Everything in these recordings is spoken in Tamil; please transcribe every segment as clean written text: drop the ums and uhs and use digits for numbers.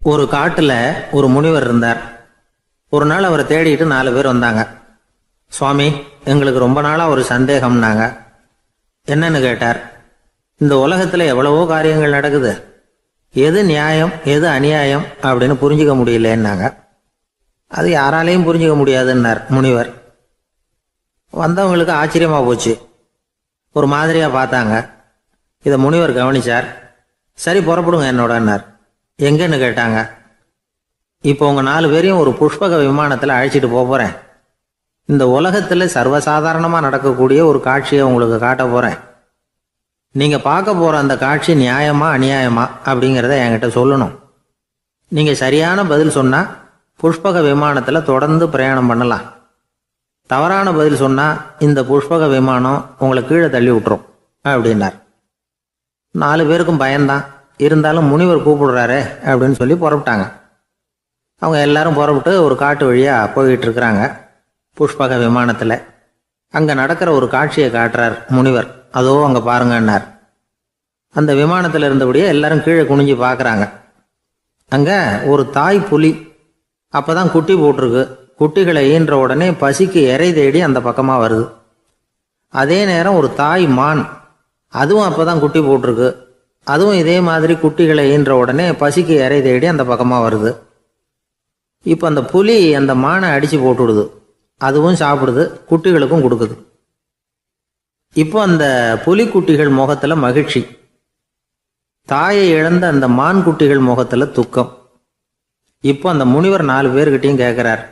ஒரு காட்டுல ஒரு முனிவர் இருந்தார். ஒரு நாள் அவரை தேடிட்டு 4 பேர் வந்தாங்க. சுவாமி, எங்களுக்கு ரொம்ப நாளா ஒரு சந்தேகம்னாங்க. என்னன்னு கேட்டார். இந்த உலகத்துல எவ்வளவோ காரியங்கள் நடக்குது, எது நியாயம் எது அநியாயம் அப்படின்னு புரிஞ்சுக்க முடியலன்னாங்க. அது யாராலையும் புரிஞ்சுக்க முடியாதுன்னார் முனிவர். வந்தவங்களுக்கு ஆச்சரியமா போச்சு, ஒரு மாதிரியா பார்த்தாங்க. இதை முனிவர் கவனிச்சார். சரி, புறப்படுங்க என்னோடன்னார். எங்கன்னு கேட்டாங்க. இப்போ உங்க 4 பேரையும் ஒரு புஷ்பக விமானத்துல அழைச்சிட்டு போறேன். இந்த உலகத்துல சர்வசாதாரணமா நடக்கக்கூடிய ஒரு காட்சியை உங்களுக்கு காட்ட போறேன். நீங்க பார்க்க போற அந்த காட்சி நியாயமா அநியாயமா அப்படிங்கிறத என்கிட்ட சொல்லணும். நீங்க சரியான பதில் சொன்னா புஷ்பக விமானத்துல தொடர்ந்து பிரயாணம் பண்ணலாம். தவறான பதில் சொன்னா இந்த புஷ்பக விமானம் உங்களை கீழே தள்ளி விட்டுரும் அப்படின்னார். 4 பேருக்கும் பயம்தான். இருந்தாலும் முனிவர் கூப்பிடுறாரு அப்படின்னு சொல்லி புறப்பட்டாங்க. அவங்க எல்லாரும் புறப்பட்டு ஒரு காட்டு வழியா போய்கிட்டு இருக்கிறாங்க புஷ்பக விமானத்துல. அங்க நடக்கிற ஒரு காட்சியை காட்டுறார் முனிவர். அதோ அங்க பாருங்கன்னார். அந்த விமானத்துல இருந்தபடியே எல்லாரும் கீழே குனிஞ்சு பார்க்கறாங்க. அங்க ஒரு தாய் புலி அப்பதான் குட்டி போட்டிருக்கு. குட்டிகளை ஈன்ற உடனே பசிக்கு இறை தேடி அந்த பக்கமா வருது. அதே நேரம் ஒரு தாய் மான், அதுவும் அப்பதான் குட்டி போட்டிருக்கு. அதுவும் இதே மாதிரி குட்டிகளை ஈன்ற உடனே பசிக்கு இறை தேடி அந்த பக்கமா வருது. இப்போ அந்த புலி அந்த மானை அடிச்சு போட்டுடுது. அதுவும் சாப்பிடுது, குட்டிகளுக்கும் கொடுக்குது. இப்போ அந்த புலிக்குட்டிகள் முகத்துல மகிழ்ச்சி, தாயை இழந்த அந்த மான் குட்டிகள் முகத்துல துக்கம். இப்போ அந்த முனிவர் 4 பேர்கிட்டையும் கேட்கிறார்,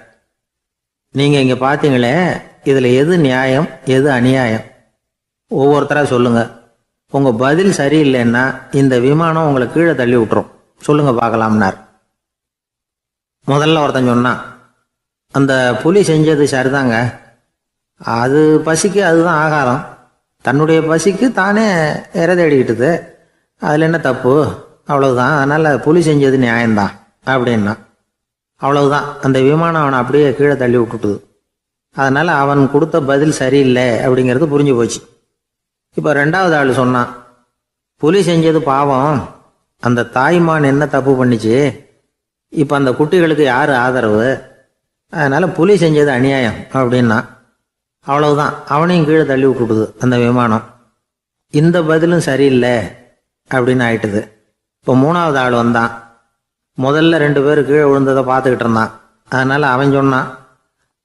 நீங்க இங்க பாத்தீங்களே, இதுல எது நியாயம் எது அநியாயம்? ஒவ்வொருத்தரா சொல்லுங்க. உங்க பதில் சரியில்லைன்னா இந்த விமானம் உங்களை கீழே தள்ளி விட்டுரும். சொல்லுங்க பார்க்கலாம்னார். முதல்ல ஒருத்தன் சொன்னான், அந்த புலி செஞ்சது சரிதாங்க. அது பசிக்கு அதுதான் ஆகாரம். தன்னுடைய பசிக்கு தானே இறை தேடிக்கிட்டுது. அதில் என்ன தப்பு? அவ்வளவுதான். அதனால புலி செஞ்சது நியாயம்தான் அப்படின்னா. அவ்வளவுதான், அந்த விமானம் அவனை அப்படியே கீழே தள்ளி விட்டுட்டுது. அதனால அவன் கொடுத்த பதில் சரியில்லை அப்படிங்கிறது புரிஞ்சு போச்சு. இப்போ 2வது ஆள் சொன்னான், புலி செஞ்சது பாவம். அந்த தாய்மான் என்ன தப்பு பண்ணிச்சு? இப்போ அந்த குட்டிகளுக்கு யார் ஆதரவு? அதனால புலி செஞ்சது அநியாயம் அப்படின்னா. அவ்வளவுதான், அவனையும் கீழே தள்ளி விட்டுடுது அந்த விமானம். இந்த பதிலும் சரியில்லை அப்படின்னு ஆயிட்டுது. இப்போ 3வது ஆள் வந்தான். முதல்ல 2 பேர் கீழே விழுந்ததை பார்த்துக்கிட்டு இருந்தான். அதனால அவன் சொன்னான்,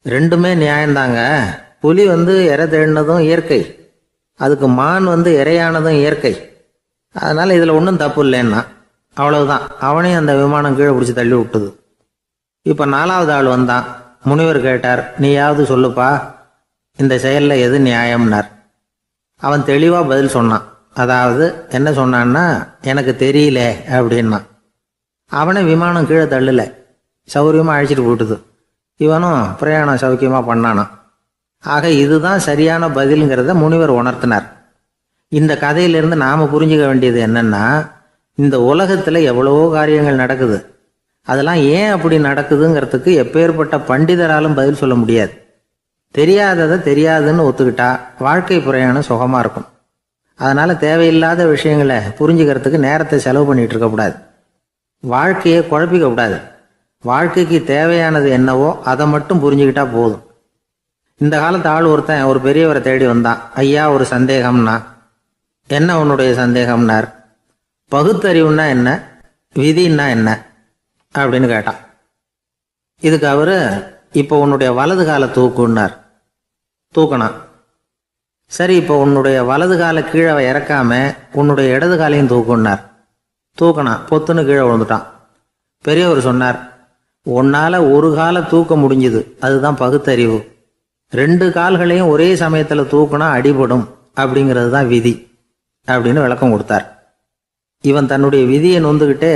ரெண்டுமே நியாயம்தாங்க. புலி இறை தேடினதும் இயற்கை, அதுக்கு மான் இறையானதும் இயற்கை. அதனால இதுல ஒன்றும் தப்பு இல்லைன்னா. அவ்வளவுதான், அவனையும் அந்த விமானம் கீழே பிடிச்சி தள்ளி விட்டுது. இப்ப 4வது ஆள் வந்தான். முனிவர் கேட்டார், நீயாவது சொல்லுப்பா, இந்த செயல்ல எது நியாயம்னார். அவன் தெளிவா பதில் சொன்னான். அதாவது என்ன சொன்னான்னா, எனக்கு தெரியல அப்படின்னா. அவனை விமானம் கீழே தள்ளல, சௌரியமா அழைச்சிட்டு போட்டுது. இவனும் பிரயாணம் சௌக்கியமா பண்ணானான். ஆக இதுதான் சரியான பதிலுங்கிறத முனிவர் உணர்த்தினார். இந்த கதையிலிருந்து நாம புரிஞ்சுக்க வேண்டியது என்னன்னா, இந்த உலகத்துல எவ்வளவோ காரியங்கள் நடக்குது. அதெல்லாம் ஏன் அப்படி நடக்குதுங்கிறதுக்கு எப்பேற்பட்ட பண்டிதராலும் பதில் சொல்ல முடியாது. தெரியாததை தெரியாதுன்னு ஒத்துக்கிட்டா வாழ்க்கை பிரயாணம் சுகமா இருக்கும். அதனால தேவையில்லாத விஷயங்களை புரிஞ்சுக்கிறதுக்கு நேரத்தை செலவு பண்ணிட்டு இருக்கக்கூடாது. வாழ்க்கையை குழப்பிக்க கூடாது. வாழ்க்கைக்கு தேவையானது என்னவோ அதை மட்டும் புரிஞ்சுக்கிட்டா போதும். இந்த காலத்து ஆள் ஒருத்தன் ஒரு பெரியவரை தேடி வந்தான். ஐயா, ஒரு சந்தேகம்னா. என்ன உன்னுடைய சந்தேகம்னார். பகுத்தறிவுன்னா என்ன, விதின்னா என்ன அப்படின்னு கேட்டான். இதுக்கு அவரு, இப்போ உன்னுடைய வலது காலை தூக்குன்னார். தூக்கினான். சரி, இப்போ உன்னுடைய வலது காலை கீழே இறக்காம உன்னுடைய இடது காலையும் தூக்குன்னார். தூக்கினான். பொத்துன்னு கீழே விழுந்துட்டான். பெரியவர் சொன்னார், உன்னால ஒரு காலை தூக்க முடிஞ்சுது, அதுதான் பகுத்தறிவு. 2 கால்களையும் ஒரே சமயத்துல தூக்குனா அடிபடும், அப்படிங்கிறது தான் விதி அப்படின்னு விளக்கம் கொடுத்தார். இவன் தன்னுடைய விதியை நொந்துக்கிட்டே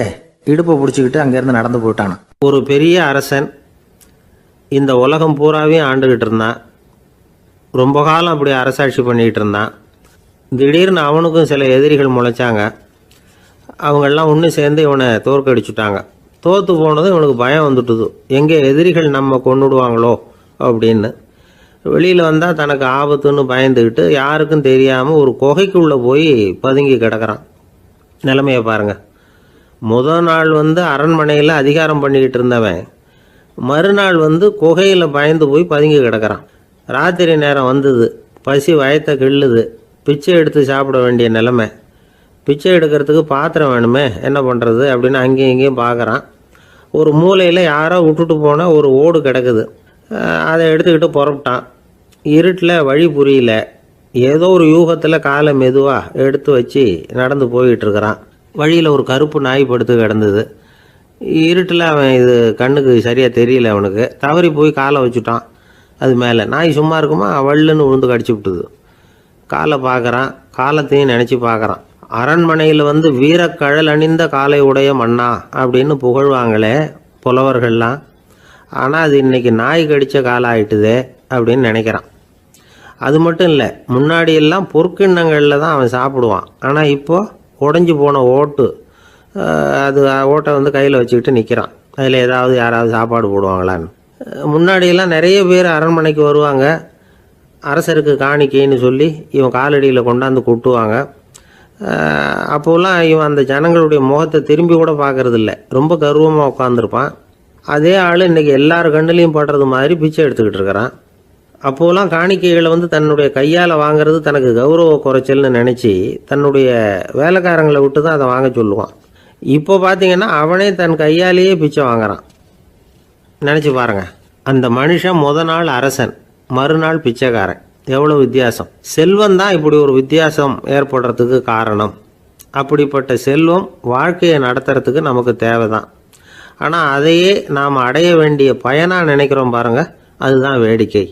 இடுப்பை பிடிச்சிக்கிட்டு அங்கேருந்து நடந்து போயிட்டான். ஒரு பெரிய அரசன் இந்த உலகம் பூராவையும் ஆண்டுகிட்டு இருந்தான். ரொம்ப காலம் அப்படி அரசாட்சி பண்ணிக்கிட்டு இருந்தான். திடீர்னு அவனுக்கும் சில எதிரிகள் முளைச்சாங்க. அவங்கெல்லாம் ஒன்று சேர்ந்து இவனை தோற்கடிச்சுட்டாங்க. தோற்று போனதும் இவனுக்கு பயம் வந்துட்டுது, எங்கே எதிரிகள் நம்ம கொண்டுடுவாங்களோ அப்படின்னு. வெளியில் வந்தால் தனக்கு ஆபத்துன்னு பயந்துக்கிட்டு யாருக்கும் தெரியாமல் ஒரு குகைக்குள்ளே போய் பதுங்கி கிடக்கிறான். நிலைமையை பாருங்க. முதல் நாள் அரண்மனையில் அதிகாரம் பண்ணிக்கிட்டு இருந்தவன் மறுநாள் குகையில் பயந்து போய் பதுங்கி கிடக்கிறான். ராத்திரி நேரம் வந்தது, பசி வயத்தை கிள்ளுது, பிச்சை எடுத்து சாப்பிட வேண்டிய நிலைமை. பிச்சை எடுக்கிறதுக்கு பாத்திரம் வேணுமே, என்ன பண்ணுறது அப்படின்னு அங்கேயும் இங்கேயும் பார்க்குறான். ஒரு மூலையில் யாரோ விட்டுட்டு போன ஒரு ஓடு கிடக்குது. அதை எடுத்துக்கிட்டு புறப்பட்டான். இருட்டில் வழி புரியல. ஏதோ ஒரு யூகத்தில் காலை மெதுவாக எடுத்து வச்சு நடந்து போயிட்டுருக்கிறான். வழியில் ஒரு கருப்பு நாய் படுத்து கிடந்தது. இருட்டில் அவன் இது கண்ணுக்கு சரியாக தெரியல. அவனுக்கு தவறி போய் காலை வச்சுட்டான். அது மேலே நாய் சும்மா இருக்குமா, வள்ளுன்னு விழுந்து கடிச்சு விட்டுது. காலை பார்க்குறான், காலத்தையும் நினச்சி பார்க்குறான். அரண்மனையில் வீரக்கழல் அணிந்த காலை உடைய மன்னா அப்படின்னு புகழ்வாங்களே புலவர்கள்லாம். ஆனால் அது இன்றைக்கி நாய் கடித்த காலம் ஆயிட்டுதே அப்படின்னு நினைக்கிறான். அது மட்டும் இல்லை, முன்னாடியெல்லாம் பொற்கிண்ணங்களில் தான் அவன் சாப்பிடுவான். ஆனால் இப்போது உடஞ்சி போன ஓட்டு, அது ஓட்டை கையில் வச்சுக்கிட்டு நிற்கிறான். அதில் யாராவது சாப்பாடு போடுவாங்களான்னு. முன்னாடியெல்லாம் நிறைய பேர் அரண்மனைக்கு வருவாங்க. அரசருக்கு காணிக்கைன்னு சொல்லி இவன் காலடியில் கொண்டாந்து கொட்டுவாங்க. அப்போலாம் இவன் அந்த ஜனங்களுடைய முகத்தை திரும்பி கூட பார்க்கறதில்ல. ரொம்ப கர்வமாக உட்காந்துருப்பான். அதே ஆள் இன்றைக்கி எல்லார் கண்ணுலேயும் படுறது மாதிரி பிச்சை எடுத்துக்கிட்டு இருக்கிறான். அப்போலாம் காணிக்கைகளை தன்னுடைய கையால் வாங்கிறது தனக்கு கௌரவ குறைச்சல்னு நினச்சி தன்னுடைய வேலைக்காரங்களை விட்டு தான் அதை வாங்க சொல்லுவான். இப்போ பார்த்தீங்கன்னா அவனே தன் கையாலேயே பிச்சை வாங்குறான். நினச்சி பாருங்கள், அந்த மனுஷன் நாள் அரசன், மறுநாள் பிச்சைக்காரன். எவ்வளோ வித்தியாசம்! செல்வம் தான் இப்படி ஒரு வித்தியாசம் ஏற்படுறதுக்கு காரணம். அப்படிப்பட்ட செல்வம் வாழ்க்கையை நடத்துறதுக்கு நமக்கு தேவை தான். ஆனால் அதையே நாம் அடைய வேண்டிய பயனாக நினைக்கிறோம் பாருங்கள், அதுதான் வேடிக்கை.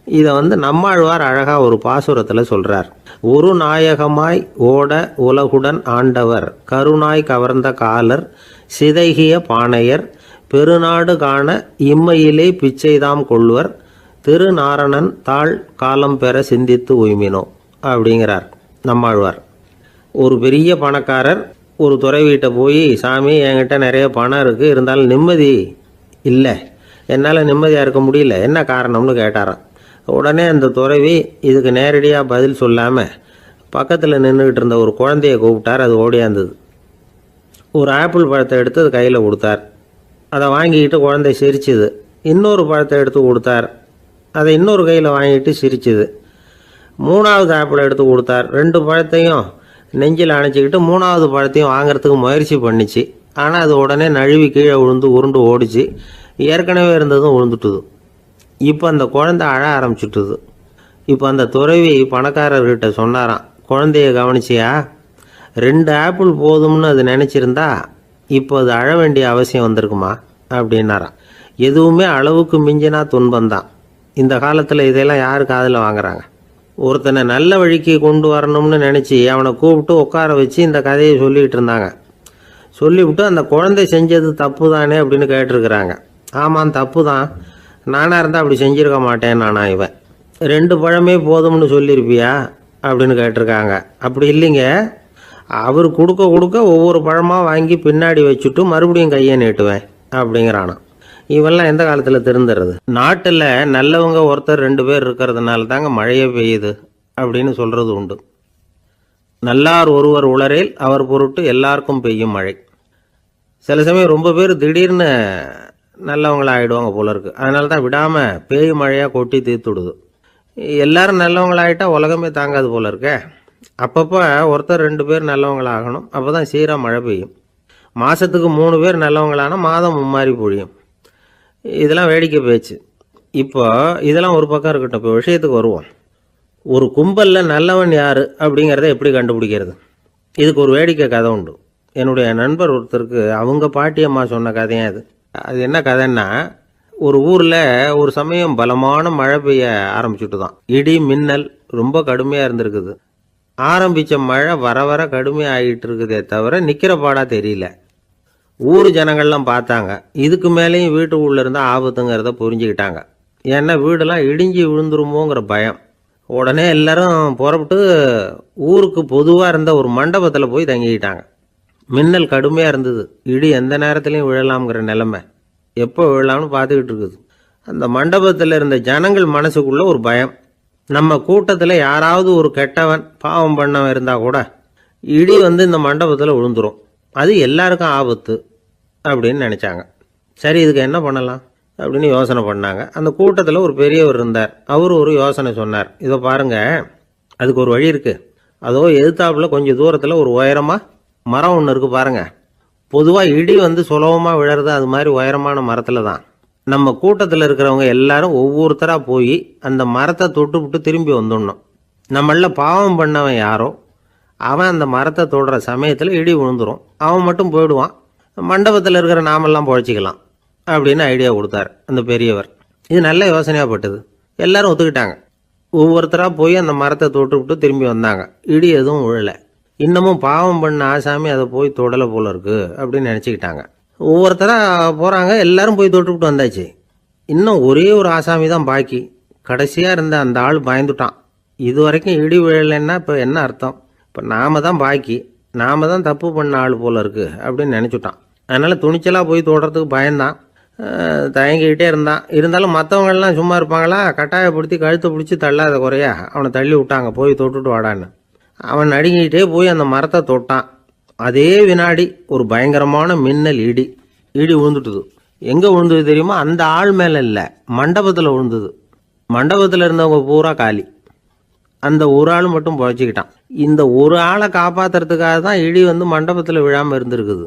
இதை நம்மாழ்வார் அழகாக ஒரு பாசுரத்தில் சொல்கிறார். ஒரு நாயகமாய் ஓட உலகுடன் ஆண்டவர், கருணாய் கவர்ந்த காலர், சிதைகிய பானையர், பெருநாடு காண இம்மையிலே பிச்சைதாம் கொள்வர், திருநாரணன் தாழ் காலம் பெற சிந்தித்து உய்மினோ அப்படிங்கிறார் நம்மாழ்வார். ஒரு பெரிய பணக்காரர் ஒரு துறவிகிட்ட போய், சாமி என்கிட்ட நிறைய பணம் இருக்குது, இருந்தாலும் நிம்மதி இல்லை, என்னால் நிம்மதியாக இருக்க முடியல, என்ன காரணம்னு கேட்டாராம். உடனே அந்த துறவி இதுக்கு நேரடியாக பதில் சொல்லாமல் பக்கத்தில் நின்றுக்கிட்டு இருந்த ஒரு குழந்தைய கூப்பிட்டார். அது ஓடியாந்தது. ஒரு ஆப்பிள் பழத்தை எடுத்து அது கையில் கொடுத்தார். அதை வாங்கிக்கிட்டு குழந்தை சிரிச்சுது. இன்னொரு பழத்தை எடுத்து கொடுத்தார். அதை இன்னொரு கையில் வாங்கிட்டு சிரிச்சுது. மூணாவது ஆப்பிளை எடுத்து கொடுத்தார். 2 பழத்தையும் நெஞ்சில் அணைச்சிக்கிட்டு 3ஆவது பழத்தையும் வாங்கிறதுக்கு முயற்சி பண்ணிச்சு. ஆனால் அது உடனே நழுவி கீழே விழுந்து உருண்டு ஓடிச்சு. ஏற்கனவே இருந்ததும் விழுந்துட்டுது. இப்போ அந்த குழந்தை அழ ஆரம்பிச்சுட்டுது. இப்போ அந்த துறவி பணக்காரர்கிட்ட சொன்னாராம், குழந்தைய கவனிச்சியா, 2 ஆப்பிள் போதும்னு அது நினச்சிருந்தா இப்போ அது அழ வேண்டிய அவசியம் வந்திருக்குமா அப்படின்னாராம். எதுவுமே அளவுக்கு மிஞ்சினா துன்பந்தான். இந்த காலத்தில் இதெல்லாம் யார் காதில் வாங்குறாங்க? ஒருத்தனை நல்ல வழிக்கு கொண்டு வரணும்னு நினச்சி அவனை கூப்பிட்டு உட்கார வச்சு இந்த கதையை சொல்லிகிட்டு இருந்தாங்க. சொல்லிவிட்டு அந்த குழந்தை செஞ்சது தப்பு தானே அப்படின்னு கேட்டிருக்கிறாங்க. ஆமாம், தப்பு தான், நானாக இருந்தால் அப்படி செஞ்சுருக்க மாட்டேன் நானா இவன். 2 பழமே போதும்னு சொல்லியிருப்பியா அப்படின்னு கேட்டிருக்காங்க. அப்படி இல்லைங்க, அவர் கொடுக்க கொடுக்க ஒவ்வொரு பழமாக வாங்கி பின்னாடி வச்சுட்டு மறுபடியும் கையை நீட்டுவேன் அப்படிங்கிறானா. இவெல்லாம் எந்த காலத்தில் திருந்துறது? நாட்டில் நல்லவங்க ஒருத்தர் 2 பேர் இருக்கிறதுனால தாங்க மழையே பெய்யுது அப்படின்னு சொல்கிறது உண்டு. நல்லார் ஒருவர் உளரேல் அவர் பொருட்டு எல்லாருக்கும் பெய்யும் மழை. சில சமயம் ரொம்ப பேர் திடீர்னு நல்லவங்களா ஆகிடுவாங்க போல இருக்கு. அதனால தான் விடாமல் பேய் மழையாக கொட்டி தீர்த்துடுது. எல்லாரும் நல்லவங்களாகிட்டா உலகமே தாங்காது போல இருக்க. அப்பப்போ ஒருத்தர் 2 பேர் நல்லவங்களாகணும். அப்போ தான் சீராக மழை பெய்யும். மாதத்துக்கு 3 பேர் நல்லவங்களானா மாதம் மும்மாரி பொழியும். இதெல்லாம் வேடிக்கை பேச்சு. இப்போ இதெல்லாம் ஒரு பக்கம் இருக்கட்டும். இப்போ விஷயத்துக்கு வருவோம். ஒரு கும்பலில் நல்லவன் யார் அப்படிங்கிறத எப்படி கண்டுபிடிக்கிறது? இதுக்கு ஒரு வேடிக்கை கதை உண்டு. என்னுடைய நண்பர் ஒருத்தருக்கு அவங்க பாட்டியம்மா சொன்ன கதையும் அது. அது என்ன கதைன்னா, ஒரு ஊரில் ஒரு சமயம் பலமான மழை பெய்ய ஆரம்பிச்சுட்டு தான். இடி மின்னல் ரொம்ப கடுமையாக இருந்திருக்குது. ஆரம்பித்த மழை வர வர கடுமையாக ஆகிட்டு இருக்குதே தவிர நிற்கிற பாடாக தெரியல. ஊர் ஜனங்கள்லாம் பார்த்தாங்க. இதுக்கு மேலேயும் வீட்டு உள்ள இருந்தால் ஆபத்துங்கிறத புரிஞ்சுக்கிட்டாங்க. ஏன்னா வீடெல்லாம் இடிஞ்சு விழுந்துருமோங்கிற பயம். உடனே எல்லாரும் புறப்பட்டு ஊருக்கு பொதுவாக இருந்த ஒரு மண்டபத்தில் போய் தங்கிக்கிட்டாங்க. மின்னல் கடுமையாக இருந்தது. இடி எந்த நேரத்துலையும் விழலாம்ங்கிற நிலைமை. எப்போ விழலாம்னு பார்த்துக்கிட்டு இருக்குது. அந்த மண்டபத்தில் இருந்த ஜனங்கள் மனசுக்குள்ள ஒரு பயம். நம்ம கூட்டத்தில் யாராவது ஒரு கெட்டவன் பாவம் பண்ணவன் இருந்தால் கூட இடி இந்த மண்டபத்தில் விழுந்துரும். அது எல்லாருக்கும் ஆபத்து அப்படின்னு நினச்சாங்க. சரி, இதுக்கு என்ன பண்ணலாம் அப்படின்னு யோசனை பண்ணாங்க. அந்த கூட்டத்தில் ஒரு பெரியவர் இருந்தார். அவர் ஒரு யோசனை சொன்னார். இதோ பாருங்க, அதுக்கு ஒரு வழி இருக்குது. அதோ எதிர்த்தாப்புல கொஞ்சம் தூரத்தில் ஒரு உயரமாக மரம் ஒன்று இருக்குது பாருங்க. பொதுவாக இடி வந்து சுலபமாக விழறது அது மாதிரி உயரமான மரத்தில் தான். நம்ம கூட்டத்தில் இருக்கிறவங்க எல்லாரும் ஒவ்வொருத்தராக போய் அந்த மரத்தை தொட்டுவிட்டு திரும்பி வந்துடணும். நம்மள பாவம் பண்ணவன் யாரோ அவன் அந்த மரத்தை தொடுற சமயத்தில் இடி விழுந்துடும். அவன் மட்டும் போயிடுவான். மண்டபத்தில் இருக்கிற நாமெல்லாம் பொழைச்சிக்கலாம் அப்படின்னு ஐடியா கொடுத்தார் அந்த பெரியவர். இது நல்ல யோசனையாக பட்டது. எல்லாரும் ஒத்துக்கிட்டாங்க. ஒவ்வொருத்தராக போய் அந்த மரத்தை தொட்டுவிட்டு திரும்பி வந்தாங்க. இடி எதுவும் விழலை. இன்னமும் பாவம் பண்ண ஆசாமி அதை போய் தொடலை போல இருக்கு அப்படின்னு நினச்சிக்கிட்டாங்க. ஒவ்வொருத்தராக போகிறாங்க. எல்லாரும் போய் தொட்டுவிட்டு வந்தாச்சு. இன்னும் ஒரே ஒரு ஆசாமி தான் பாக்கி. கடைசியாக இருந்த அந்த ஆள் பயந்துட்டான். இது வரைக்கும் இடி விழலைன்னா இப்போ என்ன அர்த்தம்? இப்போ நாம தான் பாக்கி, நாம தான் தப்பு பண்ண ஆள் போல இருக்கு அப்படின்னு நினச்சிட்டான். அதனால் துணிச்சலாக போய் தொடுறதுக்கு பயந்தான். தயங்கிக்கிட்டே இருந்தான். இருந்தாலும் மற்றவங்கெல்லாம் சும்மா இருப்பாங்களா? கட்டாயப்படுத்தி கழுத்தை பிடிச்சி தள்ளாத குறையா அவனை தள்ளி விட்டாங்க. போய் தொட்டுட்டு வாடான்னு. அவன் நடுங்கிக்கிட்டே போய் அந்த மரத்தை தொட்டான். அதே வினாடி ஒரு பயங்கரமான மின்னல் இடி விழுந்துட்டுது. எங்கே விழுந்தது தெரியுமா? அந்த ஆள் மேலே இல்லை, மண்டபத்தில் விழுந்தது. மண்டபத்தில் இருந்தவங்க பூரா காலி. அந்த ஒரு ஆள் மட்டும் பொழைச்சிக்கிட்டான். இந்த ஒரு ஆளை காப்பாற்றுறதுக்காக தான் இடி வந்து மண்டபத்தில் விழாமல் இருந்திருக்குது.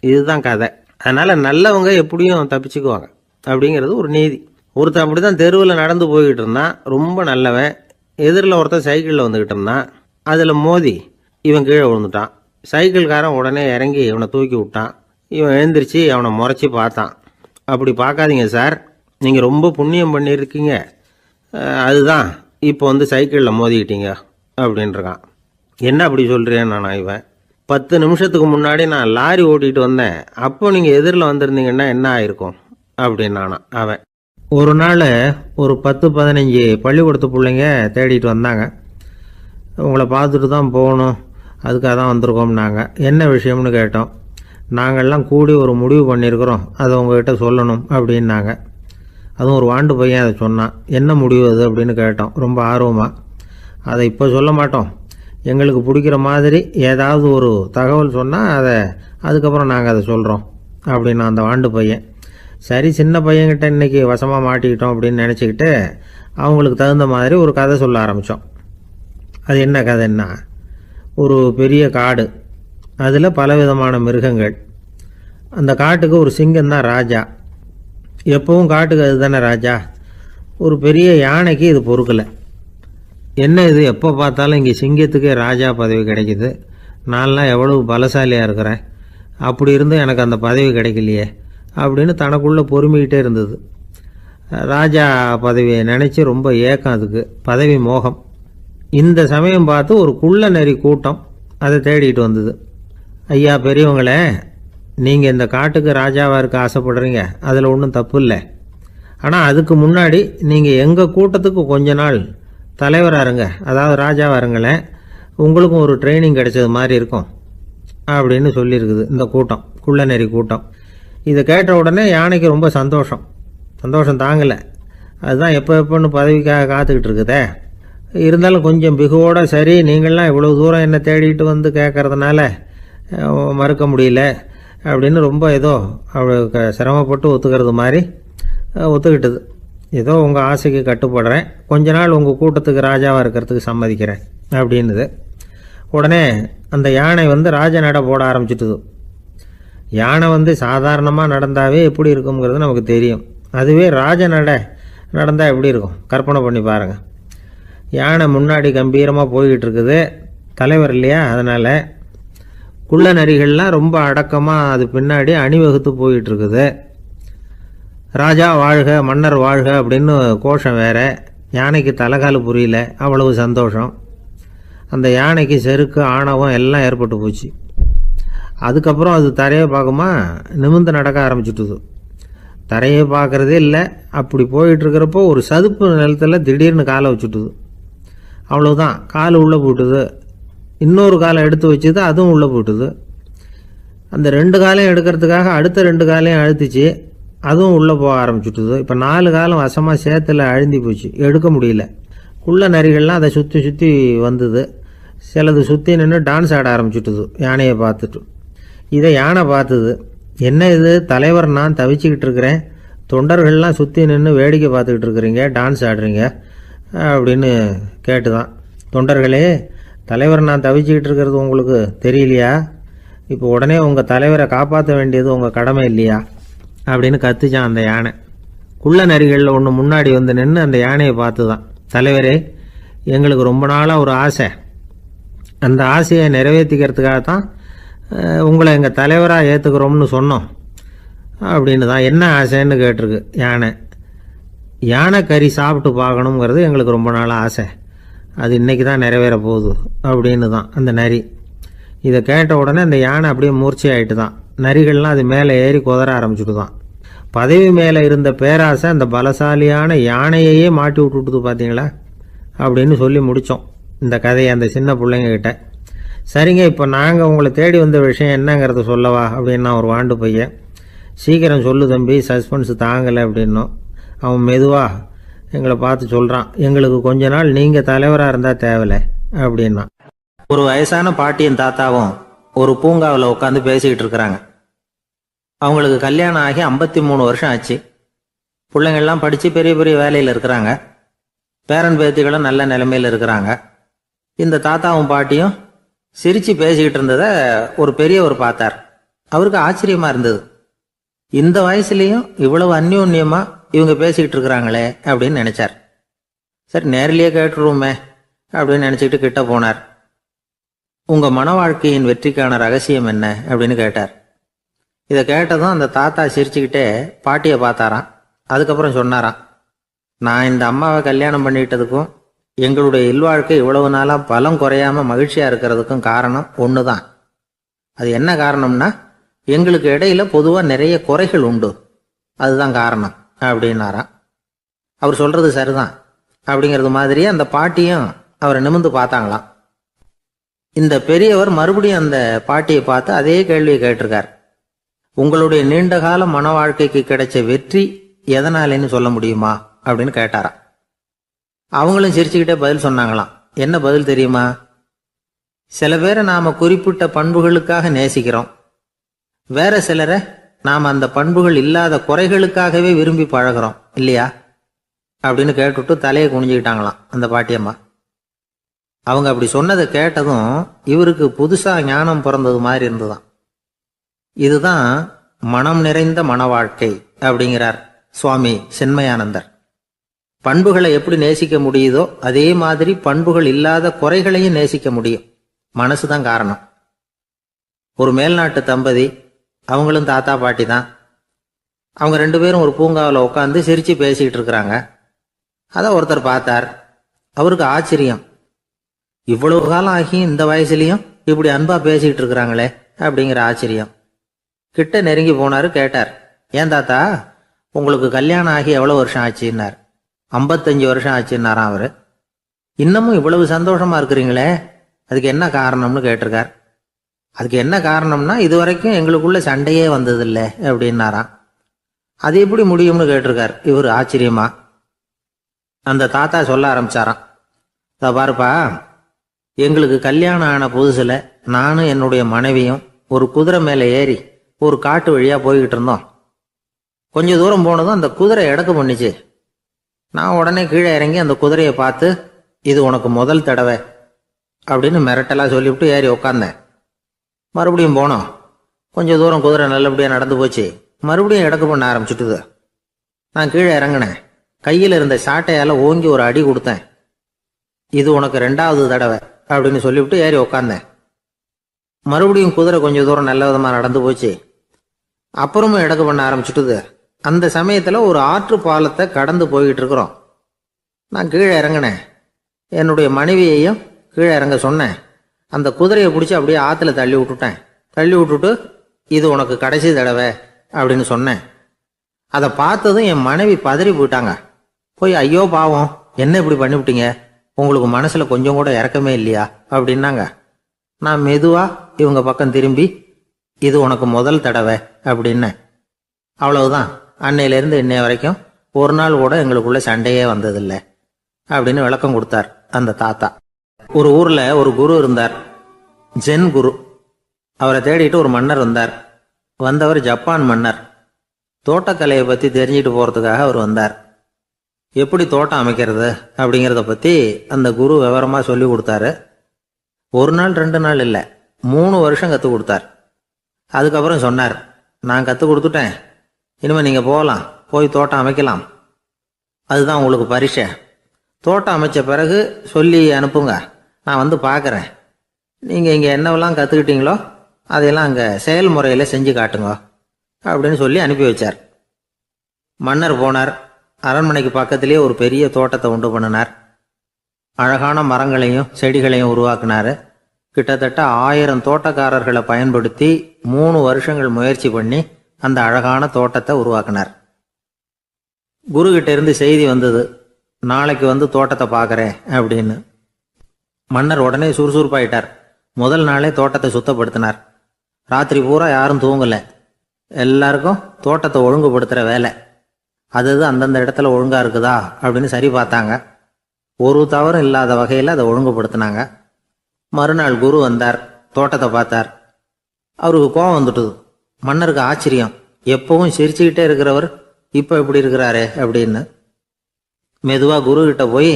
இதுதான் கதை. அதனால் நல்லவங்க எப்படியும் தப்பிச்சுக்குவாங்க அப்படிங்கிறது ஒரு நீதி. ஒருத்தர் அப்படி தான் தெருவில் நடந்து போய்கிட்டு இருந்தான். ரொம்ப நல்லவன். எதிரில் ஒருத்தர் சைக்கிளில் வந்துக்கிட்டு இருந்தான். அதில் மோதி இவன் கீழே விழுந்துட்டான். சைக்கிள்காரன் உடனே இறங்கி இவனை தூக்கி விட்டான். இவன் எழுந்திரிச்சு அவனை முறைச்சி பார்த்தான். அப்படி பார்க்காதீங்க சார், நீங்கள் ரொம்ப புண்ணியம் பண்ணியிருக்கீங்க, அதுதான் இப்போ வந்து சைக்கிளில் மோதிக்கிட்டீங்க அப்படின்றான். என்ன அப்படி சொல்கிறேன் நான்? இவன் 10 நிமிஷத்துக்கு முன்னாடி நான் லாரி ஓட்டிகிட்டு வந்தேன், அப்போ நீங்கள் எதிரில் வந்திருந்தீங்கன்னா என்ன ஆயிருக்கும் அப்படின்னானா அவன். ஒரு நாள் ஒரு 10-15 பள்ளிக்கூடத்து பிள்ளைங்க தேடிட்டு வந்தாங்க. உங்களை பார்த்துட்டு தான் போகணும், அதுக்காக தான் வந்திருக்கோம்னாங்க. என்ன விஷயம்னு கேட்டோம். நாங்கள்லாம் கூடி ஒரு முடிவு பண்ணியிருக்கிறோம், அதை உங்ககிட்ட சொல்லணும் அப்படின்னாங்க. அதுவும் ஒரு வாண்டு பையன் அதை சொன்னான். என்ன முடிவு அது அப்படின்னு கேட்டோம் ரொம்ப ஆர்வமாக. அதை இப்போ சொல்ல மாட்டோம், எங்களுக்கு பிடிக்கிற மாதிரி ஏதாவது ஒரு தகவல் சொன்னால் அதுக்கப்புறம் நாங்கள் அதை சொல்கிறோம் அப்படின்னா அந்த வாண்டு பையன். சரி, சின்ன பையன்கிட்ட இன்றைக்கி வசமாக மாட்டிக்கிட்டோம் அப்படின்னு நினச்சிக்கிட்டு அவங்களுக்கு தகுந்த மாதிரி ஒரு கதை சொல்ல ஆரம்பித்தோம். அது என்ன கதைன்னா, ஒரு பெரிய காடு, அதில் பலவிதமான மிருகங்கள். அந்த காட்டுக்கு ஒரு சிங்கம் தான் ராஜா. எப்பவும் காட்டுக்கு அது தானே ராஜா. ஒரு பெரிய யானைக்கு இது பொறுக்கலை. என்ன இது, எப்போ பார்த்தாலும் இங்கே சிங்கத்துக்கே ராஜா பதவி கிடைக்கிது, நான்லாம் எவ்வளவு பலசாலியாக இருக்கிறேன், அப்படி இருந்தும் எனக்கு அந்த பதவி கிடைக்கலையே அப்படின்னு தனக்குள்ளே பொறுமிக்கிட்டே இருந்தது. ராஜா பதவியை நினச்சி ரொம்ப ஏக்கம், அதுக்கு பதவி மோகம். இந்த சமயம் பார்த்து ஒரு குள்ள நெறி கூட்டம் அதை தேடிட்டு வந்தது. ஐயா பெரியவங்களே, நீங்கள் இந்த காட்டுக்கு ராஜாவாக இருக்க ஆசைப்படுறீங்க, அதில் ஒன்றும் தப்பு இல்லை. ஆனால் அதுக்கு முன்னாடி நீங்கள் எங்கள் கூட்டத்துக்கு கொஞ்ச நாள் தலைவராக இருங்க, அதாவது ராஜாவாக இருங்களேன், உங்களுக்கும் ஒரு ட்ரைனிங் கிடைச்சது மாதிரி இருக்கும் அப்படின்னு சொல்லியிருக்குது இந்த கூட்டம், குள்ள நெறி கூட்டம். இதை கேட்ட உடனே யானைக்கு ரொம்ப சந்தோஷம் தாங்கலை. அதுதான் எப்போன்னு பதவிக்காக காத்துக்கிட்டு இருக்குதே. இருந்தாலும் கொஞ்சம் பிகுவோட, சரி நீங்கள்லாம் இவ்வளோ தூரம் என்னை தேடிட்டு வந்து கேட்கறதுனால மறுக்க முடியல அப்படின்னு ரொம்ப ஏதோ அவளுக்கு சிரமப்பட்டு ஒத்துக்கிறது மாதிரி ஒத்துக்கிட்டது. ஏதோ உங்கள் ஆசைக்கு கட்டுப்படுறேன், கொஞ்ச நாள் உங்கள் கூட்டத்துக்கு ராஜாவாக இருக்கிறதுக்கு சம்மதிக்கிறேன் அப்படின்னுது. உடனே அந்த யானை வந்து ராஜ நட போட ஆரம்பிச்சிட்டுது. யானை வந்து சாதாரணமாக நடந்தாவே எப்படி இருக்குங்கிறது நமக்கு தெரியும். அதுவே ராஜ நடந்தால் எப்படி இருக்கும் கற்பனை பண்ணி பாருங்கள். யானை முன்னாடி கம்பீரமாக போய்கிட்டு இருக்குது, தலைவர் இல்லையா, அதனால் குள்ள நரிகள்லாம் ரொம்ப அடக்கமாக அது பின்னாடி அணிவகுத்து போயிட்டு இருக்குது. ராஜா வாழ்க, மன்னர் வாழ்க அப்படின்னு கோஷம் வேற. யானைக்கு தலைகால் புரியல, அவ்வளவு சந்தோஷம். அந்த யானைக்கு செருக்கு, ஆணவம் எல்லாம் ஏற்பட்டு போச்சு. அதுக்கப்புறம் அது தரையை பார்க்குமா, நிமிர்ந்து நடக்க ஆரம்பிச்சுட்டுது. தரையை பார்க்குறதே இல்லை. அப்படி போயிட்டுருக்கிறப்போ ஒரு சதுப்பு நிலத்தில் திடீர்னு காலை வச்சுட்டுது. அவ்வளோதான், கால் உள்ளே போட்டுது. இன்னொரு காலை எடுத்து வச்சுது, அதுவும் உள்ளே போட்டுது. அந்த 2 காலையும் எடுக்கிறதுக்காக அடுத்த 2 காலையும் அழுத்திச்சு, அதுவும் உள்ளே போக ஆரம்பிச்சுட்டுது. இப்போ 4 காலம் வசமாக சேத்துல அழுந்தி போச்சு, எடுக்க முடியல. குள்ள நரிகள்லாம் அதை சுற்றி வந்தது. சிலது சுற்றி நின்று டான்ஸ் ஆட ஆரம்பிச்சுட்டுது யானையை பார்த்துட்டு. இதை யானை பார்த்தது. என்ன இது தலைவர், நான் தவிச்சுக்கிட்டு இருக்கிறேன், தொண்டர்கள்லாம் சுற்றி நின்று வேடிக்கை பார்த்துக்கிட்டு இருக்கிறீங்க, டான்ஸ் ஆடுறீங்க அப்படின்னு கேட்டுதான். தொண்டர்களே, தலைவர் நான் தவிச்சுக்கிட்டு இருக்கிறது உங்களுக்கு தெரியலையா? இப்போ உடனே உங்கள் தலைவரை காப்பாற்ற வேண்டியது உங்கள் கடமை இல்லையா அப்படின்னு கத்துச்சான் அந்த யானை. குள்ள நரிகளில் ஒன்று முன்னாடி வந்து நின்று அந்த யானையை பார்த்து தான், தலைவரே, எங்களுக்கு ரொம்ப நாளாக ஒரு ஆசை, அந்த ஆசையை நிறைவேற்றிக்கிறதுக்காக தான் உங்களை எங்கள் தலைவராக ஏற்றுக்கிறோம்னு சொன்னோம் அப்படின்னு தான். என்ன ஆசைன்னு கேட்டிருக்கு யானை. யானை கறி சாப்பிட்டு பார்க்கணுங்கிறது எங்களுக்கு ரொம்ப நாளாக ஆசை, அது இன்றைக்கி தான் நிறைவேற போகுது அப்படின்னு தான் அந்த நரி. இதை கேட்ட உடனே அந்த யானை அப்படியே மூர்ச்சி ஆகிட்டு தான். நரிகள்லாம் அது மேலே ஏறி குதற ஆரம்பிச்சுட்டு தான். பதவி மேலே இருந்த பேராசை அந்த பலசாலியான யானையையே மாட்டி விட்டுட்டுது பார்த்தீங்களா அப்படின்னு சொல்லி முடித்தோம் இந்த கதையை அந்த சின்ன பிள்ளைங்கக்கிட்ட. சரிங்க, இப்போ நாங்கள் உங்களை தேடி வந்த விஷயம் என்னங்கிறத சொல்லவா அப்படின்னா ஒரு வாண்டு பையன். சீக்கிரம் சொல்லு தம்பி, சஸ்பென்ஸ் தாங்கலை அப்படின்னோம். அவன் மெதுவாக எங்களை பார்த்து சொல்கிறான், எங்களுக்கு கொஞ்ச நாள் நீங்கள் தலைவராக இருந்தால் தேவலை அப்படின்னா. ஒரு வயசான பாட்டியின் தாத்தாவும் ஒரு பூங்காவில் உட்காந்து பேசிக்கிட்டு இருக்கிறாங்க. அவங்களுக்கு கல்யாணம் ஆகி 53 வருஷம் ஆச்சு. பிள்ளைங்கள்லாம் படித்து பெரிய பெரிய வேலையில் இருக்கிறாங்க. பேரன் பேத்திகளும் நல்ல நிலைமையில் இருக்கிறாங்க. இந்த தாத்தாவும் பாட்டியும் சிரித்து பேசிக்கிட்டு இருந்ததை ஒரு பெரியவர் பார்த்தார். அவருக்கு ஆச்சரியமாக இருந்தது. இந்த வயசுலேயும் இவ்வளவு அந்யோன்யமாக இவங்க பேசிக்கிட்டு இருக்கிறாங்களே அப்படின்னு நினச்சார். சரி, நேரிலேயே கேட்டுருவோமே அப்படின்னு நினச்சிக்கிட்டு கிட்ட போனார். உங்கள் மன வாழ்க்கையின் வெற்றிக்கான ரகசியம் என்ன அப்படின்னு கேட்டார். இதை கேட்டதும் அந்த தாத்தா சிரிச்சுக்கிட்டே பாட்டியை பார்த்தாராம். அதுக்கப்புறம் சொன்னாராம், நான் இந்த அம்மாவை கல்யாணம் பண்ணிக்கிட்டதுக்கும் எங்களுடைய இல்வாழ்க்கை இவ்வளவு நாளாக பலம் குறையாமல் மகிழ்ச்சியாக இருக்கிறதுக்கும் காரணம் ஒன்று தான். அது என்ன காரணம்னா, எங்களுக்கு இடையில பொதுவாக நிறைய குறைகள் உண்டு, அதுதான் காரணம் அப்படின்னாராம். அவர் சொல்கிறது சரிதான் அப்படிங்கிறது மாதிரியே அந்த பாட்டியும் அவரை நிமிர்ந்து பார்த்தாங்களாம். இந்த பெரியவர் மறுபடியும் அந்த பாட்டியை பார்த்து அதே கேள்வியை கேட்டிருக்கார். உங்களுடைய நீண்டகால மன வாழ்க்கைக்கு கிடைச்ச வெற்றி எதனாலேன்னு சொல்ல முடியுமா அப்படின்னு கேட்டாராம். அவங்களும் சிரிச்சுக்கிட்டே பதில் சொன்னாங்களாம். என்ன பதில் தெரியுமா? சில பேரை நாம குறிப்பிட்ட பண்புகளுக்காக நேசிக்கிறோம், வேற சிலரை நாம் அந்த பண்புகள் இல்லாத குறைகளுக்காகவே விரும்பி பழகிறோம் இல்லையா அப்படின்னு கேட்டுவிட்டு தலையை குனிஞ்சுக்கிட்டாங்களாம் அந்த பாட்டியம்மா. அவங்க அப்படி சொன்னதை கேட்டதும் இவருக்கு புதுசா ஞானம் பிறந்தது மாதிரி இருந்துதான். இதுதான் மனம் நிறைந்த மன வாழ்க்கை அப்படிங்கிறார் சுவாமி சின்மயானந்தர். பண்புகளை எப்படி நேசிக்க முடியுதோ அதே மாதிரி பண்புகள் இல்லாத குறைகளையும் நேசிக்க முடியும். மனசுதான் காரணம். ஒரு மேல்நாட்டு தம்பதி, அவங்களும் தாத்தா பாட்டி தான். அவங்க 2 பேரும் ஒரு பூங்காவில் உட்காந்து சிரிச்சு பேசிக்கிட்டு இருக்கிறாங்க. அதை ஒருத்தர் பார்த்தார். அவருக்கு ஆச்சரியம், இவ்வளவு காலம் ஆகி இந்த வயசுலயும் இப்படி அன்பா பேசிக்கிட்டு இருக்கிறாங்களே அப்படிங்கிற ஆச்சரியம். கிட்ட நெருங்கி போனாரு. கேட்டார், ஏன் தாத்தா, உங்களுக்கு கல்யாணம் ஆகி எவ்வளவு வருஷம் ஆச்சுன்னார். 55 வருஷம் ஆச்சுன்னாராம் அவரு. இன்னமும் இவ்வளவு சந்தோஷமா இருக்கிறீங்களே, அதுக்கு என்ன காரணம்னு கேட்டிருக்கார். அதுக்கு என்ன காரணம்னா, இதுவரைக்கும் எங்களுக்குள்ள சண்டையே வந்ததில்லை அப்படின்னாராம். அது எப்படி முடியும்னு கேட்டிருக்கார் இவர் ஆச்சரியமா. அந்த தாத்தா சொல்ல ஆரம்பிச்சாராம், பாருப்பா, எங்களுக்கு கல்யாணம் ஆன புதுசுல நானும் என்னுடைய மனைவியும் ஒரு குதிரை மேலே ஏறி ஒரு காட்டு வழியா போய்கிட்டு இருந்தோம். கொஞ்ச தூரம் போனதும் அந்த குதிரை எடக்கு பண்ணிச்சு. நான் உடனே கீழே இறங்கி அந்த குதிரையை பார்த்து, இது உனக்கு முதல் தடவை அப்படின்னு மிரட்டலா சொல்லிவிட்டு ஏறி உக்காந்தேன். மறுபடியும் போனோம். கொஞ்சம் தூரம் குதிரை நல்லபடியாக நடந்து போச்சு. மறுபடியும் எடக்கு பண்ண ஆரம்பிச்சுட்டுது. நான் கீழே இறங்கினேன். கையில் இருந்த சாட்டையால் ஓங்கி ஒரு அடி கொடுத்தேன். இது உனக்கு 2வது தடவை அப்படின்னு சொல்லிவிட்டு ஏறி உக்காந்தேன். மறுபடியும் குதிரை கொஞ்சம் தூரம் நல்ல விதமாக நடந்து போச்சு. அப்புறமும் எடக்கு பண்ண ஆரம்பிச்சுட்டுது. அந்த சமயத்தில் ஒரு ஆற்று பாலத்தை கடந்து போய்கிட்டு இருக்கிறோம். நான் கீழே இறங்கினேன். என்னுடைய மனைவியையும் கீழே இறங்க சொன்னேன். அந்த குதிரையை பிடிச்சி அப்படியே ஆற்றுல தள்ளி விட்டுட்டேன். தள்ளி விட்டுட்டு, இது உனக்கு கடைசி தடவை அப்படின்னு சொன்னேன். அதை பார்த்ததும் என் மனைவி பதறி போயிட்டாங்க. போய், ஐயோ பாவம், என்ன இப்படி பண்ணிவிட்டீங்க, உங்களுக்கு மனசில் கொஞ்சம் கூட இறக்கமே இல்லையா அப்படின்னாங்க. நான் மெதுவாக இவங்க பக்கம் திரும்பி, இது உனக்கு முதல் தடவை அப்படின்னேன். அவ்வளவுதான். அன்னையிலேருந்து இன்னைய வரைக்கும் ஒரு நாள் கூட எங்களுக்குள்ள சண்டையே வந்ததில்லை அப்படின்னு விளக்கம் கொடுத்தார் அந்த தாத்தா. ஒரு ஊரில் ஒரு குரு இருந்தார், ஜென் குரு. அவரை தேடிட்டு ஒரு மன்னர் வந்தார். வந்தவர் ஜப்பான் மன்னர். தோட்டக்கலையை பற்றி தெரிஞ்சுட்டு போகிறதுக்காக அவர் வந்தார். எப்படி தோட்டம் அமைக்கிறது அப்படிங்கிறத பற்றி அந்த குரு விவரமாக சொல்லி கொடுத்தாரு. ஒரு நாள் 2 நாள் இல்லை, 3 வருஷம் கற்றுக் கொடுத்தார். அதுக்கப்புறம் சொன்னார், நான் கற்றுக் கொடுத்துட்டேன், இனிமேல் நீங்கள் போகலாம், போய் தோட்டம் அமைக்கலாம். அதுதான் உங்களுக்கு பரிசை. தோட்டம் அமைச்ச பிறகு சொல்லி அனுப்புங்க, நான் வந்து பார்க்குறேன். நீங்கள் இங்கே என்னவெல்லாம் கற்றுக்கிட்டீங்களோ அதையெல்லாம் அங்கே செயல்முறையில் செஞ்சு காட்டுங்க அப்படின்னு சொல்லி அனுப்பி வச்சார். மன்னர் போனார். அரண்மனைக்கு பக்கத்திலே ஒரு பெரிய தோட்டத்தை உண்டு பண்ணினார். அழகான மரங்களையும் செடிகளையும் உருவாக்கினார். கிட்டத்தட்ட 1000 தோட்டக்காரர்களை பயன்படுத்தி 3 வருஷங்கள் முயற்சி பண்ணி அந்த அழகான தோட்டத்தை உருவாக்கினார். குருகிட்ட இருந்து செய்தி வந்தது, நாளைக்கு வந்து தோட்டத்தை பார்க்குறேன் அப்படின்னு. மன்னர் உடனே சுறுசுறுப்பாயிட்டார். முதல் நாளே தோட்டத்தை சுத்தப்படுத்தினார். ராத்திரி பூரா யாரும் தூங்கலை. எல்லாருக்கும் தோட்டத்தை ஒழுங்குபடுத்துகிற வேலை. அது அந்தந்த இடத்துல ஒழுங்காக இருக்குதா அப்படின்னு சரி பார்த்தாங்க. ஒரு தவறும் இல்லாத வகையில் அதை ஒழுங்குபடுத்தினாங்க. மறுநாள் குரு வந்தார், தோட்டத்தை பார்த்தார். அவருக்கு கோபம் வந்துட்டுது. மன்னருக்கு ஆச்சரியம், எப்பவும் சிரிச்சுக்கிட்டே இருக்கிறவர் இப்போ இப்படி இருக்கிறாரே அப்படின்னு. மெதுவாக குருக்கிட்ட போய்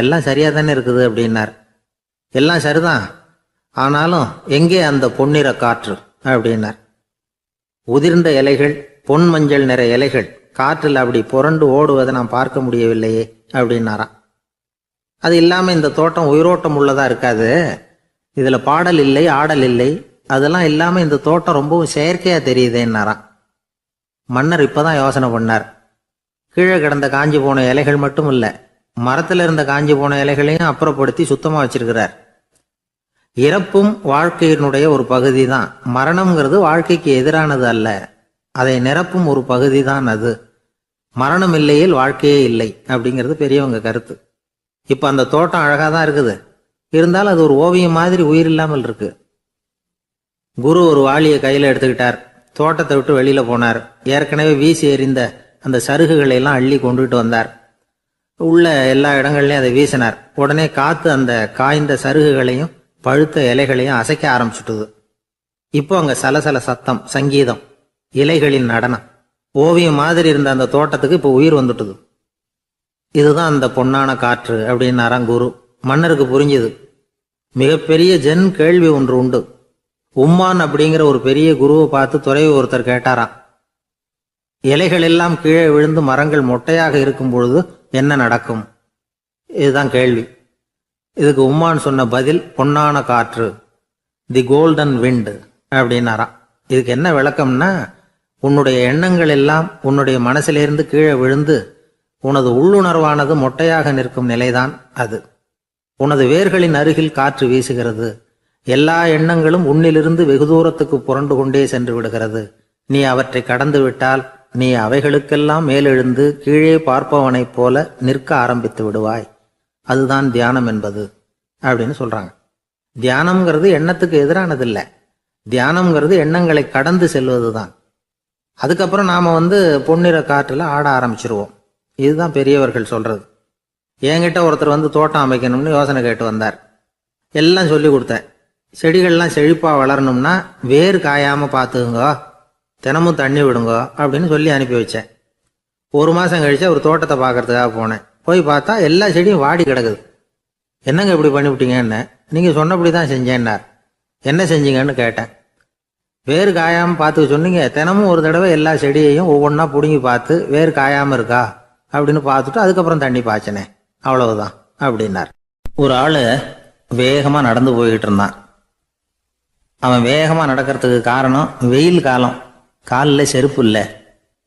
எல்லாம் சரியாக தானே இருக்குது அப்படின்னார். எல்லாம் சரிதான், ஆனாலும் எங்கே அந்த பொன்னிற காற்று அப்படின்னார். உதிர்ந்த இலைகள், பொன் மஞ்சள் நிற இலைகள் காற்றில் அப்படி புரண்டு ஓடுவதை நான் பார்க்க முடியவில்லையே அப்படின்னாராம். அது இல்லாமல் இந்த தோட்டம் உயிரோட்டம் உள்ளதாக இருக்காது, இதில் பாடல் இல்லை, ஆடல் இல்லை, அதெல்லாம் இல்லாமல் இந்த தோட்டம் ரொம்பவும் செயற்கையாக தெரியுதேன்னாராம். மன்னர் இப்போதான் யோசனை பண்ணார். கீழே கிடந்த காஞ்சி போன இலைகள் மட்டும் இல்லை, மரத்தில் இருந்த காஞ்சி போன இலைகளையும் அப்புறப்படுத்தி சுத்தமாக வச்சிருக்கிறார். இறப்பும் வாழ்க்கையினுடைய ஒரு பகுதி தான். மரணம்ங்கிறது வாழ்க்கைக்கு எதிரானது அல்ல, அதை நிரப்பும் ஒரு பகுதி தான் அது. மரணம் இல்லையில் வாழ்க்கையே இல்லை அப்படிங்கிறது பெரியவங்க கருத்து. இப்போ அந்த தோட்டம் அழகாக தான் இருக்குது, இருந்தாலும் அது ஒரு ஓவியம் மாதிரி உயிர் இல்லாமல் இருக்கு. குரு ஒரு வாளியை கையில் எடுத்துக்கிட்டார். தோட்டத்தை விட்டு வெளியில் போனார். ஏற்கனவே வீசி எறிந்த அந்த சருகுகளை எல்லாம் அள்ளி கொண்டுகிட்டு வந்தார். உள்ள எல்லா இடங்கள்லையும் அதை வீசினார். உடனே காற்று அந்த காய்ந்த சருகுகளையும் பழுத்த இலைகளையும் அசைக்க ஆரம்பிச்சுட்டுது. இப்போ அங்கே சலசல சத்தம், சங்கீதம், இலைகளின் நடனம், ஓவியம் மாதிரி இருந்த அந்த தோட்டத்துக்கு இப்போ உயிர் வந்துட்டுது. இதுதான் அந்த பொன்னான காற்று அப்படின்னாராம் குரு. மன்னருக்கு புரிஞ்சுது. மிகப்பெரிய ஜென் கேள்வி ஒன்று உண்டு. உம்மான் அப்படிங்கிற ஒரு பெரிய குருவை பார்த்து துறவி ஒருத்தர் கேட்டாராம், இலைகள் எல்லாம் கீழே விழுந்து மரங்கள் மொட்டையாக இருக்கும் பொழுது என்ன நடக்கும்? இதுதான் கேள்வி. இதுக்கு உம்மான் சொன்ன பதில் பொன்னான காற்று, தி கோல்டன் விண்ட் அப்படின்னாராம். இதுக்கு என்ன விளக்கம்னா, உன்னுடைய எண்ணங்கள் எல்லாம் உன்னுடைய மனசிலிருந்து கீழே விழுந்து உனது உள்ளுணர்வானது மொட்டையாக நிற்கும் நிலைதான் அது. உனது வேர்களின் அருகில் காற்று வீசுகிறது. எல்லா எண்ணங்களும் உன்னிலிருந்து வெகு தூரத்துக்கு புரண்டு கொண்டே சென்று விடுகிறது. நீ அவற்றை கடந்து விட்டால் நீ அவைகளுக்கெல்லாம் மேலெழுந்து கீழே பார்ப்பவனைப் போல நிற்க ஆரம்பித்து விடுவாய். அதுதான் தியானம் என்பது அப்படின்னு சொல்றாங்க. தியானம்ங்கிறது எண்ணத்துக்கு எதிரானதில்லை. தியானம்ங்கிறது எண்ணங்களை கடந்து செல்வது தான். அதுக்கப்புறம் நாம பொன்னிற காற்றுல ஆட ஆரம்பிச்சிருவோம். இதுதான் பெரியவர்கள் சொல்றது. என்கிட்ட ஒருத்தர் தோட்டம் அமைக்கணும்னு யோசனை கேட்டு வந்தார். எல்லாம் சொல்லி கொடுத்தேன். செடிகள்லாம் செழிப்பா வளரணும்னா வேர் காயாம பார்த்துக்குங்க, தினமும் தண்ணி விடுங்க அப்படின்னு சொல்லி அனுப்பி வச்சேன். 1 மாசம் கழிச்சு ஒரு தோட்டத்தை பார்க்கறதுக்காக போனேன். போய் பார்த்தா எல்லா செடியும் வாடி கிடக்குது. என்னங்க இப்படி பண்ணிவிட்டீங்கன்னு. நீங்க சொன்னபடி தான் செஞ்சேன்னார். என்ன செஞ்சீங்கன்னு கேட்டேன். வேர் காயாம பார்த்துக்க சொன்னீங்க, தினமும் ஒரு தடவை எல்லா செடியையும் ஒவ்வொன்றா பிடுங்கி பார்த்து வேர் காயாம இருக்கா அப்படின்னு பார்த்துட்டு அதுக்கப்புறம் தண்ணி பாய்ச்சனே, அவ்வளவுதான் அப்படின்னார். ஒரு ஆளு வேகமா நடந்து போய்கிட்டு இருந்தான். அவன் வேகமா நடக்கிறதுக்கு காரணம் வெயில் காலம், காலில் செருப்பு இல்லை,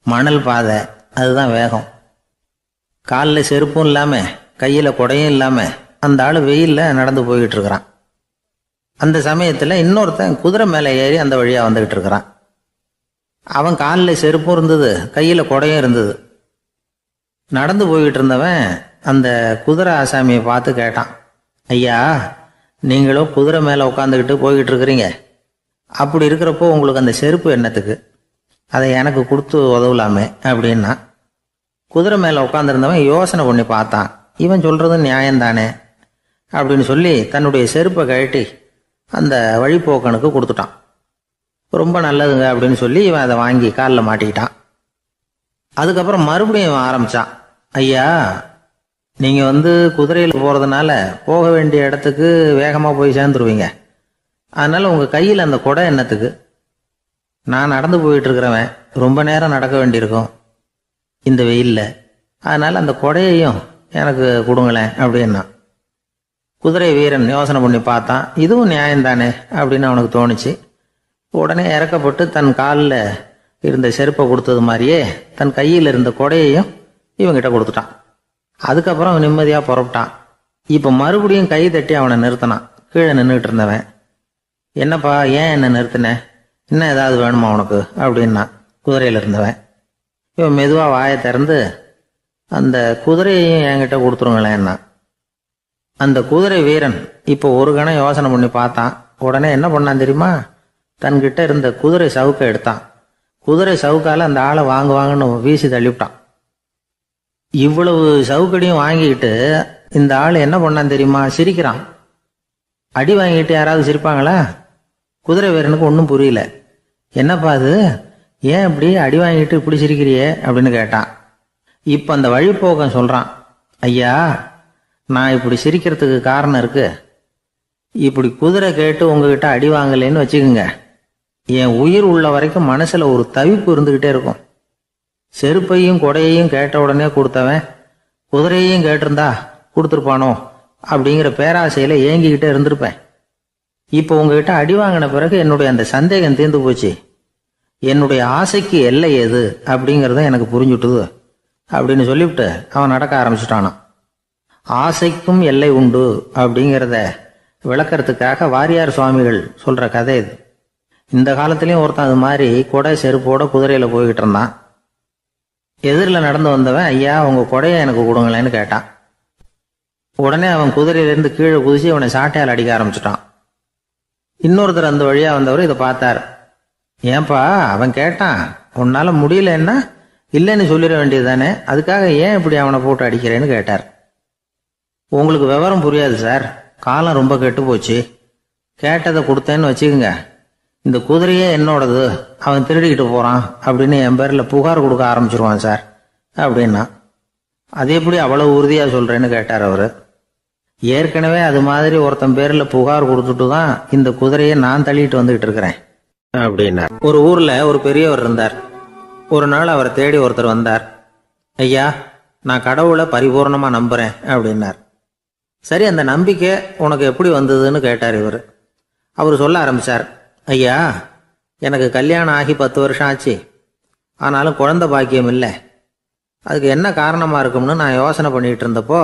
மணல் பாதை, அதுதான் வேகம். காலில் செருப்பும் இல்லாம கையில குடையும் இல்லாம அந்த ஆளு வெயில்ல நடந்து போய்கிட்டு இருக்கிறான். அந்த சமயத்துல இன்னொருத்தன் குதிரை மேலே ஏறி அந்த வழியா வந்துகிட்டு இருக்கிறான். அவன் காலில் செருப்பும் இருந்தது, கையில குடையும் இருந்தது. நடந்து போய்கிட்டு இருந்தவன் அந்த குதிரை ஆசாமியை பார்த்து கேட்டான், ஐயா, நீங்களும் குதிரை மேலே உட்காந்துக்கிட்டு போய்கிட்டு இருக்கிறீங்க, அப்படி இருக்கிறப்போ உங்களுக்கு அந்த செருப்பு என்னத்துக்கு? அதை எனக்கு கொடுத்து உதவலாமே அப்படின்னா. குதிரை மேலே உட்காந்துருந்தவன் யோசனை பண்ணி பார்த்தான். இவன் சொல்றது நியாயம்தானே அப்படின்னு சொல்லி தன்னுடைய செருப்பை கழட்டி அந்த வழிப்போக்கனுக்கு கொடுத்துட்டான். ரொம்ப நல்லதுங்க அப்படின்னு சொல்லி இவன் அதை வாங்கி காலில் மாட்டிக்கிட்டான். அதுக்கப்புறம் மறுபடியும் இவன் ஆரம்பிச்சான், ஐயா நீங்கள் குதிரையில் போகிறதுனால போக வேண்டிய இடத்துக்கு வேகமாக போய் சேர்ந்துருவீங்க. அதனால் உங்கள் கையில் அந்த குடை என்னத்துக்கு? நான் நடந்து போயிட்டு இருக்கிறவன், ரொம்ப நேரம் நடக்க வேண்டியிருக்கும் இந்த வெயிலில். அதனால் அந்த குடையையும் எனக்கு கொடுங்களேன் அப்படின்னா. குதிரை வீரன் யோசனை பண்ணி பார்த்தான், இதுவும் நியாயம்தானே அப்படின்னு அவனுக்கு தோணுச்சு. உடனே இறக்கப்பட்டு தன் காலில் இருந்த செருப்பை கொடுத்தது மாதிரியே தன் கையில் இருந்த கொடையையும் இவங்கிட்ட கொடுத்துட்டான். அதுக்கப்புறம் அவன் நிம்மதியாக புறப்பட்டான். இப்போ மறுபடியும் கை தட்டி அவனை நிறுத்தினான். கீழே நின்றுட்டு இருந்தவன், என்னப்பா ஏன் என்ன நிறுத்தின, இன்னும் ஏதாவது வேணுமா உனக்கு அப்படின்னா குதிரையில் இருந்தவன். இவன் மெதுவாக வாயை திறந்து, அந்த குதிரையையும் என்கிட்ட கொடுத்துருங்களேன்னா. அந்த குதிரை வீரன் இப்போ ஒரு கணம் யோசனை பண்ணி பார்த்தான். உடனே என்ன பண்ணான் தெரியுமா? தன்கிட்ட இருந்த குதிரை சவுக்கை எடுத்தான். குதிரை சவுக்கால அந்த ஆளை வாங்குவாங்கன்னு வீசி தள்ளிவிட்டான். இவ்வளவு சவுக்கடியும் வாங்கிக்கிட்டு இந்த ஆள் என்ன பண்ணான் தெரியுமா? சிரிக்கிறான். அடி வாங்கிட்டு யாராவது சிரிப்பாங்களா? குதிரை வீரனுக்கு ஒன்றும் புரியல. என்னப்பா அது, ஏன் இப்படி அடி வாங்கிட்டு இப்படி சிரிக்கிறியே அப்படின்னு கேட்டான். இப்போ அந்த வழிப்போக்கன் சொல்கிறான், ஐயா நான் இப்படி சிரிக்கிறதுக்கு காரணம் இருக்கு. இப்படி குதிரை கேட்டு உங்ககிட்ட அடி வாங்கலைன்னு வச்சுக்கோங்க, என் உயிர் உள்ள வரைக்கும் மனசில் ஒரு தவிப்பு இருந்துக்கிட்டே இருக்கும். செருப்பையும் கொடையையும் கேட்ட உடனே கொடுத்தவன் குதிரையையும் கேட்டிருந்தா கொடுத்துருப்பானோ அப்படிங்கிற பேராசையில் ஏங்கிக்கிட்டே இருந்திருப்பேன். இப்போ உங்ககிட்ட அடி வாங்கின பிறகு என்னுடைய அந்த சந்தேகம் தீர்ந்து போச்சு. என்னுடைய ஆசைக்கு எல்லை எது அப்படிங்கிறத எனக்கு புரிஞ்சுட்டுது அப்படின்னு சொல்லிவிட்டு அவன் நடக்க ஆரம்பிச்சிட்டானான். ஆசைக்கும் எல்லை உண்டு அப்படிங்கிறத விளக்கறதுக்காக வாரியார் சுவாமிகள் சொல்கிற கதை இது. இந்த காலத்துலேயும் ஒருத்தன் அது மாதிரி கொடை செருப்போட குதிரையில் போய்கிட்டு இருந்தான். எதிரில் நடந்து வந்தவன், ஐயா உங்கள் கொடையை எனக்கு கொடுங்களேன்னு கேட்டான். உடனே அவன் குதிரையிலேருந்து கீழே குதிச்சு அவனை சாட்டையால் அடிக்க ஆரம்பிச்சிட்டான். இன்னொருத்தர் அந்த வழியாக வந்தவர் இதை பார்த்தார். ஏன்பா அவன் கேட்டான், உன்னால் முடியலன்னா இல்லைன்னு சொல்லிட வேண்டியது தானே, அதுக்காக ஏன் இப்படி அவனை போட்டு அடிக்கிறேன்னு கேட்டார். உங்களுக்கு விவரம் புரியாது சார், காலம் ரொம்ப கெட்டு போச்சு. கேட்டதை கொடுத்தேன்னு வச்சுக்கோங்க, இந்த குதிரையே என்னோடது, அவன் திருடிக்கிட்டு போகிறான் அப்படின்னு என் பேரில் புகார் கொடுக்க ஆரம்பிச்சிருவான் சார் அப்படின்னா. அது எப்படி அவ்வளோ உறுதியாக சொல்கிறேன்னு கேட்டார் அவர். ஏற்கனவே அது மாதிரி ஒருத்தன் பேரில் புகார் கொடுத்துட்டு தான் இந்த குதிரையை நான் தள்ளிட்டு வந்துகிட்டு இருக்கிறேன் அப்படின்னா. ஒரு ஊரில் ஒரு பெரியவர் இருந்தார். ஒரு நாள் அவரை தேடி ஒருத்தர் வந்தார். ஐயா நான் கடவுளை பரிபூர்ணமாக நம்புகிறேன் அப்படின்னார். சரி, அந்த நம்பிக்கை உனக்கு எப்படி வந்ததுன்னு கேட்டார் இவர். அவர் சொல்ல ஆரம்பித்தார், ஐயா எனக்கு கல்யாணம் ஆகி 10 வருஷம் ஆச்சு, ஆனாலும் குழந்தை பாக்கியம் இல்லை. அதுக்கு என்ன காரணமாக இருக்கும்னு நான் யோசனை பண்ணிகிட்டு இருந்தப்போ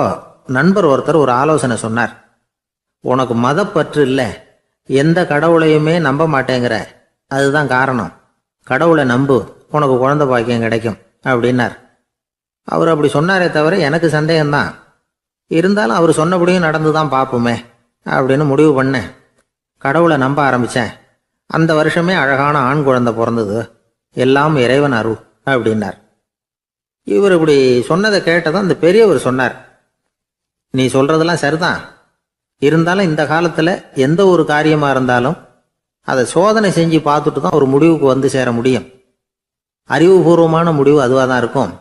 நண்பர் ஒருத்தர் ஒரு ஆலோசனை சொன்னார். உனக்கு மதப்பற்று இல்லை, எந்த கடவுளையுமே நம்ப மாட்டேங்கிற, அதுதான் காரணம். கடவுளை நம்பு, உனக்கு குழந்தை பாக்கியம் கிடைக்கும் அப்படின்னார். அவர் அப்படி சொன்னாரே தவிர எனக்கு சந்தேகம்தான். இருந்தாலும் அவர் சொன்னபடியும் நடந்து தான் பார்ப்போமே அப்படின்னு முடிவு பண்ணேன். கடவுளை நம்ப ஆரம்பித்தேன். அந்த வருஷமே அழகான ஆண் குழந்தை பிறந்தது. எல்லாம் இறைவன் அருள் அப்படின்னார். இவர் இப்படி சொன்னதை கேட்டதும் அந்த பெரியவர் சொன்னார், நீ சொல்றதெல்லாம் சரிதான், இருந்தாலும் இந்த காலத்தில் எந்த ஒரு காரியமாக இருந்தாலும் அதை சோதனை செஞ்சு பார்த்துட்டு தான் ஒரு முடிவுக்கு வந்து சேர முடியும். அறிவுபூர்வமான முடிவு அதுவாக தான் இருக்கும்.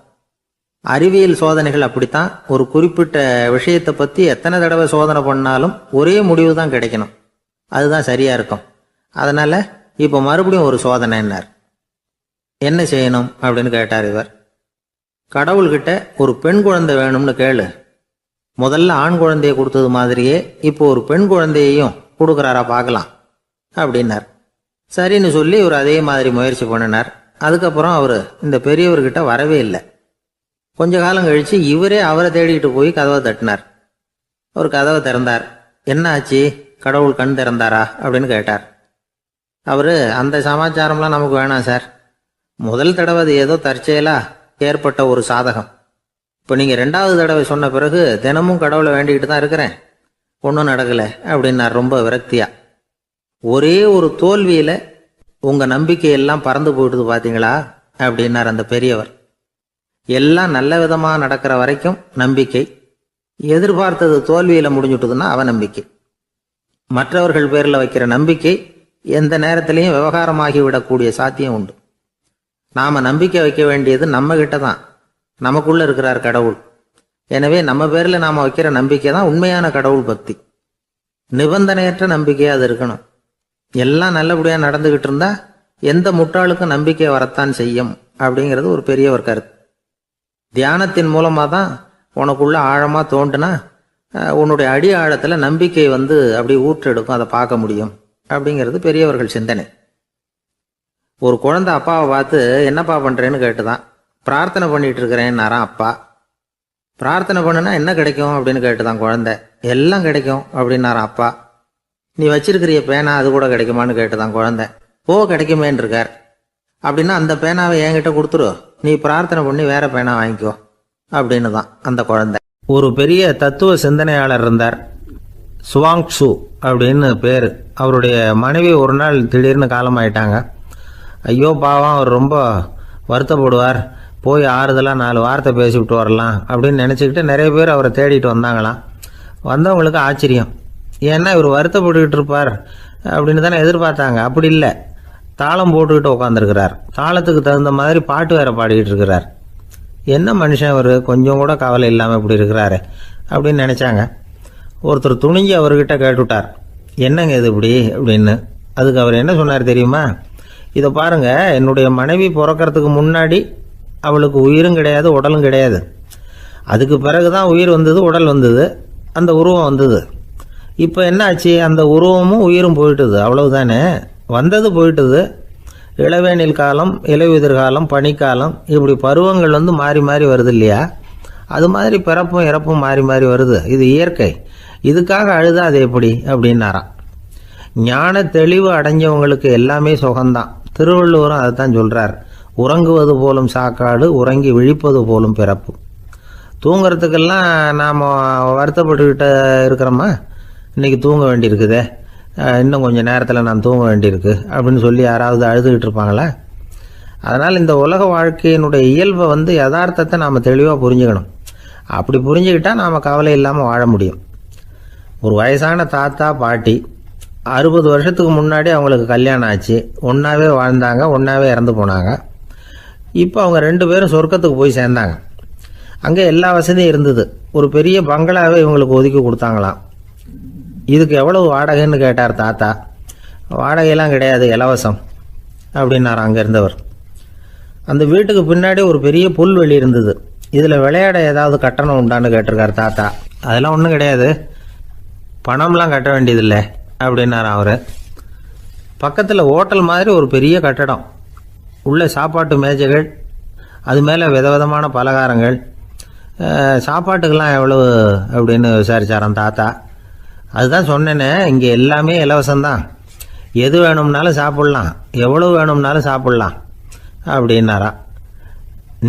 அறிவியல் சோதனைகள் அப்படித்தான். ஒரு குறிப்பிட்ட விஷயத்தை பற்றி எத்தனை தடவை சோதனை பண்ணாலும் ஒரே முடிவு தான் கிடைக்கணும். அதுதான் சரியா இருக்கும். அதனால இப்போ மறுபடியும் ஒரு சோதனைன்னார். என்ன செய்யணும் அப்படின்னு கேட்டார் இவர். கடவுள்கிட்ட ஒரு பெண் குழந்தை வேணும்னு கேளு. முதல்ல ஆண் குழந்தைய கொடுத்தது மாதிரியே இப்போ ஒரு பெண் குழந்தையையும் கொடுக்குறாரா பார்க்கலாம் அப்படின்னார். சரின்னு சொல்லி இவர் அதே மாதிரி முயற்சி பண்ணினார். அதுக்கப்புறம் அவர் இந்த பெரியவர்கிட்ட வரவே இல்லை. கொஞ்ச காலம் கழித்து இவரே அவரை தேடிக்கிட்டு போய் கதவை தட்டினார். அவர் கதவை திறந்தார். என்ன ஆச்சு, கடவுள் கண் திறந்தாரா அப்படின்னு கேட்டார். அவர், அந்த சமாச்சாரம்லாம் நமக்கு வேணாம் சார். முதல் தடவை அது ஏதோ தற்செயலாக ஏற்பட்ட ஒரு சாதகம். இப்போ நீங்கள் 2வது தடவை சொன்ன பிறகு தினமும் கடவுளை வேண்டிக்கிட்டு தான் இருக்கிறேன், ஒன்றும் நடக்கலை அப்படின்னார் ரொம்ப விரக்தியாக. ஒரே ஒரு தோல்வியில் உங்கள் நம்பிக்கையெல்லாம் பறந்து போயிடுது பார்த்தீங்களா அப்படின்னார் அந்த பெரியவர். எல்லாம் நல்ல விதமாக நடக்கிற வரைக்கும் நம்பிக்கை, எதிர்பார்த்தது தோல்வியில் முடிஞ்சுட்டுதுன்னா அவநம்பிக்கை. மற்றவர்கள் பேரில் வைக்கிற நம்பிக்கை எந்த நேரத்திலையும் விவகாரமாகி விடக்கூடிய சாத்தியம் உண்டு. நாம நம்பிக்கை வைக்க வேண்டியது நம்ம கிட்ட தான். நமக்குள்ள இருக்கிறார் கடவுள். எனவே நம்ம பேர்ல நாம வைக்கிற நம்பிக்கை தான் உண்மையான கடவுள் பக்தி. நிபந்தனையற்ற நம்பிக்கையா அது இருக்கணும். எல்லாம் நல்லபடியா நடந்துகிட்டு இருந்தா எந்த முட்டாளுக்கும் நம்பிக்கை வரத்தான் செய்யும் அப்படிங்கிறது ஒரு பெரிய ஒரு கருத்து. தியானத்தின் மூலமா தான் உனக்குள்ள ஆழமா தோண்டுனா உன்னுடைய அடி ஆழத்துல நம்பிக்கை அப்படி ஊற்றெடுக்கும், அதை பார்க்க முடியும் அப்படிங்கிறது பெரியவர்கள் சிந்தனை. ஒரு குழந்தை அப்பாவை பார்த்து என்னப்பா பண்றேன்னு கேட்டுதான். பிரார்த்தனை பண்ணிட்டு இருக்கிறேன்னாராம் அப்பா. பிரார்த்தனை பண்ணுனா என்ன கிடைக்கும் அப்படின்னு கேட்டுதான் குழந்தை. எல்லாம் கிடைக்கும் அப்படின்னாராம் அப்பா. நீ வச்சிருக்கிறிய பேனா அது கூட கிடைக்குமான்னு கேட்டுதான் குழந்தை. கிடைக்குமேன்னு இருக்கார். அப்படின்னா அந்த பேனாவை என்கிட்ட கொடுத்துரு, நீ பிரார்த்தனை பண்ணி வேற பேனா வாங்கிக்கோ அப்படின்னு தான் அந்த குழந்தை. ஒரு பெரிய தத்துவ சிந்தனையாளர் இருந்தார், சுவாங்சு அப்படின்னு பேரு. அவருடைய மனைவி ஒரு நாள் திடீர்னு காலமாயிட்டாங்க. ஐயோ பாவம், அவர் ரொம்ப வருத்தப்படுவார், போய் ஆறுதலாக 4 வார்த்தை பேசிவிட்டு வரலாம் அப்படின்னு நினச்சிக்கிட்டு நிறைய பேர் அவரை தேடிட்டு வந்தாங்களாம். வந்தவங்களுக்கு ஆச்சரியம். ஏன்னா இவர் வருத்தப்பட்டுக்கிட்டு இருப்பார் அப்படின்னு தானே எதிர்பார்த்தாங்க. அப்படி இல்லை, தாளம் போட்டுக்கிட்டு உட்காந்துருக்கிறார். தாளத்துக்கு தகுந்த மாதிரி பாட்டு வேற பாடிக்கிட்டு இருக்கிறார். என்ன மனுஷன் அவர், கொஞ்சம் கூட கவலை இல்லாமல் இப்படி இருக்கிறாரு அப்படின்னு நினச்சாங்க. ஒருத்தர் துணிஞ்சு அவர்கிட்ட கேட்டுவிட்டார், என்னங்க இது இப்படி அப்படின்னு. அதுக்கு அவர் என்ன சொன்னார் தெரியுமா? இதை பாருங்க, என்னுடைய மனைவி பிறக்கிறதுக்கு முன்னாடி அவளுக்கு உயிரும் கிடையாது, உடலும் கிடையாது. அதுக்கு பிறகுதான் உயிர் வந்தது, உடல் வந்தது, அந்த உருவம் வந்தது. இப்போ என்ன ஆச்சு? அந்த உருவமும் உயிரும் போயிட்டுது, அவ்வளவுதானே. வந்தது போயிட்டுது. இளவேனில் காலம், இலையுதிர் காலம், பனிக்காலம், இப்படி பருவங்கள் மாறி மாறி வருது இல்லையா? அது மாதிரி பிறப்பும் இறப்பும் மாறி மாறி வருது. இது இயற்கை. இதுக்காக அழுதா அது எப்படி அப்படின்னாராம். ஞான தெளிவு அடைஞ்சவங்களுக்கு எல்லாமே சுகம்தான். திருவள்ளுவரும் அதைத்தான் சொல்றார், உறங்குவது போலும் சாக்காடு, உறங்கி விழிப்பது போலும் பிறப்பு. தூங்குறதுக்கெல்லாம் நாம் வருத்தப்பட்டுக்கிட்ட இருக்கிறோமா? இன்னைக்கு தூங்க வேண்டியிருக்குதே, இன்னும் கொஞ்சம் நேரத்தில் நான் தூங்க வேண்டியிருக்கு அப்படின்னு சொல்லி யாராவது அழுதுகிட்டு இருப்பாங்களா? அதனால் இந்த உலக வாழ்க்கையினுடைய இயல்பை யதார்த்தத்தை நாம் தெளிவாக புரிஞ்சுக்கணும். அப்படி புரிஞ்சுக்கிட்டா நாம் கவலை இல்லாமல் வாழ முடியும். ஒரு வயசான தாத்தா பாட்டி 60 வருஷத்துக்கு முன்னாடி அவங்களுக்கு கல்யாணம் ஆச்சு. ஒன்றாவே வாழ்ந்தாங்க, ஒன்றாவே இறந்து போனாங்க. இப்போ அவங்க 2 பேரும் சொர்க்கத்துக்கு போய் சேர்ந்தாங்க. அங்கே எல்லா வசதியும் இருந்தது. ஒரு பெரிய பங்களாவே இவங்களுக்கு ஒதுக்கி கொடுத்தாங்களாம். இதுக்கு எவ்வளவு வாடகைன்னு கேட்டார் தாத்தா. வாடகையெல்லாம் கிடையாது, இலவசம் அப்படின்னார் அங்கே இருந்தவர். அந்த வீட்டுக்கு பின்னாடி ஒரு பெரிய புல்வெளி இருந்தது. இதில் விளையாட ஏதாவது கட்டணம் உண்டான்னு கேட்டிருக்கார் தாத்தா. அதெல்லாம் ஒன்றும் கிடையாது, பணம்லாம் கட்ட வேண்டியதில்லை அப்படின்னார் அவர். பக்கத்தில் ஹோட்டல் மாதிரி ஒரு பெரிய கட்டடம், உள்ள சாப்பாட்டு மேஜைகள், அது மேலே விதவிதமான பலகாரங்கள். சாப்பாட்டுக்கெல்லாம் எவ்வளவு அப்படின்னு விசாரிச்சாராம் தாத்தா. அதுதான் சொன்னேனே, இங்கே எல்லாமே இலவசம்தான், எது வேணும்னாலும் சாப்பிட்லாம், எவ்வளவு வேணும்னாலும் சாப்பிட்லாம் அப்படின்னாரா.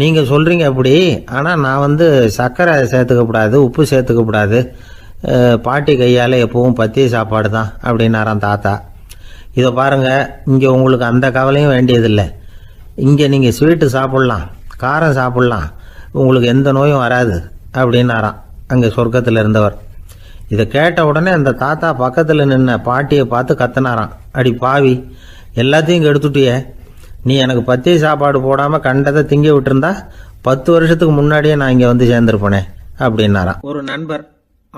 நீங்கள் சொல்கிறீங்க அப்படி, ஆனால் நான் சர்க்கரை சேர்த்துக்கக்கூடாது, உப்பு சேர்த்துக்கக்கூடாது, பாட்டி கையால் எப்பவும் பத்திய சாப்பாடு தான் அப்படின்னாராம் தாத்தா. இதை பாருங்கள், இங்கே உங்களுக்கு அந்த கவலையும் வேண்டியதில்லை. இங்கே நீங்கள் ஸ்வீட்டு சாப்பிட்லாம், காரம் சாப்பிட்லாம், உங்களுக்கு எந்த நோயும் வராது அப்படின்னாராம் அங்கே சொர்க்கத்தில் இருந்தவர். இதை கேட்ட உடனே அந்த தாத்தா பக்கத்தில் நின்ன பாட்டியை பார்த்து கத்தினாராம், அடி பாவி, எல்லாத்தையும் கெடுத்துட்டியே, நீ எனக்கு பத்திய சாப்பாடு போடாமல் கண்டதை திங்க விட்டுருந்தா 10 வருஷத்துக்கு முன்னாடியே நான் இங்கே சேர்ந்துருப்பேனே அப்படின்னாராம். ஒரு நண்பர்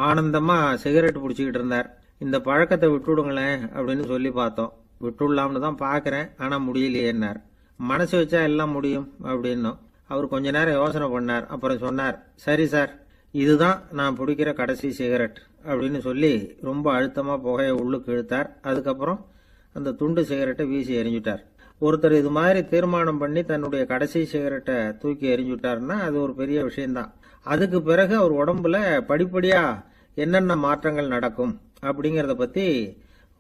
ஆனந்தமா சிகரெட் பிடிச்சிக்கிட்டு இருந்தார். இந்த பழக்கத்தை விட்டுவிடுங்களேன் அப்படின்னு சொல்லி பார்த்தோம். விட்டுடலாம்னு தான் பார்க்குறேன், ஆனால் முடியலையேன்னார். மனசு வச்சா எல்லாம் முடியும் அப்படின்னும். அவர் கொஞ்ச நேரம் யோசனை பண்ணார். அப்புறம் சொன்னார், சரி சார், இதுதான் நான் பிடிக்கிற கடைசி சிகரெட் அப்படின்னு சொல்லி ரொம்ப அழுத்தமாக புகையை உள்ளுக்கு இழுத்தார். அதுக்கப்புறம் அந்த துண்டு சிகரெட்டை வீசி எறிஞ்சுட்டார். ஒருத்தர் இது மாதிரி தீர்மானம் பண்ணி தன்னுடைய கடைசி சிகரெட்டை தூக்கி எறிஞ்சுட்டாருன்னா அது ஒரு பெரிய விஷயம்தான். அதுக்கு பிறகு அவர் உடம்புல படிப்படியா என்னென்ன மாற்றங்கள் நடக்கும் அப்படிங்கிறத பத்தி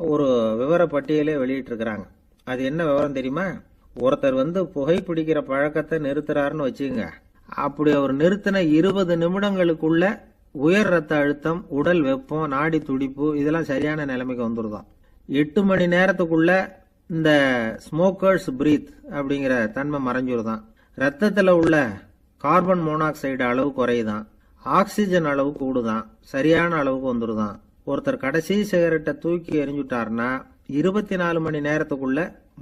ஒரு விவர பட்டியலே வெளியிட்டு இருக்கிறாங்க. அது என்ன விவரம் தெரியுமா? ஒருத்தர் புகைப்பிடிக்கிற பழக்கத்தை நிறுத்துறாருன்னு வச்சுங்க. அப்படி அவர் நிறுத்தின 20 நிமிடங்களுக்குள்ள உயர் ரத்த அழுத்தம், உடல் வெப்பம், நாடி துடிப்பு இதெல்லாம் சரியான நிலைமைக்கு வந்துருதான். 8 மணி நேரத்துக்குள்ள இந்த ஸ்மோக்கர்ஸ் பிரீத் அப்படிங்கிற தன்மை மறைஞ்சிருதான். ரத்தத்தில் உள்ள கார்பன் மோனாக்சைடு அளவு குறையுதான், ஆக்சிஜன் அளவு கூடுதான், சரியான அளவுக்கு வந்துருதான். ஒருத்தர் கடைசி சிகரெட்டை தூக்கி எறிஞ்சுட்டாருன்னா 24 மணி நேரத்துக்குள்ள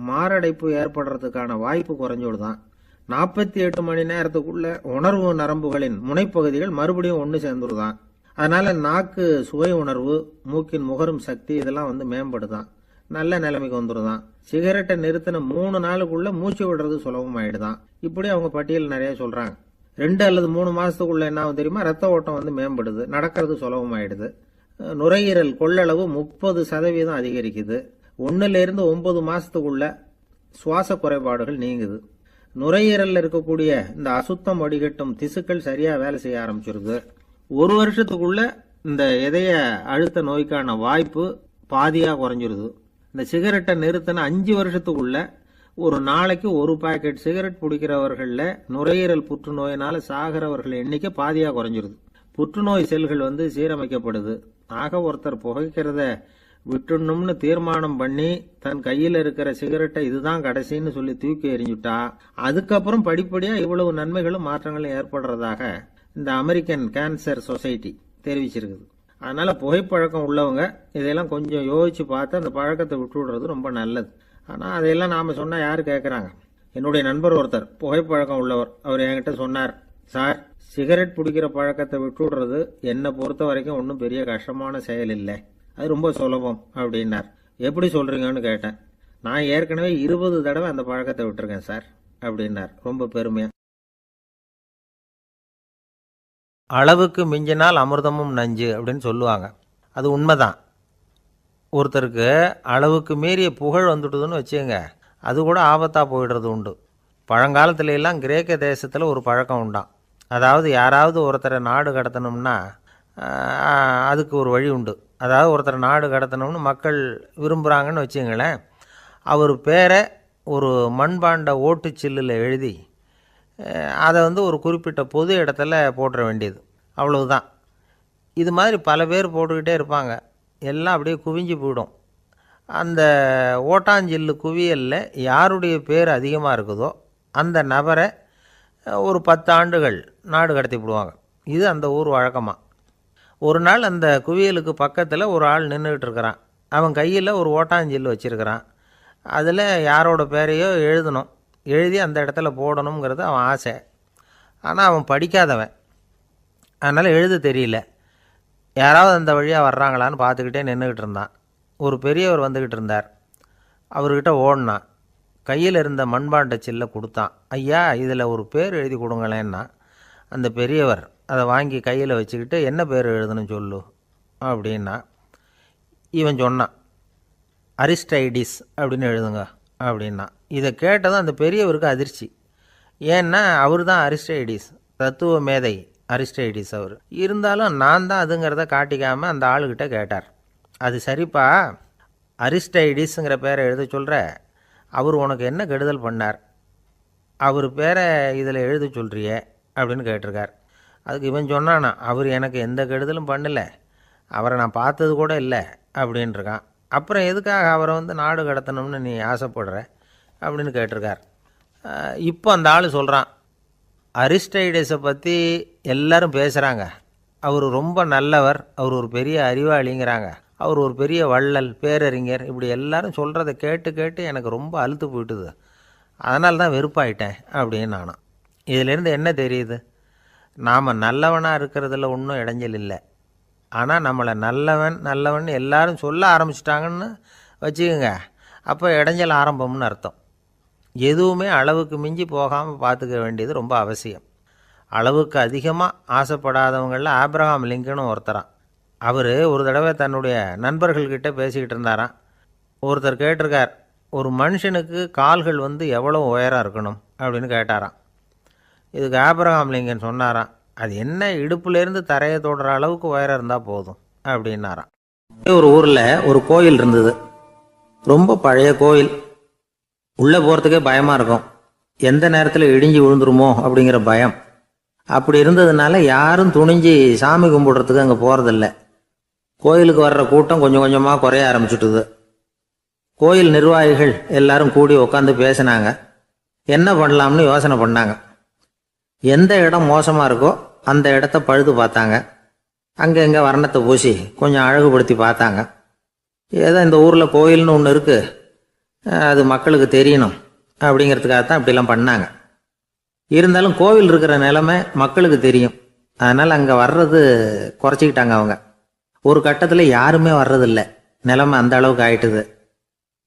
மாரடைப்பு ஏற்படுறதுக்கான வாய்ப்பு குறைஞ்சோடுதான். 48 மணி நேரத்துக்குள்ள உணர்வு நரம்புகளின் முனைப்பகுதிகள் மறுபடியும் ஒன்று சேர்ந்துருதான். அதனால நாக்கு சுவை உணர்வு, மூக்கின் முகரும் சக்தி இதெல்லாம் மேம்படுதான், நல்ல நிலைமைக்கு வந்துருதான். சிகரெட்டை நிறுத்தின 3 நாளுக்குள்ள மூச்சு விடுறது சுலபமாயிடுதான். இப்படி அவங்க பட்டியல் நிறைய சொல்றாங்க. 2 அல்லது 3 மாசத்துக்குள்ள என்ன ஆகும் தெரியுமா? ரத்த ஓட்டம் மேம்படுது, நடக்கிறது சுலபமாயிடுது. நுரையீரல் கொள்ளளவு 30% அதிகரிக்குது. 1 to 9 மாசத்துக்குள்ள சுவாச குறைபாடுகள் நீங்குது. நுரையீரல்ல இருக்கக்கூடிய இந்த அசுத்தம் வடிகட்டும் திசுக்கள் சரியா வேலை செய்ய ஆரம்பிச்சிருது. 1 வருஷத்துக்குள்ள இந்த இதய அழுத்த நோய்க்கான வாய்ப்பு பாதியா குறைஞ்சிருது. இந்த சிகரெட்டை நிறுத்தின 5 வருஷத்துக்குள்ள ஒரு நாளைக்கு 1 பாக்கெட் சிகரெட் பிடிக்கிறவர்கள நுரையீரல் புற்றுநோயினால சாகிறவர்கள் எண்ணிக்கை பாதியா குறைஞ்சிருது. புற்றுநோய் செல்கள் சீரமைக்கப்படுது. ஆக ஒருத்தர் புகைக்கிறத விட்டுணும்னு தீர்மானம் பண்ணி தன் கையில இருக்கிற சிகரெட்டை இதுதான் கடைசின்னு சொல்லி தூக்கி எறிஞ்சுட்டா அதுக்கப்புறம் படிப்படியா இவ்வளவு நன்மைகளும் மாற்றங்களும் ஏற்படுறதாக இந்த அமெரிக்கன் கேன்சர் சொசைட்டி தெரிவிச்சிருக்குது. அதனால புகைப்பழக்கம் உள்ளவங்க இதெல்லாம் கொஞ்சம் யோசிச்சு பார்த்து அந்த பழக்கத்தை விட்டு விடுறது ரொம்ப நல்லது. ஆனா அதையெல்லாம் நாம சொன்னா யாரு கேட்கறாங்க? என்னுடைய நண்பர் ஒருத்தர் புகைப்பழக்கம் உள்ளவர், அவர் என்கிட்ட சொன்னார், சார் சிகரெட் பிடிக்கிற பழக்கத்தை விட்டு விடுறது என்னை பொறுத்த வரைக்கும் ஒன்றும் பெரிய கஷ்டமான செயல் இல்லை, அது ரொம்ப சுலபம் அப்படின்னார். எப்படி சொல்றீங்கன்னு கேட்டேன். நான் ஏற்கனவே 20 தடவை அந்த பழக்கத்தை விட்டுருக்கேன் சார் அப்படின்னார் ரொம்ப பெருமையா. அளவுக்கு மிஞ்சினால் அமிர்தமும் நஞ்சு அப்படின்னு சொல்லுவாங்க. அது உண்மைதான். ஒருத்தருக்கு அளவுக்கு மீறிய புகழ் வந்துட்டுதுன்னு வச்சுங்க, அது கூட ஆபத்தாக போயிடுறது உண்டு. பழங்காலத்துல எல்லாம் கிரேக்க தேசத்தில் ஒரு பழக்கம் உண்டாம். அதாவது யாராவது ஒருத்தரை நாடு கடத்தணும்னா அதுக்கு ஒரு வழி உண்டு. அதாவது ஒருத்தரை நாடு கடத்தணும்னு மக்கள் விரும்புகிறாங்கன்னு வச்சுங்களேன், அவர் பேரை ஒரு மண்பாண்ட ஓட்டுச்சில்லில் எழுதி அதை ஒரு குறிப்பிட்ட பொது இடத்துல போட்டுற வேண்டியது, அவ்வளவுதான். இது மாதிரி பல பேர் போட்டுக்கிட்டே இருப்பாங்க, எல்லாம் அப்படியே குவிஞ்சு போயிடும். அந்த ஓட்டாஞ்சில்லு குவியலில் யாருடைய பேர் அதிகமாக இருக்குதோ அந்த நபரை ஒரு 10 ஆண்டுகள் நாடு கடத்தி விடுவாங்க. இது அந்த ஊர் வழக்கமாக. ஒரு நாள் அந்த குவியலுக்கு பக்கத்தில் ஒரு ஆள் நின்றுக்கிட்டு இருக்கிறான். அவன் கையில் ஒரு ஓட்டாஞ்சில்லு வச்சுருக்கிறான். அதில் யாரோட பேரையோ எழுதணும், எழுதி அந்த இடத்துல போடணுங்கிறது அவன் ஆசை. ஆனால் அவன் படிக்காதவன், அதனால் எழுத தெரியல. யாராவது அந்த வழியாக வர்றாங்களான்னு பார்த்துக்கிட்டே நின்றுக்கிட்டு இருந்தான். ஒரு பெரியவர் வந்துக்கிட்டு இருந்தார். அவர்கிட்ட ஓடினான். கையில் இருந்த மண்பாண்ட சில்லை கொடுத்தான். ஐயா, இதில் ஒரு பேர் எழுதி கொடுங்களேன்னா. அந்த பெரியவர் அதை வாங்கி கையில் வச்சுக்கிட்டு, என்ன பேர் எழுதணும் சொல்லு அப்படின்னா. இவன் சொன்னான், அரிஸ்டைடிஸ் அப்படின்னு எழுதுங்க அப்படின்னா. இதை கேட்டதும் அந்த பெரியவருக்கு அதிர்ச்சி. ஏன்னா அவர் தான் அரிஸ்டைடிஸ், தத்துவ மேதை அரிஸ்டைடிஸ் அவர். இருந்தாலும் நான் தான் அதுங்கிறத காட்டிக்காமல் அந்த ஆளுகிட்ட கேட்டார். அது சரிப்பா, அரிஸ்டைடிஸுங்கிற பேரை எழுத சொல்கிற, அவர் உனக்கு என்ன கெடுதல் பண்ணார்? அவர் பேரை இதில் எழுத சொல்கிறியே அப்படின்னு கேட்டிருக்கார். அதுக்கு இவன் சொன்னானா, அவர் எனக்கு எந்த கெடுதலும் பண்ணலை, அவரை நான் பார்த்தது கூட இல்லை அப்படின்ட்டுருக்கான். அப்புறம் எதுக்காக அவரை நாடு கடத்தணும்னு நீ ஆசைப்படுற அப்படின்னு கேட்டிருக்கார். இப்போ அந்த ஆள் சொல்கிறான், அரிஸ்டைடஸை பற்றி எல்லாரும் பேசுகிறாங்க, அவர் ரொம்ப நல்லவர், அவர் ஒரு பெரிய அறிவாளிங்கிறாங்க, அவர் ஒரு பெரிய வள்ளல், பேரறிஞர், இப்படி எல்லாரும் சொல்கிறத கேட்டு கேட்டு எனக்கு ரொம்ப அலுத்து போயிட்டுது, அதனால தான் வெறுப்பாயிட்டேன் அப்படின்னு நானும். இதிலேருந்து என்ன தெரியுது? நாம் நல்லவனாக இருக்கிறதுல ஒன்றும் இடைஞ்சல் இல்லை. ஆனால் நம்மளை நல்லவன் எல்லாரும் சொல்ல ஆரம்பிச்சிட்டாங்கன்னு வச்சுக்கோங்க, அப்போ இடைஞ்சல் ஆரம்பம்னு அர்த்தம். எதுவுமே அளவுக்கு மிஞ்சி போகாமல் பார்த்துக்க வேண்டியது ரொம்ப அவசியம். அளவுக்கு அதிகமாக ஆசைப்படாதவங்களில் ஆப்ரஹாம் லிங்கனும் ஒருத்தரான். அவர் ஒரு தடவை தன்னுடைய நண்பர்கள்கிட்ட பேசிக்கிட்டு இருந்தாராம். ஒருத்தர் கேட்டிருக்கார், ஒரு மனுஷனுக்கு கால்கள் எவ்வளோ உயரம் இருக்கணும் அப்படின்னு கேட்டாராம். இதுக்கு ஆப்ரஹாம் லிங்கன் சொன்னாராம், அது என்ன, இடுப்புலேருந்து தரையை தொடுற அளவுக்கு உயரம் இருந்தால் போதும் அப்படின்னாராம். ஒரு ஊரில் ஒரு கோயில் இருந்தது, ரொம்ப பழைய கோயில். உள்ளே போகிறதுக்கே பயமாக இருக்கும், எந்த நேரத்தில் இடிஞ்சு விழுந்துருமோ அப்படிங்கிற பயம். அப்படி இருந்ததுனால யாரும் துணிஞ்சு சாமி கும்பிடுறதுக்கு அங்கே போகிறதில்ல. கோயிலுக்கு வர்ற கூட்டம் கொஞ்சம் கொஞ்சமாக குறைய ஆரம்பிச்சுட்டுது. கோயில் நிர்வாகிகள் எல்லாரும் கூடி உட்காந்து பேசினாங்க. என்ன பண்ணலாம்னு யோசனை பண்ணாங்க. எந்த இடம் மோசமாக இருக்கோ அந்த இடத்த பழுது பார்த்தாங்க. அங்கே இங்கே வர்ணத்தை பூசி கொஞ்சம் அழகுபடுத்தி பார்த்தாங்க. ஏதோ இந்த ஊரில் கோயில்னு ஒன்று இருக்குது, அது மக்களுக்கு தெரியணும் அப்படிங்கிறதுக்காகத்தான் இப்படிலாம் பண்ணாங்க. இருந்தாலும் கோவில் இருக்கிற நிலைமை மக்களுக்கு தெரியும், அதனால் அங்கே வர்றது குறைச்சிக்கிட்டாங்க அவங்க. ஒரு கட்டத்தில் யாருமே வர்றதில்லை, நிலைமை அந்த அளவுக்கு ஆயிட்டுது.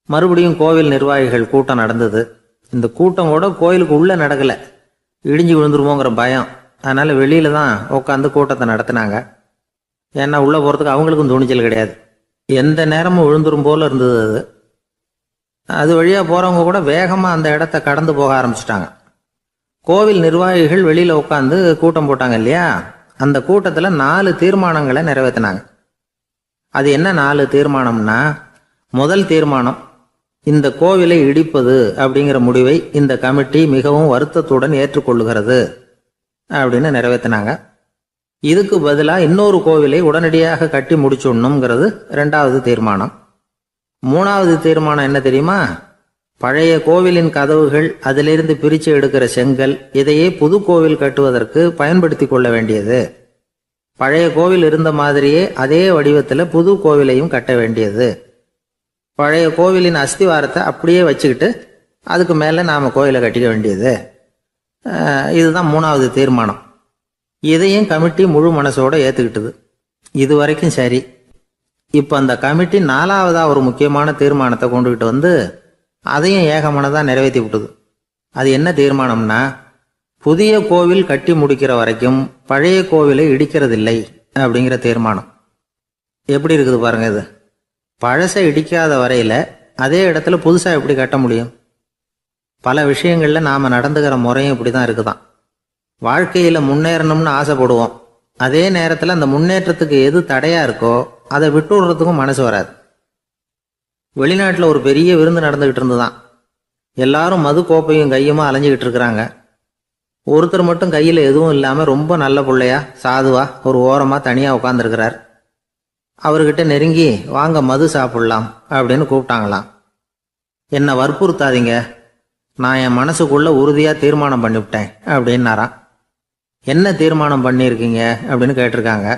மறுபடியும் கோவில் நிர்வாகிகள் கூட்டம் நடந்தது. இந்த கூட்டம் கூட கோயிலுக்கு உள்ளே நடக்கலை, இடிஞ்சு விழுந்துருமோங்கிற பயம். அதனால் வெளியில தான் உட்காந்து கூட்டத்தை நடத்தினாங்க. ஏன்னா உள்ளே போகிறதுக்கு அவங்களுக்கும் துணிச்சல் கிடையாது, எந்த நேரமும் விழுந்துரும் போல இருந்தது அது. அது வழியாக போகிறவங்க கூட வேகமாக அந்த இடத்த கடந்து போக ஆரம்பிச்சிட்டாங்க. கோவில் நிர்வாகிகள் வெளியில் உட்காந்து கூட்டம் போட்டாங்க இல்லையா, அந்த கூட்டத்தில் 4 தீர்மானங்களை நிறைவேற்றினாங்க. அது என்ன 4 தீர்மானம்னா, முதல் தீர்மானம், இந்த கோவிலை இடிப்பது அப்படிங்கிற முடிவை இந்த கமிட்டி மிகவும் வருத்தத்துடன் ஏற்றுக்கொள்ளுகிறது அப்படின்னு நிறைவேற்றினாங்க. இதுக்கு பதிலாக இன்னொரு கோவிலை உடனடியாக கட்டி முடிச்சுடணுங்கிறது 2வது தீர்மானம். 3வது தீர்மானம் என்ன தெரியுமா, பழைய கோவிலின் கதவுகள், அதிலிருந்து பிரித்து எடுக்கிற செங்கல், இதையே புது கோவில் கட்டுவதற்கு பயன்படுத்தி கொள்ள வேண்டியது. பழைய கோவில் இருந்த மாதிரியே அதே வடிவத்தில் புது கோவிலையும் கட்ட வேண்டியது. பழைய கோவிலின் அஸ்திவாரத்தை அப்படியே வச்சுக்கிட்டு அதுக்கு மேலே நாம் கோயிலை கட்டிக்க வேண்டியது. இதுதான் 3வது தீர்மானம். இதையும் கமிட்டி முழு மனசோட ஏற்றுக்கிட்டது. இது வரைக்கும் சரி. இப்போ அந்த கமிட்டி 4வதா ஒரு முக்கியமான தீர்மானத்தை கொண்டுகிட்டு வந்து அதையும் ஏகமனதாக நிறைவேற்றி விட்டது. அது என்ன தீர்மானம்னா, புதிய கோவில் கட்டி முடிக்கிற வரைக்கும் பழைய கோவிலை இடிக்கிறதில்லை அப்படிங்கிற தீர்மானம். எப்படி இருக்குது பாருங்க இது. பழசை இடிக்காத வரையில் அதே இடத்துல புதுசாக எப்படி கட்ட முடியும்? பல விஷயங்களில் நாம் நடந்துக்கிற முறையும் இப்படி தான் இருக்குதான். வாழ்க்கையில் முன்னேறணும்னு ஆசைப்படுவோம், அதே நேரத்தில் அந்த முன்னேற்றத்துக்கு எது தடையாக இருக்கோ அதை விட்டு விடுறதுக்கும் மனசு வராது. வெளிநாட்டில் ஒரு பெரிய விருந்து நடந்துக்கிட்டு இருந்துதான். எல்லாரும் மது கோப்பையும் கையுமா அலைஞ்சிக்கிட்டு இருக்கிறாங்க. ஒருத்தர் மட்டும் கையில் எதுவும் இல்லாமல் ரொம்ப நல்ல பிள்ளையா சாதுவா ஒரு ஓரமாக தனியாக உட்காந்துருக்கிறார். அவர்கிட்ட நெருங்கி வாங்க மது சாப்பிடலாம் அப்படின்னு கூப்பிட்டாங்களாம். என்னை வற்புறுத்தாதீங்க, நான் என் மனசுக்குள்ள உறுதியாக தீர்மானம் பண்ணிவிட்டேன் அப்படின்னாராம். என்ன தீர்மானம் பண்ணியிருக்கீங்க அப்படின்னு கேட்டிருக்காங்க.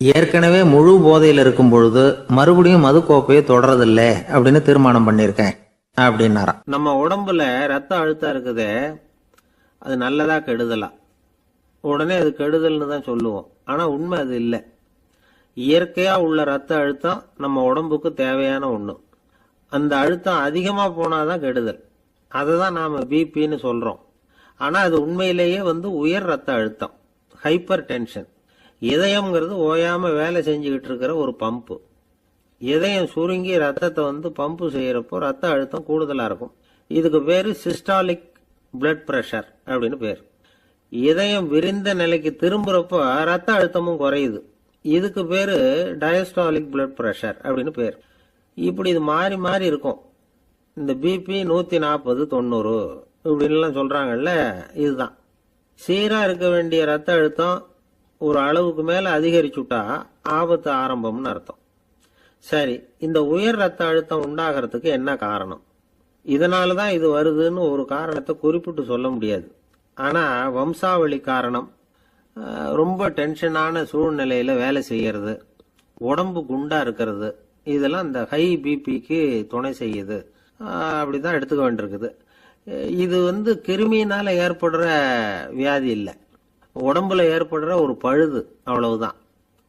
ஏற்கனவே முழு போதையில் இருக்கும் பொழுது மறுபடியும் மது கோப்பையை தொடரதில்லை அப்படின்னு தீர்மானம் பண்ணியிருக்கேன் அப்படின்னாராம். நம்ம உடம்புல ரத்த அழுத்தம் இருக்குதே, அது நல்லதா கெடுதலா? உடனே அது கெடுதல்னு தான் சொல்லுவோம், ஆனால் உண்மை அது இல்லை. இயற்கையாக உள்ள ரத்த அழுத்தம் நம்ம உடம்புக்கு தேவையான ஒன்று. அந்த அழுத்தம் அதிகமாக போனாதான் கெடுதல். அதை தான் நாம் பிபின்னு சொல்கிறோம். ஆனால் அது உண்மையிலேயே உயர் ரத்த அழுத்தம், ஹைப்பர் டென்ஷன். இதயம்ங்கிறது ஓயாமல் வேலை செஞ்சுக்கிட்டு இருக்கிற ஒரு பம்பு. இதயம் சுருங்கி ரத்தத்தை பம்பு செய்கிறப்போ ரத்த அழுத்தம் கூடுதலாக இருக்கும். இதுக்கு பேர் சிஸ்டாலிக் பிளட் ப்ரெஷர் அப்படின்னு பேர். இதயம் விரிந்த நிலைக்கு திரும்புறப்போ ரத்த அழுத்தமும் குறையுது. இதுக்கு பேர் டயஸ்டாலிக் பிளட் ப்ரெஷர் அப்படின்னு பேர். இப்படி இது மாறி மாறி இருக்கும். இந்த பிபி 140 90 இப்படின்லாம் சொல்றாங்கல்ல, இதுதான். சீராக இருக்க வேண்டிய ரத்த அழுத்தம் ஒரு அளவுக்கு மேலே அதிகரிச்சுட்டா ஆபத்து ஆரம்பம்னு அர்த்தம். சரி, இந்த உயர் ரத்த அழுத்தம் உண்டாகிறதுக்கு என்ன காரணம்? இதனால தான் இது வருதுன்னு ஒரு காரணத்தை குறிப்பிட்டு சொல்ல முடியாது. ஆனால் வம்சாவளி காரணம், ரொம்ப டென்ஷனான சூழ்நிலையில் வேலை செய்யறது, உடம்பு குண்டா இருக்கிறது, இதெல்லாம் இந்த ஹை பிபிக்கு துணை செய்யுது. அப்படிதான் எடுத்துக்க வேண்டியிருக்குது. இது கிருமியினால ஏற்படுற வியாதி இல்லை, உடம்புல ஏற்படுற ஒரு பழுது, அவ்வளவுதான்.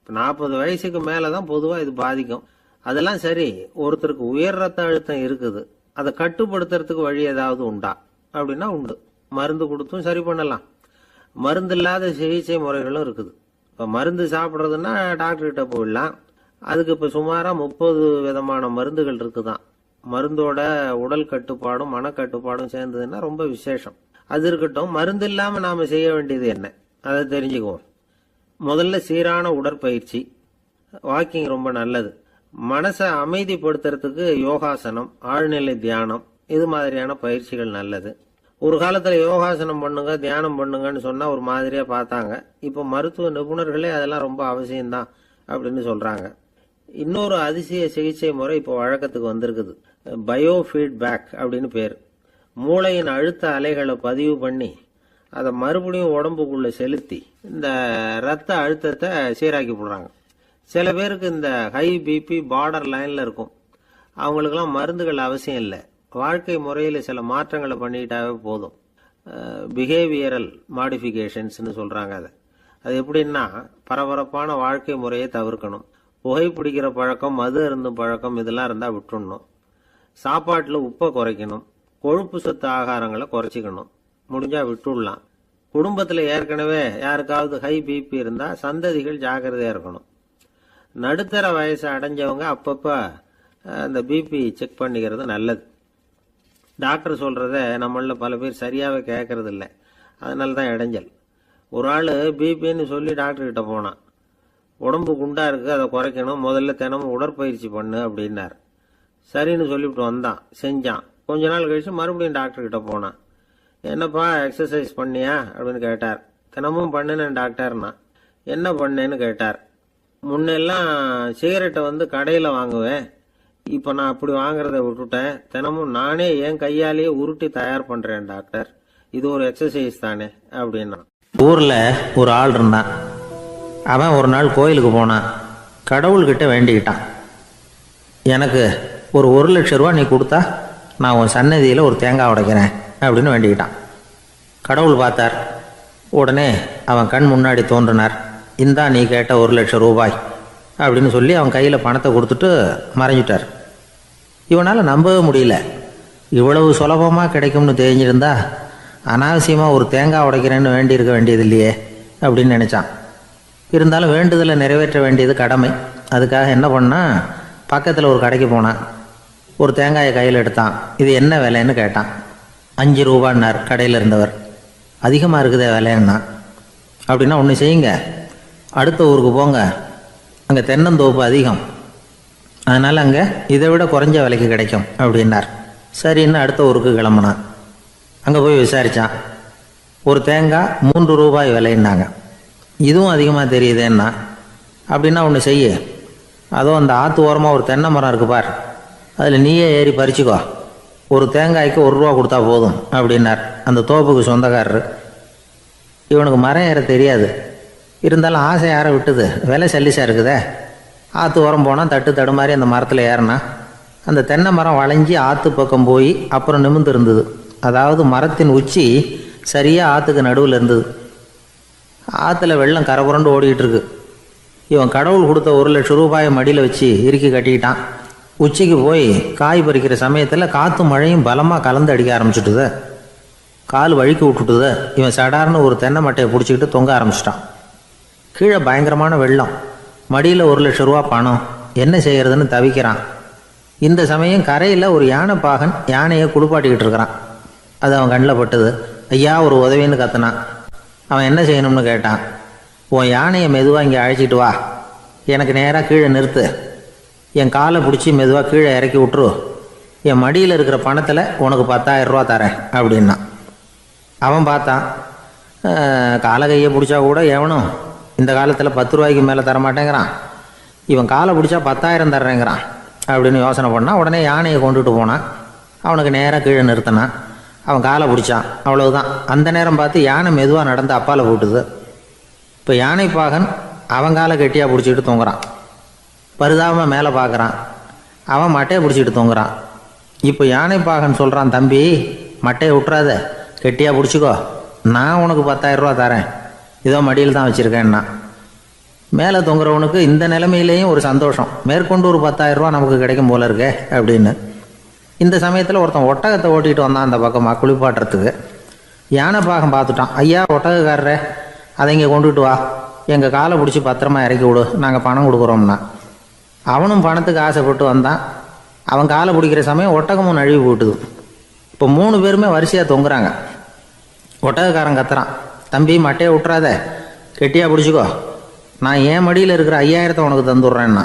40 வயசுக்கு மேலதான் பொதுவாக இது பாதிக்கும். அதெல்லாம் சரி, ஒருத்தருக்கு உயர் ரத்த அழுத்தம் இருக்குது, அதை கட்டுப்படுத்துறதுக்கு வழி ஏதாவது உண்டா அப்படின்னா உண்டு. மருந்து கொடுத்தும் சரி பண்ணலாம். மருந்து இல்லாத சிகிச்சை முறைகளும் இருக்குது. இப்போ மருந்து சாப்பிட்றதுன்னா டாக்டர்கிட்ட போயிடலாம். அதுக்கு இப்போ சுமாராக 30 விதமான மருந்துகள் இருக்குதான். மருந்தோட உடல் கட்டுப்பாடும் மனக்கட்டுப்பாடும் சேர்ந்ததுன்னா ரொம்ப விசேஷம். அது இருக்கட்டும், மருந்து இல்லாமல் நாம் செய்ய வேண்டியது என்ன, அதை தெரிஞ்சுக்குவோம். முதல்ல சீரான உடற்பயிற்சி, வாக்கிங் ரொம்ப நல்லது. மனசை அமைதிப்படுத்துறதுக்கு யோகாசனம், ஆழ்நிலை தியானம், இது மாதிரியான பயிற்சிகள் நல்லது. ஒரு காலத்துல யோகாசனம் பண்ணுங்க, தியானம் பண்ணுங்கன்னு சொன்னா ஒரு மாதிரியா பார்த்தாங்க. இப்போ மருத்துவ நிபுணர்களே அதெல்லாம் ரொம்ப அவசியம்தான் அப்படின்னு சொல்றாங்க. இன்னொரு அதிசய சிகிச்சை முறை இப்போ வழக்கத்துக்கு வந்திருக்குது. பயோ ஃபீட்பேக் அப்படின்னு பேர். மூளையின் அழுத்த அலைகளை பதிவு பண்ணி அதை மறுபடியும் உடம்புக்குள்ள செலுத்தி இந்த ரத்த அழுத்தத்தை சீராக்கி போடுறாங்க. சில பேருக்கு இந்த ஹை பிபி பார்டர் லைன்ல இருக்கும். அவங்களுக்கெல்லாம் மருந்துகள் அவசியம் இல்லை. வாழ்க்கை முறையில் சில மாற்றங்களை பண்ணிக்கிட்டாவே போதும். பிஹேவியரல் மாடிஃபிகேஷன்ஸ்னு சொல்றாங்க. அது எப்படின்னா, பரபரப்பான வாழ்க்கை முறையை தவிர்க்கணும். புகைப்பிடிக்கிற பழக்கம், மது அருந்தும் பழக்கம் இதெல்லாம் இருந்தால் விட்டுடணும். சாப்பாட்டில் உப்பை குறைக்கணும். கொழுப்பு சத்து ஆகாரங்களை குறைச்சிக்கணும். முடிஞ்சா விட்டுடலாம். குடும்பத்தில் ஏற்கனவே யாருக்காவது ஹை பிபி இருந்தால் சந்ததிகள் ஜாக்கிரதையாக இருக்கணும். நடுத்தர வயசு அடைஞ்சவங்க அப்பப்போ அந்த பிபி செக் பண்ணிக்கிறது நல்லது. டாக்டர் சொல்கிறத நம்மள பல பேர் சரியாகவே கேட்கறது இல்லை. அதனால தான் இடைஞ்சல். ஒரு ஆள் பிபின்னு சொல்லி டாக்டர்கிட்ட போனான். உடம்பு குண்டா இருக்குது, அதை குறைக்கணும், முதல்ல தினமும் உடற்பயிற்சி பண்ணு அப்படின்னார். சரின்னு சொல்லிவிட்டு வந்தான், செஞ்சான். கொஞ்ச நாள் கழிச்சு மறுபடியும் டாக்டர்கிட்ட போனான். என்னப்பா எக்ஸசைஸ் பண்ணியா அப்படின்னு கேட்டார். தினமும் பண்ணினேன் டாக்டர்னா. என்ன பண்ணேன்னு கேட்டார். முன்னெல்லாம் சிகரெட்டை கடையில் வாங்குவேன், இப்போ நான் அப்படி வாங்குறத விட்டுட்டேன். தினமும் நானே என் கையாலேயே உருட்டி தயார் பண்ணுறேன் டாக்டர். இது ஒரு எக்ஸசைஸ் தானே அப்படின்னா. ஊரில் ஒரு ஆள் இருந்தான். அவன் ஒரு நாள் கோயிலுக்கு போனான். கடவுள்கிட்ட வேண்டிக்கிட்டான், எனக்கு ஒரு 1,00,000 நீ கொடுத்தா நான் உன் சன்னதியில் ஒரு தேங்காய் உடைக்கிறேன் அப்படின்னு வேண்டிக்கிட்டான். கடவுள் பார்த்தார். உடனே அவன் கண் முன்னாடி தோன்றினார். இந்தா நீ கேட்ட 1,00,000 ரூபாய் அப்படின்னு சொல்லி அவன் கையில் பணத்தை கொடுத்துட்டு மறைஞ்சிட்டார். இவனால் நம்பவே முடியல. இவ்வளவு சுலபமாக கிடைக்கும்னு தெரிஞ்சிருந்தா அனாவசியமாக ஒரு தேங்காய் உடைக்கிறேன்னு வேண்டியிருக்க வேண்டியது இல்லையே அப்படின்னு நினச்சான். இருந்தாலும் வேண்டுதலை நிறைவேற்ற வேண்டியது கடமை. அதுக்காக என்ன பண்ணால், பக்கத்தில் ஒரு கடைக்கு போனான். ஒரு தேங்காயை கையில் எடுத்தான். இது என்ன விலைன்னு கேட்டான். 5 ரூபான்னார் கடையில் இருந்தவர். அதிகமாக இருக்குதே விலைன்னா. அப்படின்னா ஒன்று செய்யுங்க, அடுத்த ஊருக்கு போங்க, அங்கே தென்னந்தோப்பு அதிகம், அதனால் அங்கே இதை விட குறைஞ்ச விலைக்கு கிடைக்கும் அப்படின்னார். சரின்னு அடுத்த ஊருக்கு கிளம்புனான். அங்கே போய் விசாரித்தான். ஒரு தேங்காய் 3 ரூபாய் விலைன்னாங்க. இதுவும் அதிகமாக தெரியுதேன்னா. அப்படின்னா ஒன்று செய்ய, அதோ அந்த ஆற்று ஓரமாக ஒரு தென்னை மரம் இருக்கு பார், அதில் நீயே ஏறி பறிச்சுக்கோ, ஒரு தேங்காய்க்கு 1 ரூபா கொடுத்தா போதும் அப்படின்னார் அந்த தோப்புக்கு சொந்தக்காரரு. இவனுக்கு மரம் ஏற தெரியாது. இருந்தாலும் ஆசை யார விட்டுது, விலை சல்லிசாக இருக்குதே. ஆற்று ஓரம் போனால் தட்டு தடுமாறி அந்த மரத்தில் ஏறினா அந்த தென்னை மரம் வளைஞ்சி ஆற்று பக்கம் போய் அப்புறம் நிமிர்ந்து இருந்தது. அதாவது மரத்தின் உச்சி சரியாக ஆற்றுக்கு நடுவில் இருந்தது. ஆற்றுல வெள்ளம் கரை புரண்டு ஓடிக்கிட்டு இருக்கு. இவன் கடவுள் கொடுத்த 1,00,000 ரூபாயை மடியில் வச்சு இறுக்கி கட்டிக்கிட்டான். உச்சிக்கு போய் காய் பறிக்கிற சமயத்தில் காற்றும் மழையும் பலமாக கலந்து அடிக்க ஆரம்பிச்சுட்டுது. கால் வழுக்கி விட்டுட்டுது. இவன் சடார்னு ஒரு தென்னை மட்டையை பிடிச்சிக்கிட்டு தொங்க ஆரம்பிச்சிட்டான். கீழே பயங்கரமான வெள்ளம். மடியில் 1,00,000 ரூபா பணம். என்ன செய்யறதுன்னு தவிக்கிறான். இந்த சமயம் கரையில் ஒரு யானை பாகன் யானையை குளிப்பாட்டிக்கிட்டு இருக்கிறான். அது அவன் கண்ணில் பட்டுது. ஐயா ஒரு உதவின்னு கத்துனான். அவன் என்ன செய்யணும்னு கேட்டான். உன் யானையை மெதுவாக இங்கே அழைச்சிட்டு வா, எனக்கு நேராக கீழே நிறுத்து, என் காலை பிடிச்சி மெதுவாக கீழே இறக்கி விட்டுரு, என் மடியில் இருக்கிற பணத்தில் உனக்கு 10,000 ரூபா தரேன் அப்படின்னா. அவன் பார்த்தான். காலை கையை பிடிச்சா கூட எவனும் இந்த காலத்தில் 10 ரூபாய்க்கு மேலே தரமாட்டேங்கிறான். இவன் காலை பிடிச்சா 10,000 தர்றேங்கிறான் அப்படின்னு யோசனை பண்ணான். உடனே யானையை கொண்டுட்டு போனான். அவனுக்கு நேராக கீழே நிறுத்தினான். அவன் காலை பிடிச்சான். அவ்வளவுதான். அந்த நேரம் பார்த்து யானை மெதுவாக நடந்து அப்பால் போட்டுது. இப்போ யானை பாகன் அவன் காலை கெட்டியாக பிடிச்சிக்கிட்டு தொங்குறான். பரிதாபமாக மேலே பார்க்குறான். அவன் மட்டையை பிடிச்சிக்கிட்டு தொங்குறான். இப்போ யானை பாகன் சொல்கிறான், தம்பி மட்டையை விட்டுறாத, கெட்டியாக பிடிச்சிக்கோ, நான் உனக்கு 10,000 ரூபா தரேன், இதோ மடியில் தான் வச்சுருக்கேன்னா. மேலே தொங்குறவனுக்கு இந்த நிலைமையிலேயும் ஒரு சந்தோஷம், மேற்கொண்டு ஒரு 10,000 ரூபா நமக்கு கிடைக்கும் போல இருக்கே அப்படின்னு. இந்த சமயத்தில் ஒருத்தன் ஒட்டகத்தை ஓட்டிகிட்டு வந்தான் அந்த பக்கமாக குளிப்பாட்டுறதுக்கு. யானை பாகம் பார்த்துட்டான். ஐயா ஒட்டகக்காரரே, அதை இங்கே கொண்டுட்டு வா, எங்கள் காலை பிடிச்சி பத்திரமா இறக்கி விடு, நாங்கள் பணம் கொடுக்குறோம்னா. அவனும் பணத்துக்கு ஆசைப்பட்டு வந்தான். அவன் காலை பிடிக்கிற சமயம் ஒட்டகமும் நழுவி போட்டுது. இப்போ 3 பேருமே வரிசையாக தொங்குறாங்க. ஒட்டகக்காரன் கத்துறான், தம்பி மட்டையை விட்டுறாத, கெட்டியாக பிடிச்சிக்கோ, நான் என் மடியில் இருக்கிற 5,000 உனக்கு தந்துடுறேன்னா.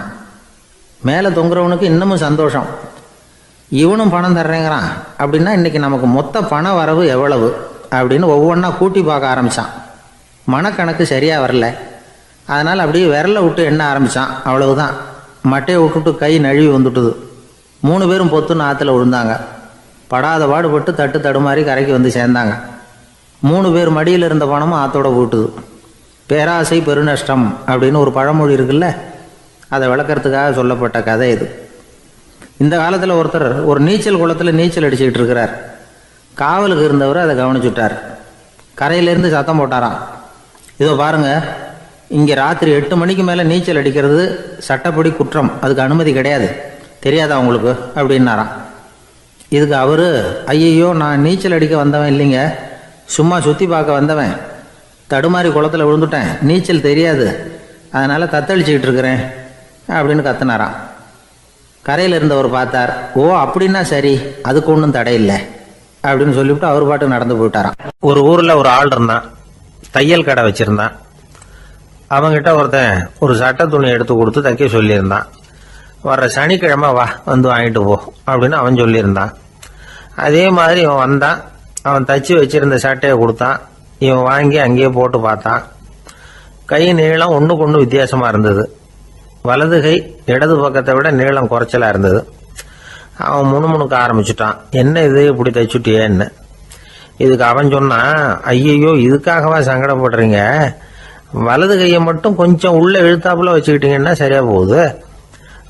மேலே தொங்குறவனுக்கு இன்னமும் சந்தோஷம், இவனும் பணம் தர்றேங்கிறான். அப்படின்னா இன்றைக்கி நமக்கு மொத்த பண வரவு எவ்வளவு அப்படின்னு ஒவ்வொன்றா கூட்டி பார்க்க ஆரம்பித்தான். மனக்கணக்கு சரியாக வரல. அதனால் அப்படியே விரலை விட்டு எண்ண ஆரம்பித்தான். அவ்வளவுதான். மட்டையை விட்டுட்டு கை நழுவி வந்துட்டுது. 3 பேரும் பொத்துன்னு ஆற்றுல விழுந்தாங்க. படாத பாடுபட்டு தட்டு தடுமாறி கரைக்கு வந்து சேர்ந்தாங்க. 3 பேர் மடியில் இருந்த பணமும் ஆத்தோட போட்டுது. பேராசை பெருநஷ்டம் அப்படின்னு ஒரு பழமொழி இருக்குல்ல, அதை விளக்கறதுக்காக சொல்லப்பட்ட கதை இது. இந்த காலத்தில் ஒருத்தர் ஒரு நீச்சல் குளத்தில் நீச்சல் அடிச்சுக்கிட்டு இருக்கிறார். காவலுக்கு இருந்தவர் அதை கவனிச்சுட்டார். கரையிலேருந்து சத்தம் போட்டாராம், இதோ பாருங்க, இங்கே ராத்திரி 8 மணிக்கு மேலே நீச்சல் அடிக்கிறது சட்டப்படி குற்றம், அதுக்கு அனுமதி கிடையாது, தெரியாதா உங்களுக்கு அப்படின்னாராம். இதுக்கு அவரு, ஐயையோ நான் நீச்சல் அடிக்க வந்தவன் இல்லைங்க, சும்மா சுற்றி பார்க்க வந்தவன், தடுமாறி குளத்தில் விழுந்துட்டேன், நீச்சல் தெரியாது, அதனால் தத்தளிச்சுக்கிட்டு இருக்கிறேன் அப்படின்னு கத்துனாராம். கரையில் இருந்தவர் பார்த்தார், ஓ அப்படின்னா சரி, அதுக்கு ஒன்றும் தடை இல்லை அப்படின்னு சொல்லிவிட்டு அவர் பாட்டு நடந்து போயிட்டாராம். ஒரு ஊரில் ஒரு ஆள் இருந்தான், தையல் கடை வச்சிருந்தான். அவங்கிட்ட ஒருத்தன் ஒரு சட்டை துணி எடுத்து கொடுத்து தைக்க சொல்லியிருந்தான். வர்ற சனிக்கிழமை வா வந்து வாங்கிட்டு போ அப்படின்னு அவன் சொல்லியிருந்தான். அதே மாதிரி இவன் வந்தான். அவன் தச்சு வச்சிருந்த சட்டையை கொடுத்தான். இவன் வாங்கி அங்கேயே போட்டு பார்த்தான். கை நீளம் ஒன்றுக்கு ஒன்று வித்தியாசமாக இருந்தது. வலது கை இடது பக்கத்தை விட நீளம் குறைச்சலாக இருந்தது. அவன் முணுமுணுக்க ஆரம்பிச்சுட்டான், என்ன இது இப்படி தைச்சுட்டியேன்னு. இதுக்கு அவன் சொன்னான், ஐயையோ இதுக்காகவா சங்கடப்படுறீங்க, வலது கையை மட்டும் கொஞ்சம் உள்ள இழுத்தாப்புல வச்சுக்கிட்டீங்கன்னா சரியா போகுது,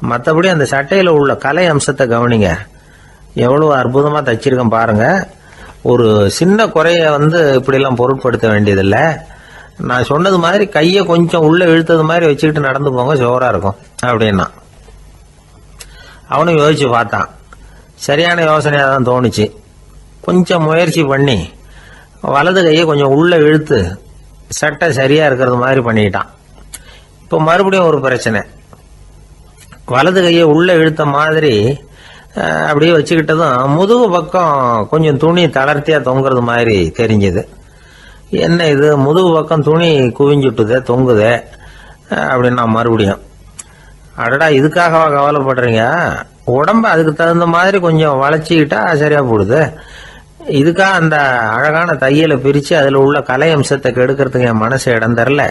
மற்றபடி அந்த சட்டையில் உள்ள கலை அம்சத்தை கவனிங்க, எவ்வளோ அற்புதமாக தைச்சிருக்கேன் பாருங்க, ஒரு சின்ன குறைய இப்படிலாம் பொருட்படுத்த வேண்டியதில்லை, நான் சொன்னது மாதிரி கையை கொஞ்சம் உள்ள இழுத்தது மாதிரி வச்சுக்கிட்டு நடந்து போங்க, ஜோரா இருக்கும் அப்படின்னா. அவனும் யோசிச்சு பார்த்தான். சரியான யோசனையாக தான் தோணுச்சு. கொஞ்சம் முயற்சி பண்ணி வலது கையை கொஞ்சம் உள்ள இழுத்து சட்டை சரியா இருக்கிறது மாதிரி பண்ணிக்கிட்டான். இப்போ மறுபடியும் ஒரு பிரச்சனை. வலது கையை உள்ள இழுத்த மாதிரி அப்படியே வச்சுக்கிட்டதும் முதுகு பக்கம் கொஞ்சம் துணி தளர்த்தியா தொங்குறது மாதிரி தெரிஞ்சது. என்ன இது, முதுகு பக்கம் துணி குவிஞ்சுட்டுதே தொங்குதே அப்படின்னா மறுபடியும், அடடா இதுக்காகவா கவலைப்படுறீங்க, உடம்ப அதுக்கு தகுந்த மாதிரி கொஞ்சம் வளைச்சிக்கிட்டா சரியா போடுது, இதுக்காக அந்த அழகான தையலை பிரித்து அதில் உள்ள கலை அம்சத்தை கெடுக்கிறதுக்கு என் மனசு இடம் தரல,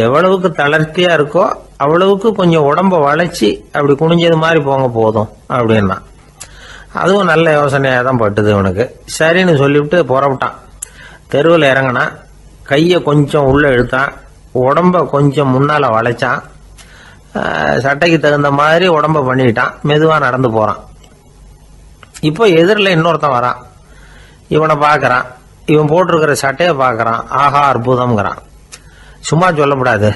எவ்வளவுக்கு தளர்த்தியா இருக்கோ அவ்வளவுக்கு கொஞ்சம் உடம்ப வளைச்சி அப்படி குனிஞ்சது மாதிரி போங்க போதும் அப்படின்னா. அதுவும் நல்ல யோசனையாக தான் பட்டுது இவனுக்கு. சரின்னு சொல்லிவிட்டு புறப்பட்டான். தெருவில் இறங்கினான். கையை கொஞ்சம் உள்ள இழுத்தான், உடம்ப கொஞ்சம் முன்னால வளைச்சான், சட்டைக்கு தகுந்த மாதிரி உடம்ப பண்ணிக்கிட்டான், மெதுவா நடந்து போறான். இப்போ எதிரில் இன்னொருத்தன் வரான். இவனை பார்க்கறான். இவன் போட்டிருக்கிற சட்டையை பார்க்கறான். ஆஹா அற்புதம்ங்கிறான். சும்மா சொல்லக்கூடாது,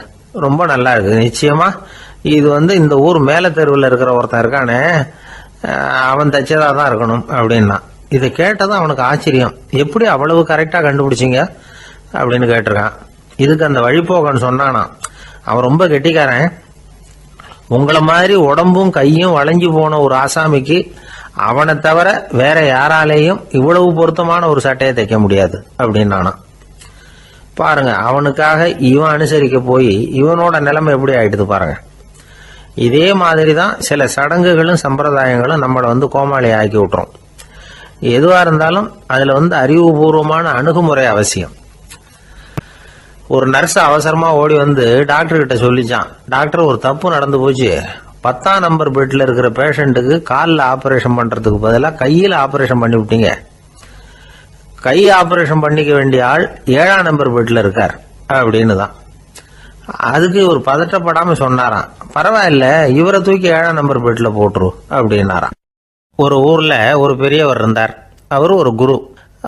ரொம்ப நல்லா இருக்கு, நிச்சயமா இது இந்த ஊர் மேல தெருவில் இருக்கிற ஒருத்தன் இருக்கானே அவன் தைச்சதா தான் இருக்கணும் அப்படின்னா. இதை கேட்டதும் அவனுக்கு ஆச்சரியம். எப்படி அவ்வளவு கரெக்டா கண்டுபிடிச்சிங்க அப்படின்னு கேட்டிருக்கான். இதுக்கு அந்த வழிபோக்கன்னு சொன்னானா, அவன் ரொம்ப கெட்டிக்காரன், உங்களை மாதிரி உடம்பும் கையும் வளைஞ்சு போன ஒரு ஆசாமிக்கு அவனை தவிர வேற யாராலேயும் இவ்வளவு பொருத்தமான ஒரு சட்டையை தைக்க முடியாது அப்படின்னானா. பாருங்க, அவனுக்காக இவன் அனுசரிக்க போய் இவனோட நிலைமை எப்படி ஆயிடுது பாருங்க. இதே மாதிரி தான் சில சடங்குகளும் சம்பிரதாயங்களும் நம்மளை கோமாளி ஆக்கி விட்டுரும். எதுவா இருந்தாலும் அதுல அறிவுபூர்வமான அணுகுமுறை அவசியம். ஒரு நர்ஸ் அவசரமா ஓடி டாக்டர் கிட்ட சொல்லிச்சான், டாக்டர் ஒரு தப்பு நடந்து போச்சு, 10ஆம் நம்பர் பெட்ல இருக்கிற பேஷண்ட்டுக்கு காலில் ஆபரேஷன் பண்றதுக்கு பதிலாக கையில் ஆபரேஷன் பண்ணி விட்டீங்க, கை ஆபரேஷன் பண்ணிக்க வேண்டிய ஆள் 7ஆம் நம்பர் பெட்ல இருக்கார் அப்படின்னு தான். அதுக்கு ஒரு பதட்டப்படாம சொன்னாராம், பரவாயில்ல இவரை தூக்கி 7ஆம் நம்பர் பெட்ல போட்டுரு அப்படின்னாராம். ஒரு ஊர்ல ஒரு பெரியவர் இருந்தார். அவர் ஒரு குரு.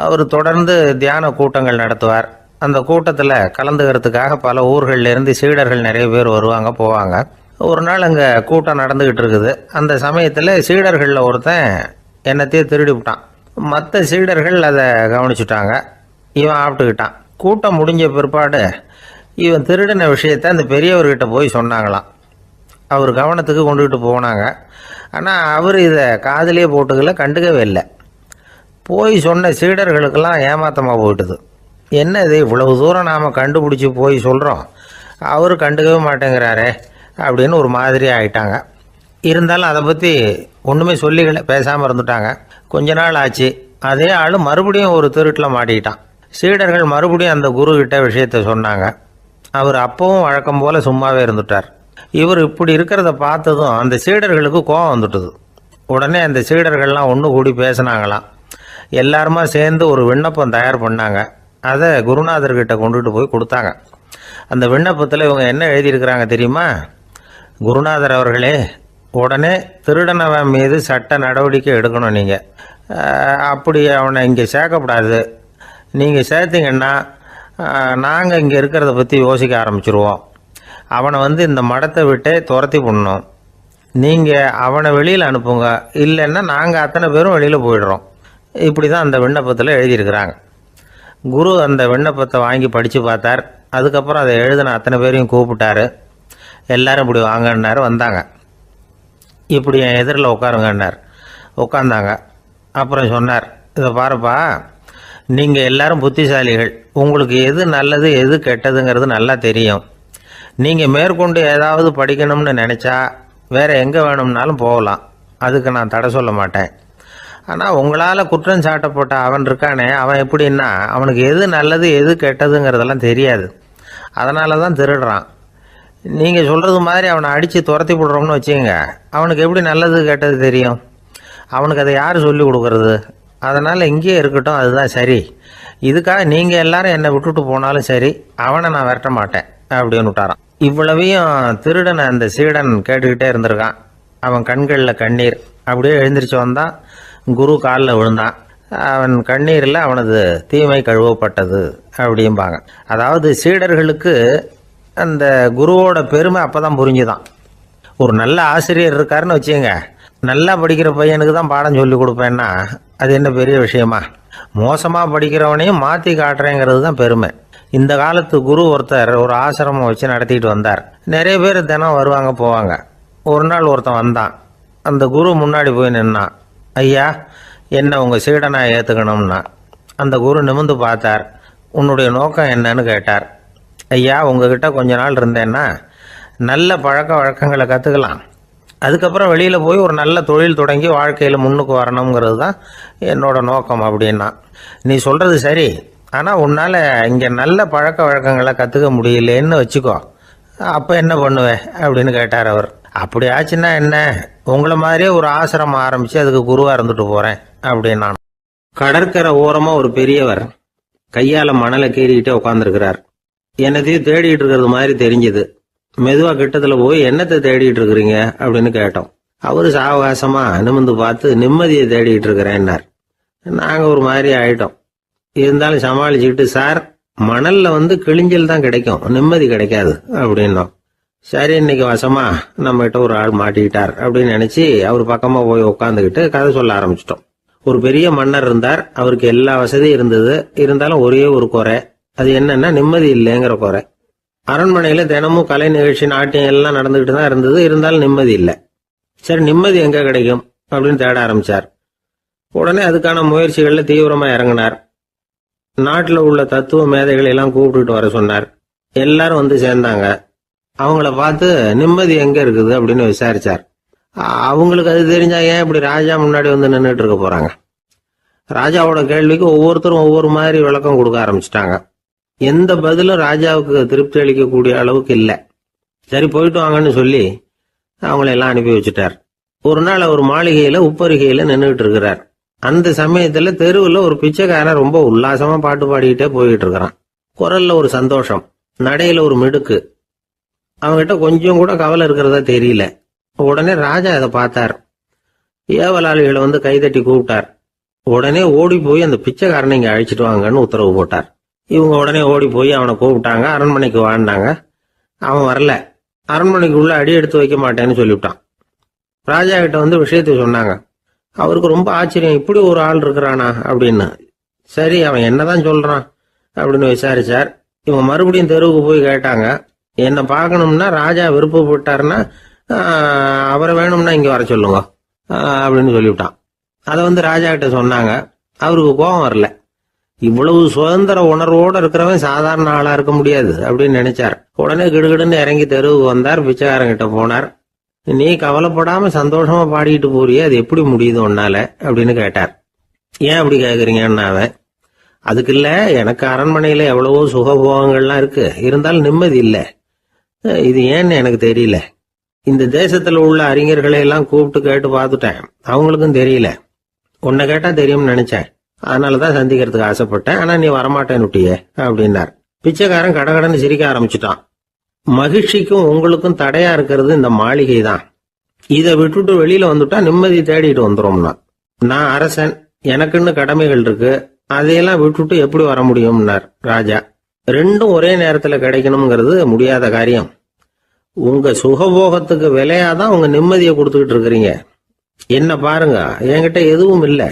அவர் தொடர்ந்து தியான கூட்டங்கள் நடத்துவார். அந்த கூட்டத்தில் கலந்துக்கிறதுக்காக பல ஊர்கள்ல இருந்து சீடர்கள் நிறைய பேர் வருவாங்க போவாங்க. ஒரு நாள் அங்கே கூட்டம் நடந்துகிட்டு இருக்குது. அந்த சமயத்தில் சீடர்களில் ஒருத்தன் என்னத்தையே திருடி விட்டான். மற்ற சீடர்கள் அதை கவனிச்சுட்டாங்க. இவன் ஆப்பிட்டுக்கிட்டான். கூட்டம் முடிஞ்ச பிற்பாடு இவன் திருடின விஷயத்தை அந்த பெரியவர்கிட்ட போய் சொன்னாங்களாம். அவர் கவனத்துக்கு கொண்டுகிட்டு போனாங்க. ஆனால் அவர் இதை காதிலே போட்டுக்கல, கண்டுக்கவே இல்லை. போய் சொன்ன சீடர்களுக்கெல்லாம் ஏமாத்தமாக போயிட்டுது. என்ன இது, இவ்வளவு தூரம் நாம் கண்டுபிடிச்சி போய் சொல்கிறோம், அவர் கண்டுக்கவே மாட்டேங்கிறாரே அப்படின்னு ஒரு மாதிரி ஆயிட்டாங்க. இருந்தாலும் அதை பற்றி ஒன்றுமே சொல்லிக்கல, பேசாமல் இருந்துட்டாங்க. கொஞ்ச நாள் ஆச்சு. அதே ஆள் மறுபடியும் ஒரு திருட்டில் மாட்டிக்கிட்டான். சீடர்கள் மறுபடியும் அந்த குரு கிட்ட விஷயத்த சொன்னாங்க. அவர் அப்பவும் வழக்கம் போல சும்மாவே இருந்துட்டார். இவர் இப்படி இருக்கிறத பார்த்ததும் அந்த சீடர்களுக்கு கோபம் வந்துட்டுது. உடனே அந்த சீடர்கள்லாம் ஒன்று கூடி பேசினாங்களாம். எல்லாருமா சேர்ந்து ஒரு விண்ணப்பம் தயார் பண்ணாங்க. அதை குருநாதர்கிட்ட கொண்டுட்டு போய் கொடுத்தாங்க. அந்த விண்ணப்பத்தில் இவங்க என்ன எழுதியிருக்கிறாங்க தெரியுமா? குருநாதர் அவர்களே, உடனே திருடனவன் மீது சட்ட நடவடிக்கை எடுக்கணும். நீங்கள் அப்படி அவனை இங்கே சேர்க்கக்கூடாது. நீங்கள் சேர்த்தீங்கன்னா நாங்கள் இங்கே இருக்கிறத பற்றி யோசிக்க ஆரம்பிச்சிருவோம். அவனை இந்த மடத்தை விட்டே துரத்தி பண்ணணும். நீங்கள் அவனை வெளியில் அனுப்புங்க, இல்லைன்னா நாங்கள் அத்தனை பேரும் வெளியில் போயிடுறோம். இப்படி தான் அந்த விண்ணப்பத்தில் எழுதியிருக்கிறாங்க. குரு அந்த விண்ணப்பத்தை வாங்கி படித்து பார்த்தார். அதுக்கப்புறம் அதை எழுதின அத்தனை பேரையும் கூப்பிட்டாரு. எல்லாரும் இப்படி வாங்கன்னாரு. வந்தாங்க. இப்படி என் எதிரில் உட்காருங்கன்னார். உட்காந்தாங்க. அப்புறம் சொன்னார், இதை பாருப்பா, நீங்கள் எல்லாரும் புத்திசாலிகள். உங்களுக்கு எது நல்லது எது கெட்டதுங்கிறது நல்லா தெரியும். நீங்கள் மேற்கொண்டு ஏதாவது படிக்கணும்னு நினச்சா வேறு எங்கே வேணும்னாலும் போகலாம். அதுக்கு நான் தடை சொல்ல மாட்டேன். ஆனால் உங்களால் குற்றம் சாட்டப்பட்ட அவன் இருக்கானே, அவன் எப்படின்னா அவனுக்கு எது நல்லது எது கெட்டதுங்கிறதெல்லாம் தெரியாது. அதனால தான் திருடுறான். நீங்கள் சொல்கிறது மாதிரி அவனை அடித்து துரத்தி விடுறோம்னு வச்சுங்க, அவனுக்கு எப்படி நல்லது கெட்டது தெரியும்? அவனுக்கு அதை யார் சொல்லி கொடுக்கறது? அதனால் இங்கேயே இருக்கட்டும், அதுதான் சரி. இதுக்காக நீங்கள் எல்லாரும் என்னை விட்டுட்டு போனாலும் சரி, அவனை நான் விரட்ட மாட்டேன் அப்படின்னு விட்டாரான். இவ்வளவையும் திருடனை அந்த சீடன் கேட்டுக்கிட்டே இருந்திருக்கான். அவன் கண்களில் கண்ணீர். அப்படியே எழுந்திரிச்சு வந்தான். குரு காலில் விழுந்தான். அவன் கண்ணீரில் அவனது தீமை கழுவப்பட்டது அப்படிம்பாங்க. அதாவது சீடர்களுக்கு அந்த குருவோட பெருமை அப்போ தான் புரிஞ்சுதான். ஒரு நல்ல ஆசிரியர் இருக்காருன்னு வச்சுங்க, நல்லா படிக்கிற பையனுக்கு தான் பாடம் சொல்லி கொடுப்பேன்னா அது என்ன பெரிய விஷயமா? மோசமாக படிக்கிறவனையும் மாற்றி காட்டுறேங்கிறது தான் பெருமை. இந்த காலத்து குரு ஒருத்தர் ஒரு ஆசிரமம் வச்சு நடத்திட்டு வந்தார். நிறைய பேர் தினம் வருவாங்க போவாங்க. ஒரு நாள் ஒருத்தன் வந்தான். அந்த குரு முன்னாடி போய் நின்னான். ஐயா, என்ன உங்கள் சீடனா ஏற்றுக்கணும்னா. அந்த குரு நிமிர்ந்து பார்த்தார். உன்னுடைய நோக்கம் என்னன்னு கேட்டார். ஐயா, உங்ககிட்ட கொஞ்ச நாள் இருந்தேன்னா நல்ல பழக்க வழக்கங்களை கற்றுக்கலாம். அதுக்கப்புறம் வெளியில் போய் ஒரு நல்ல தொழில் தொடங்கி வாழ்க்கையில் முன்னுக்கு வரணுங்கிறது தான் என்னோட நோக்கம் அப்படின்னா. நீ சொல்கிறது சரி, ஆனால் உன்னால் இங்கே நல்ல பழக்க வழக்கங்களை கற்றுக்க முடியலேன்னு வச்சுக்கோ. அப்போ என்ன பண்ணுவேன் அப்படின்னு கேட்டார் அவர். அப்படி ஆச்சுன்னா என்ன, உங்களை மாதிரியே ஒரு ஆசிரமம் ஆரம்பித்து அதுக்கு குருவாக இருந்துட்டு போகிறேன் அப்படின்னா. கடற்கரை ஓரமாக ஒரு பெரியவர் கையால் மணலை கீறிக்கிட்டே உட்காந்துருக்கிறார். என்னத்தையும் தேடிட்டு இருக்கிறது மாதிரி தெரிஞ்சுது. மெதுவாக கிட்டத்தில் போய் என்னத்தை தேடிட்டு இருக்கிறீங்க அப்படின்னு கேட்டோம். அவரு சாவகாசமா நிமிர்ந்து பார்த்து நிம்மதியை தேடிட்டு இருக்கிறேன்னார். நாங்கள் ஒரு மாதிரி ஆயிட்டோம். இருந்தாலும் சமாளிச்சுக்கிட்டு, சார், மணல்ல கிழிஞ்சல் தான் கிடைக்கும், நிம்மதி கிடைக்காது அப்படின்னோம். சரி, இன்னைக்கு வசமா நம்ம கிட்ட ஒரு ஆள் மாட்டிக்கிட்டார் அப்படின்னு நினைச்சு அவர் பக்கமா போய் உட்காந்துக்கிட்டு கதை சொல்ல ஆரம்பிச்சிட்டோம். ஒரு பெரிய மன்னர் இருந்தார். அவருக்கு எல்லா வசதியும் இருந்தது. இருந்தாலும் ஒரே ஒரு குறை. அது என்னன்னா நிம்மதி இல்லைங்கிற குறை. அரண்மனையில தினமும் கலை நிகழ்ச்சி, நாட்டியம் எல்லாம் நடந்துகிட்டு தான் இருந்தது. இருந்தாலும் நிம்மதி இல்லை. சரி, நிம்மதி எங்க கிடைக்கும் அப்படின்னு தேட ஆரம்பிச்சார். உடனே அதுக்கான முயற்சிகள்ல தீவிரமா இறங்கினார். நாட்டில் உள்ள தத்துவ மேதைகளை எல்லாம் கூப்பிட்டுட்டு வர சொன்னார். எல்லாரும் சேர்ந்தாங்க. அவங்கள பார்த்து நிம்மதி எங்க இருக்குது அப்படின்னு விசாரிச்சார். அவங்களுக்கு அது தெரிஞ்சா ஏன் இப்படி ராஜா முன்னாடி நின்றுட்டு இருக்க போறாங்க? ராஜாவோட கேள்விக்கு ஒவ்வொருத்தரும் ஒவ்வொரு மாதிரி விளக்கம் கொடுக்க ஆரம்பிச்சிட்டாங்க. எந்த பதிலும் ராஜாவுக்கு திருப்தி அளிக்கக்கூடிய அளவுக்கு இல்லை. சரி, போயிட்டு வாங்கன்னு சொல்லி அவங்களெல்லாம் அனுப்பி வச்சுட்டார். ஒரு நாள் அவர் மாளிகையில உப்பருகையில நின்றுட்டு இருக்கிறார். அந்த சமயத்துல தெருவில் ஒரு பிச்சைக்காரன் ரொம்ப உல்லாசமா பாட்டு பாடிக்கிட்டே போயிட்டு இருக்கிறான். குரல்ல ஒரு சந்தோஷம், நடையில ஒரு மிடுக்கு. அவங்ககிட்ட கொஞ்சம் கூட கவலை இருக்கிறதா தெரியல. உடனே ராஜா அதை பார்த்தார். ஏவலாளிகளை கைதட்டி கூப்பிட்டார். உடனே ஓடி போய் அந்த பிச்சைக்காரனை இங்க அழைச்சிட்டு வாங்கன்னு உத்தரவு போட்டார். இவங்க உடனே ஓடி போய் அவனை கூப்பிட்டாங்க. அரண்மனைக்கு வாழ்ந்தாங்க. அவன் வரல. அரண்மனைக்கு உள்ள அடி எடுத்து வைக்க மாட்டேன்னு சொல்லிவிட்டான். ராஜா கிட்ட விஷயத்தை சொன்னாங்க. அவருக்கு ரொம்ப ஆச்சரியம், இப்படி ஒரு ஆள் இருக்கிறானா அப்படின்னு. சரி, அவன் என்னதான் சொல்றான் அப்படின்னு விசாரிச்சார். இவங்க மறுபடியும் தெருவுக்கு போய் கேட்டாங்க. என்னை பார்க்கணும்னா ராஜா விருப்பப்பட்டாருன்னா அவரை வேணும்னா இங்க வர சொல்லுங்க அப்படின்னு சொல்லிவிட்டான். அதை ராஜா கிட்ட சொன்னாங்க. அவருக்கு கோபம் வரல. இவ்வளவு சுதந்திர உணர்வோடு இருக்கிறவன் சாதாரண ஆளா இருக்க முடியாது அப்படின்னு நினைச்சார். உடனே கிடுகிடுன்னு இறங்கி தெருவுக்கு வந்தார். பிச்சைக்காரங்கிட்ட போனார். நீ கவலைப்படாம சந்தோஷமா பாடிட்டு போறியே, அது எப்படி முடியுது உன்னால அப்படின்னு கேட்டார். ஏன் அப்படி கேக்குறீங்கன்னு அவன், அதுக்கு இல்ல, எனக்கு அரண்மனையில எவ்வளவோ சுகபோகங்கள்லாம் இருக்கு, இருந்தாலும் நிம்மதி இல்லை. இது ஏன்னு எனக்கு தெரியல. இந்த தேசத்துல உள்ள அறிஞர்களை எல்லாம் கூப்பிட்டு கேட்டு பார்த்துட்டேன், அவங்களுக்கும் தெரியல. உன்னை கேட்டா தெரியும்னு நினைச்சேன். அதனாலதான் சந்திக்கிறதுக்கு ஆசைப்பட்டேன். ஆனா நீ வரமாட்டேன்னு விட்டியே அப்படின்னார். பிச்சைக்காரன் கடகடன்னு சிரிக்க ஆரம்பிச்சுட்டான். மகிழ்ச்சிக்கும் உங்களுக்கும் தடையா இருக்கிறது இந்த மாளிகை தான். இதை விட்டுட்டு வெளியில வந்துட்டா நிம்மதி தேடிட்டு வந்துரும்னா. நான் அரசன், எனக்குன்னு கடமைகள் இருக்கு, அதையெல்லாம் விட்டுட்டு எப்படி வர முடியும்னார் ராஜா. ரெண்டும் ஒரே நேரத்துல கிடைக்கணுங்கிறது முடியாத காரியம். உங்க சுகபோகத்துக்கு விலையாதான் உங்க நிம்மதியை கொடுத்துக்கிட்டு இருக்கிறீங்க. என்ன பாருங்க, என்கிட்ட எதுவும் இல்லை,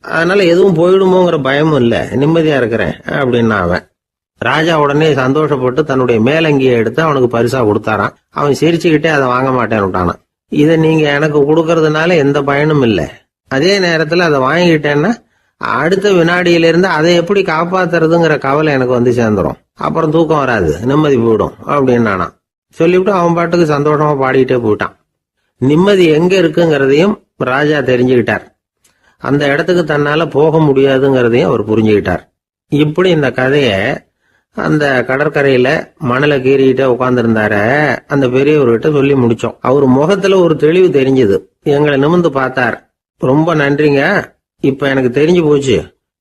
அதனால எதுவும் போயிடுமோங்கிற பயமும் இல்லை, நிம்மதியா இருக்கிறேன் அப்படின்னா அவன். ராஜா உடனே சந்தோஷப்பட்டு தன்னுடைய மேலங்கியை எடுத்து அவனுக்கு பரிசா கொடுத்தாராம். அவன் சிரிச்சுக்கிட்டே அதை வாங்க மாட்டேன்னு விட்டானான். இதை நீங்க எனக்கு கொடுக்கறதுனால எந்த பயனும் இல்லை, அதே நேரத்துல அதை வாங்கிக்கிட்டேன்னா அடுத்த வினாடியிலிருந்து அதை எப்படி காப்பாத்துறதுங்கிற கவலை எனக்கு வந்து சேர்ந்துடும், அப்புறம் தூக்கம் வராது, நிம்மதி போயிடும் அப்படின்னானா. சொல்லிவிட்டு அவன் பாட்டுக்கு சந்தோஷமா பாடிக்கிட்டே போயிட்டான். நிம்மதி எங்க இருக்குங்கிறதையும் ராஜா தெரிஞ்சுக்கிட்டார். அந்த இடத்துக்கு தன்னால போக முடியாதுங்கிறதையும் அவர் புரிஞ்சுக்கிட்டார். இப்படி இந்த கதைய அந்த கடற்கரையில மணலை கீறிக்கிட்டே உட்கார்ந்துருந்தார அந்த பெரியவர்கிட்ட சொல்லி முடிச்சோம். அவர் முகத்துல ஒரு தெளிவு தெரிஞ்சது. எங்களை நிமிர்ந்து பார்த்தார். ரொம்ப நன்றிங்க, இப்ப எனக்கு தெரிஞ்சு போச்சு,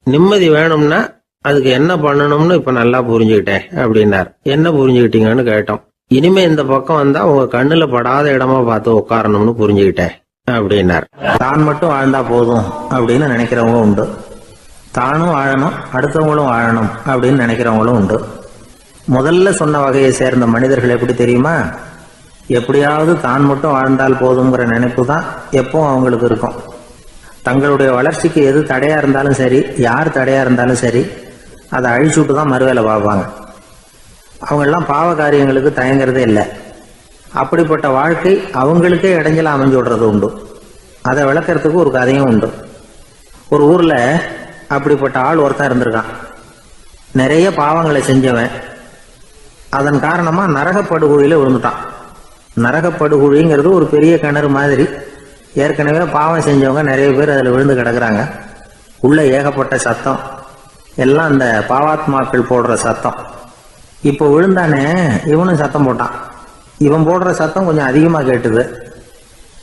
நிம்மதி வேணும்னா அதுக்கு என்ன பண்ணணும்னு இப்ப நல்லா புரிஞ்சுக்கிட்டேன் அப்படின்னார். என்ன புரிஞ்சுக்கிட்டீங்கன்னு கேட்டோம். இனிமே இந்த பக்கம் வந்தா உங்க கண்ணுல படாத இடமா பார்த்து உட்காரணும்னு புரிஞ்சுக்கிட்டேன் அப்படின்னார். தான் மட்டும் வாழ்ந்தா போதும் அப்படின்னு நினைக்கிறவங்க உண்டு, தானும் வாழணும் அடுத்தவங்களும் வாழணும் அப்படின்னு நினைக்கிறவங்களும் உண்டு. முதல்ல சொன்ன வகையை சேர்ந்த மனிதர்கள் எப்படி தெரியுமா? எப்படியாவது தான் மட்டும் வாழ்ந்தால் போதுங்கிற நினைப்பு தான் எப்பவும் அவங்களுக்கு இருக்கும். தங்களுடைய வளர்ச்சிக்கு எது தடையா இருந்தாலும் சரி, யார் தடையா இருந்தாலும் சரி, அதை அழிச்சுட்டு தான் மறுவேலை பார்ப்பாங்க. அவங்கெல்லாம் பாவ காரியங்களுக்கு தயங்குறதே இல்லை. அப்படிப்பட்ட வாழ்க்கை அவங்களுக்கே இடைஞ்சல அமைஞ்சு விடுறது உண்டு. அதை விளக்கறதுக்கு ஒரு கதையும் உண்டு. ஒரு ஊர்ல அப்படிப்பட்ட ஆள் ஒருத்தன் இருந்திருக்கான். நிறைய பாவங்களை செஞ்சவன். அதன் காரணமா நரகப்படுகொழியில விழுந்துட்டான். நரகப்படுகொழிங்கிறது ஒரு பெரிய கிணறு மாதிரி. ஏற்கனவே பாவம் செஞ்சவங்க நிறைய பேர் அதுல விழுந்து கிடக்குறாங்க. உள்ள ஏகப்பட்ட சத்தம், எல்லாம் அந்த பாவாத்மாக்கள் போடுற சத்தம். இப்போ விழுந்தானே இவனும் சத்தம் போட்டான். இவன் போடுற சத்தம் கொஞ்சம் அதிகமா கேட்டுது.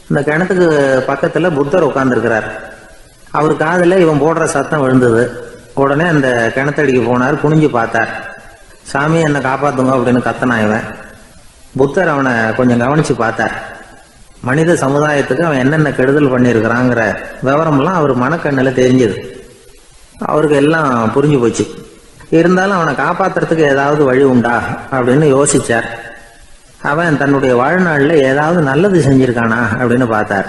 இந்த கிணத்துக்கு பக்கத்துல புத்தர் உட்கார்ந்துருக்கிறார். அவர் காதுல இவன் போடுற சத்தம் விழுந்தது. உடனே அந்த கிணத்தடிக்கு போனார். குனிஞ்சு பார்த்தார். சாமி என்னை காப்பாத்துங்க அப்படின்னு கத்தனா இவன். புத்தர் அவனை கொஞ்சம் கவனிச்சு பார்த்தார். மனித சமுதாயத்துக்கு அவன் என்னென்ன கெடுதல் பண்ணியிருக்கிறாங்கிற விவரம்லாம் அவர் மனக்கண்ணில் தெரிஞ்சது. அவருக்கு எல்லாம் புரிஞ்சு போச்சு. இருந்தாலும் அவனை காப்பாத்துறதுக்கு ஏதாவது வழி உண்டா அப்படின்னு யோசிச்சார். அவன் தன்னுடைய வாழ்நாளில் ஏதாவது நல்லது செஞ்சிருக்கானா அப்படின்னு பார்த்தார்.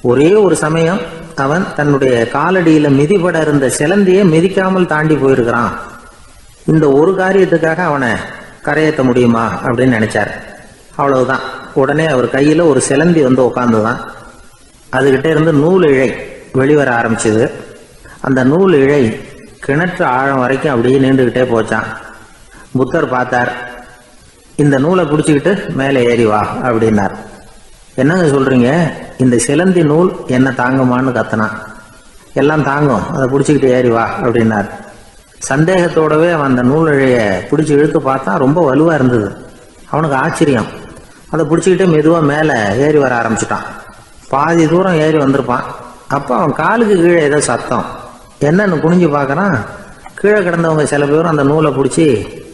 ஒரே ஒரு சமயம் அவன் தன்னுடைய காலடியில மிதிபட இருந்த சிலந்தியை மிதிக்காமல் தாண்டி போயிருக்கிறான். இந்த ஒரு காரியத்துக்காக அவனை கரையேற்ற முடியுமா அப்படின்னு நினைச்சார். அவ்வளவுதான். உடனே அவர் கையில ஒரு சிலந்தி வந்து உட்காந்துதான். அதுகிட்ட இருந்து நூல் இழை வெளிவர ஆரம்பிச்சது. அந்த நூல் இழை கிணற்று ஆழம் வரைக்கும் அப்படியே நீண்டுகிட்டே போச்சான். புத்தர் பார்த்தார். இந்த நூலை பிடிச்சிக்கிட்டு மேலே ஏறி வா அப்படின்னார். என்னங்க சொல்றீங்க, இந்த சிலந்தி நூல் என்ன தாங்குமான்னு கத்தனான். எல்லாம் தாங்கும், அதை பிடிச்சிக்கிட்டு ஏறி வா அப்படின்னார். சந்தேகத்தோடவே அவன் அந்த நூல் இழைய பிடிச்சி இழுத்து பார்த்தான். ரொம்ப வலுவா இருந்தது. அவனுக்கு ஆச்சரியம். அதை பிடிச்சிக்கிட்டே மெதுவா மேலே ஏறி வர ஆரம்பிச்சுட்டான். பாதி தூரம் ஏறி வந்திருப்பான். அப்போ அவன் காலுக்கு கீழே ஏதோ சத்தம். என்னன்னு குனிஞ்சு பார்க்கறான். கீழே கிடந்தவங்க சில பேரும் அந்த நூலை பிடிச்சி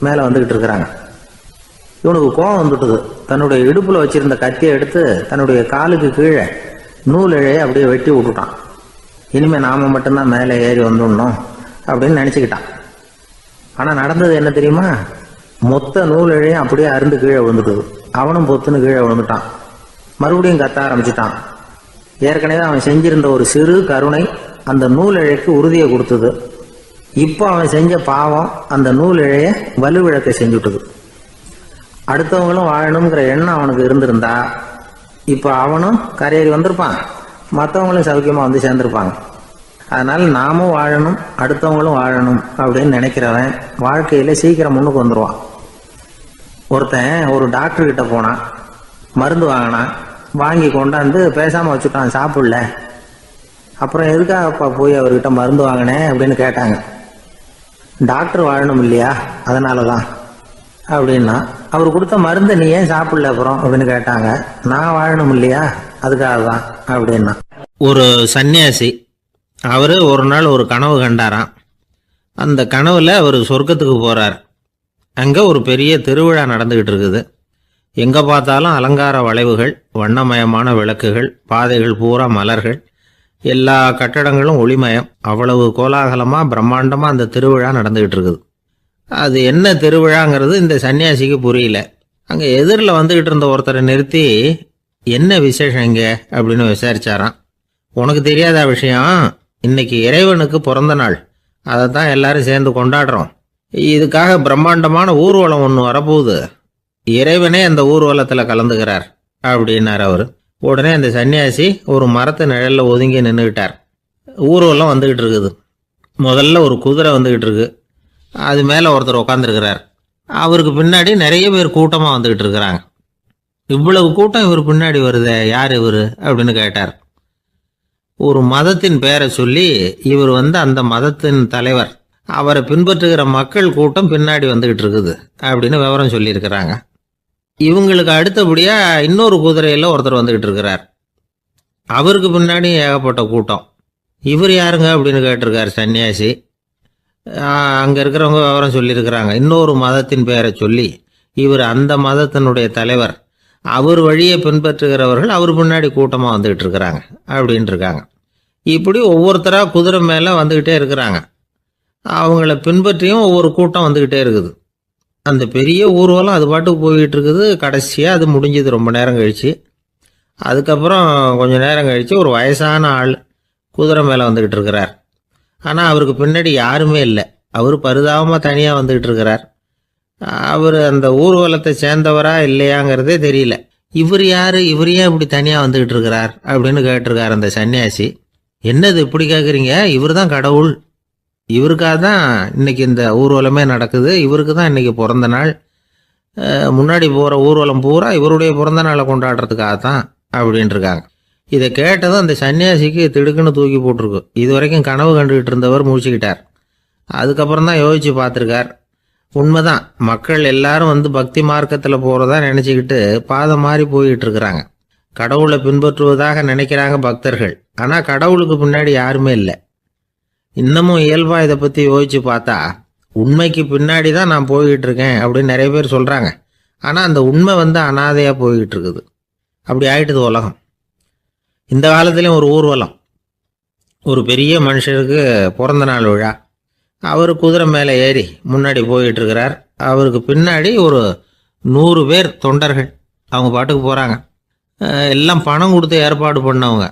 மேலே வந்துகிட்டு இருக்கிறாங்க. இவனுக்கு கோபம் வந்துட்டுது. தன்னுடைய இடுப்புல வச்சிருந்த கத்தியை எடுத்து தன்னுடைய காலுக்கு கீழே நூல் இழையை அப்படியே வெட்டி விட்டுட்டான். இனிமே நாம மட்டும்தான் மேலே ஏறி வந்துடணும் அப்படின்னு நினைச்சுக்கிட்டான். ஆனா நடந்தது என்ன தெரியுமா? மொத்த நூல் இழையும் அப்படியே அருந்து கீழே விழுந்துட்டுது. அவனும் பொத்துன்னு கீழே விழுந்துட்டான். மறுபடியும் கத்த ஆரம்பிச்சுட்டான். ஏற்கனவே அவன் செஞ்சிருந்த ஒரு சிறு கருணை அந்த நூல் இழைக்கு உறுதியை கொடுத்தது. இப்போ அவன் செஞ்ச பாவம் அந்த நூல் இழைய வலுவிழக்க செஞ்சுட்டுது. அடுத்தவங்களும் வாழணுங்கிற எண்ணம் அவனுக்கு இருந்திருந்தா இப்போ அவனும் கரையேறி வந்திருப்பான், மற்றவங்களும் சௌக்கியமா வந்து சேர்ந்திருப்பாங்க. அதனால நாமும் வாழணும் அடுத்தவங்களும் வாழணும் அப்படின்னு நினைக்கிறவன் வாழ்க்கையில சீக்கிரம் முன்னுக்கு வந்துடுவான். ஒருத்தன் ஒரு டாக்டர் கிட்ட போனான். மருந்து வாங்கினான். வாங்கி கொண்டாந்து பேசாம வச்சுட்டான், சாப்பிடல. அப்புறம் எதுக்காகப்பா போய் அவர்கிட்ட மருந்து வாங்கினேன் அப்படின்னு கேட்டாங்க. டாக்டர் வாழணும் இல்லையா, அதனாலதான் அப்படின்னா. அவர் கொடுத்த மருந்து நீ ஏன் சாப்பிடல அப்புறம் அப்படின்னு கேட்டாங்க. நான் வாழணும் இல்லையா, அதுக்காக தான் அப்படின்னா. ஒரு சன்னியாசி அவர் ஒரு நாள் ஒரு கனவு கண்டாராம். அந்த கனவுல அவர் சொர்க்கத்துக்கு போறார். அங்கே ஒரு பெரிய திருவிழா நடந்துகிட்டு இருக்குது. எங்கே பார்த்தாலும் அலங்கார வளைவுகள், வண்ணமயமான விளக்குகள், பாதைகள் பூரா மலர்கள், எல்லா கட்டடங்களும் ஒளிமயம். அவ்வளவு கோலாகலமாக பிரம்மாண்டமாக அந்த திருவிழா நடந்துகிட்டு இருக்குது. அது என்ன திருவிழாங்கிறது இந்த சன்னியாசிக்கு புரியல. அங்கே எதிரில் வந்துக்கிட்டு இருந்த ஒருத்தரை நிறுத்தி, என்ன விசேஷம் இங்கே அப்படின்னு விசாரிச்சாராம். உனக்கு தெரியாத விஷயம், இன்னைக்கு இறைவனுக்கு பிறந்த நாள், அதை தான் எல்லாரும் சேர்ந்து கொண்டாடுறோம். இதுக்காக பிரம்மாண்டமான ஊர்வலம் ஒன்று வரப்போகுது. இறைவனே அந்த ஊர்வலத்தில் கலந்துக்கிறார் அப்படின்னார் அவர். உடனே அந்த சன்னியாசி ஒரு மரத்து நிழலில் ஒதுங்கி நின்றுக்கிட்டார். ஊர்வலம் வந்துக்கிட்டு இருக்குது. முதல்ல ஒரு குதிரை வந்துக்கிட்டு இருக்கு. அது மேலே ஒருத்தர் உட்காந்துருக்கிறார். அவருக்கு பின்னாடி நிறைய பேர் கூட்டமாக வந்துக்கிட்டு இருக்கிறாங்க. இவ்வளவு கூட்டம் இவர் பின்னாடி வருதே, யார் இவர் அப்படின்னு கேட்டார். ஒரு மதத்தின் பெயரை சொல்லி, இவர் அந்த மதத்தின் தலைவர், அவரை பின்பற்றுகிற மக்கள் கூட்டம் பின்னாடி வந்துக்கிட்டு இருக்குது அப்படின்னு விவரம் சொல்லியிருக்கிறாங்க. இவங்களுக்கு அடுத்தபடியா இன்னொரு குதிரையில் ஒருத்தர் வந்துக்கிட்டு இருக்கிறார். அவருக்கு பின்னாடி ஏகப்பட்ட கூட்டம். இவர் யாருங்க அப்படின்னு கேட்டிருக்கார் சன்னியாசி. அங்கே இருக்கிறவங்க விவரம் சொல்லியிருக்கிறாங்க. இன்னொரு மதத்தின் பெயரை சொல்லி, இவர் அந்த மதத்தினுடைய தலைவர், அவர் வழியை பின்பற்றுகிறவர்கள் அவர் பின்னாடி கூட்டமாக வந்துக்கிட்டு இருக்கிறாங்க அப்படின்ட்டு இருக்காங்க. இப்படி ஒவ்வொருத்தராக குதிரை மேலே வந்துக்கிட்டே இருக்கிறாங்க. அவங்கள பின்பற்றியும் ஒவ்வொரு கூட்டம் வந்துக்கிட்டே இருக்குது. அந்த பெரிய ஊர்வலம் அது பாட்டுக்கு போய்கிட்டு இருக்குது. கடைசியாக அது முடிஞ்சது ரொம்ப நேரம் கழித்து. அதுக்கப்புறம் கொஞ்சம் நேரம் கழித்து ஒரு வயசான ஆள் குதிரை மேலே வந்துக்கிட்டு இருக்கிறார். ஆனால் அவருக்கு பின்னாடி யாருமே இல்லை. அவர் பரிதாபமாக தனியாக வந்துக்கிட்டு இருக்கிறார். அவர் அந்த ஊர்வலத்தை சேர்ந்தவரா இல்லையாங்கிறதே தெரியல. இவர் யார், இவர் ஏன் இப்படி தனியாக வந்துக்கிட்டு இருக்கிறார் அப்படின்னு கேட்டிருக்கார் அந்த சன்னியாசி. என்னது இப்படி கேட்குறீங்க? இவர் தான் கடவுள். இவருக்காக தான் இன்னைக்கு இந்த ஊர்வலமே நடக்குது. இவருக்கு தான் இன்னைக்கு பிறந்த நாள். முன்னாடி போகிற ஊர்வலம் பூரா இவருடைய பிறந்த நாளை கொண்டாடுறதுக்காக தான் அப்படின்ட்டு இருக்காங்க. இதை கேட்டதும் அந்த சன்னியாசிக்கு திடுக்குன்னு தூக்கி போட்டிருக்கு. இது வரைக்கும் கனவு கண்டுகிட்டு இருந்தவர் மூழ்கிக்கிட்டார். அதுக்கப்புறம் தான் யோசிச்சு பார்த்துருக்கார். உண்மைதான், மக்கள் எல்லாரும் பக்தி மார்க்கத்தில் போகிறதா நினச்சிக்கிட்டு பாதை மாறி போயிட்டு இருக்கிறாங்க. கடவுளை பின்பற்றுவதாக நினைக்கிறாங்க பக்தர்கள். ஆனால் கடவுளுக்கு பின்னாடி யாருமே இல்லை. இன்னமும் இயல்பாக இதை பற்றி யோசிச்சு பார்த்தா, உண்மைக்கு பின்னாடி தான் நான் போய்கிட்டு இருக்கேன் அப்படின்னு நிறைய பேர் சொல்கிறாங்க. ஆனால் அந்த உண்மை அனாதையாக போய்கிட்டு இருக்குது. அப்படி ஆயிட்டுது உலகம். இந்த காலத்துலேயும் ஒரு ஊர்வலம், ஒரு பெரிய மனுஷருக்கு பிறந்த நாள் விழா. அவர் குதிரை மேலே ஏறி முன்னாடி போயிட்டு இருக்கிறார். அவருக்கு பின்னாடி ஒரு 100 பேர் தொண்டர்கள் அவங்க பாட்டுக்கு போகிறாங்க. எல்லாம் பணம் கொடுத்து ஏற்பாடு பண்ணவங்க.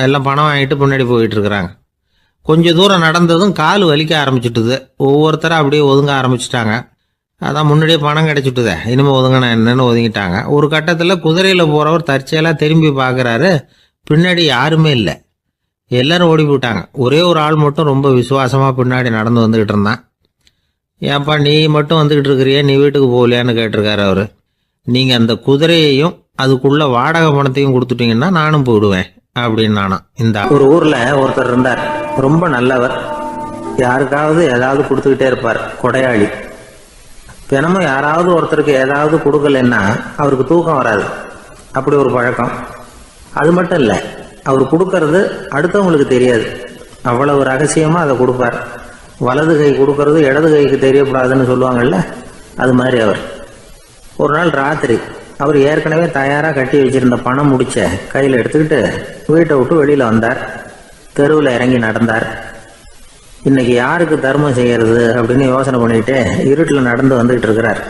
எல்லாம் பணம் வாங்கிட்டு பின்னாடி போயிட்டு இருக்கிறாங்க. கொஞ்சம் தூரம் நடந்ததும் கால் வலிக்க ஆரம்பிச்சுட்டுது. ஒவ்வொருத்தரும் அப்படியே ஒதுங்க ஆரம்பிச்சிட்டாங்க. அதான் முன்னாடியே பணம் கிடைச்சிட்டுதே, இனிமேல் ஒதுங்கினா என்னன்னு ஒதுங்கிட்டாங்க. ஒரு கட்டத்தில் குதிரையில் போகிறவர் தற்செயலாக திரும்பி பார்க்குறாரு. பின்னாடி யாருமே இல்லை. எல்லாரும் ஓடி போயிட்டாங்க. ஒரே ஒரு ஆள் மட்டும் ரொம்ப விசுவாசமாக பின்னாடி நடந்து வந்துக்கிட்டு இருந்தான். ஏன்ப்பா நீ மட்டும் வந்துக்கிட்டு இருக்கிறியே, நீ வீட்டுக்கு போகலையான்னு கேட்டிருக்காரு அவர். நீங்கள் அந்த குதிரையையும் அதுக்குள்ள வாடகை பணத்தையும் கொடுத்துட்டீங்கன்னா நானும் போயிடுவேன் அப்படின்னு நானும். இந்த ஒரு ஊர்ல ஒருத்தர் இருந்தார். ரொம்ப நல்லவர். யாருக்காவது ஏதாவது கொடுத்துக்கிட்டே இருப்பார். கொடையாளி. தினமும் யாராவது ஒருத்தருக்கு ஏதாவது கொடுக்கலன்னா அவருக்கு தூக்கம் வராது. அப்படி ஒரு பழக்கம். அது மட்டும் இல்லை, அவர் கொடுக்கறது அடுத்தவங்களுக்கு தெரியாது. அவ்வளவு ரகசியமா அதை கொடுப்பார். வலது கை கொடுக்கறது இடது கைக்கு தெரியக்கூடாதுன்னு சொல்லுவாங்கல்ல, அது மாதிரி அவர். ஒரு நாள் ராத்திரி அவர் ஏற்கனவே தயாராக கட்டி வச்சிருந்த பணம் முடிச்ச கையில் எடுத்துக்கிட்டு வீட்டை விட்டு வெளியில் வந்தார். தெருவில் இறங்கி நடந்தார். இன்னைக்கு யாருக்கு தர்மம் செய்யறது அப்படின்னு யோசனை பண்ணிட்டு இருட்டில் நடந்து வந்துகிட்டு இருக்கிறார்.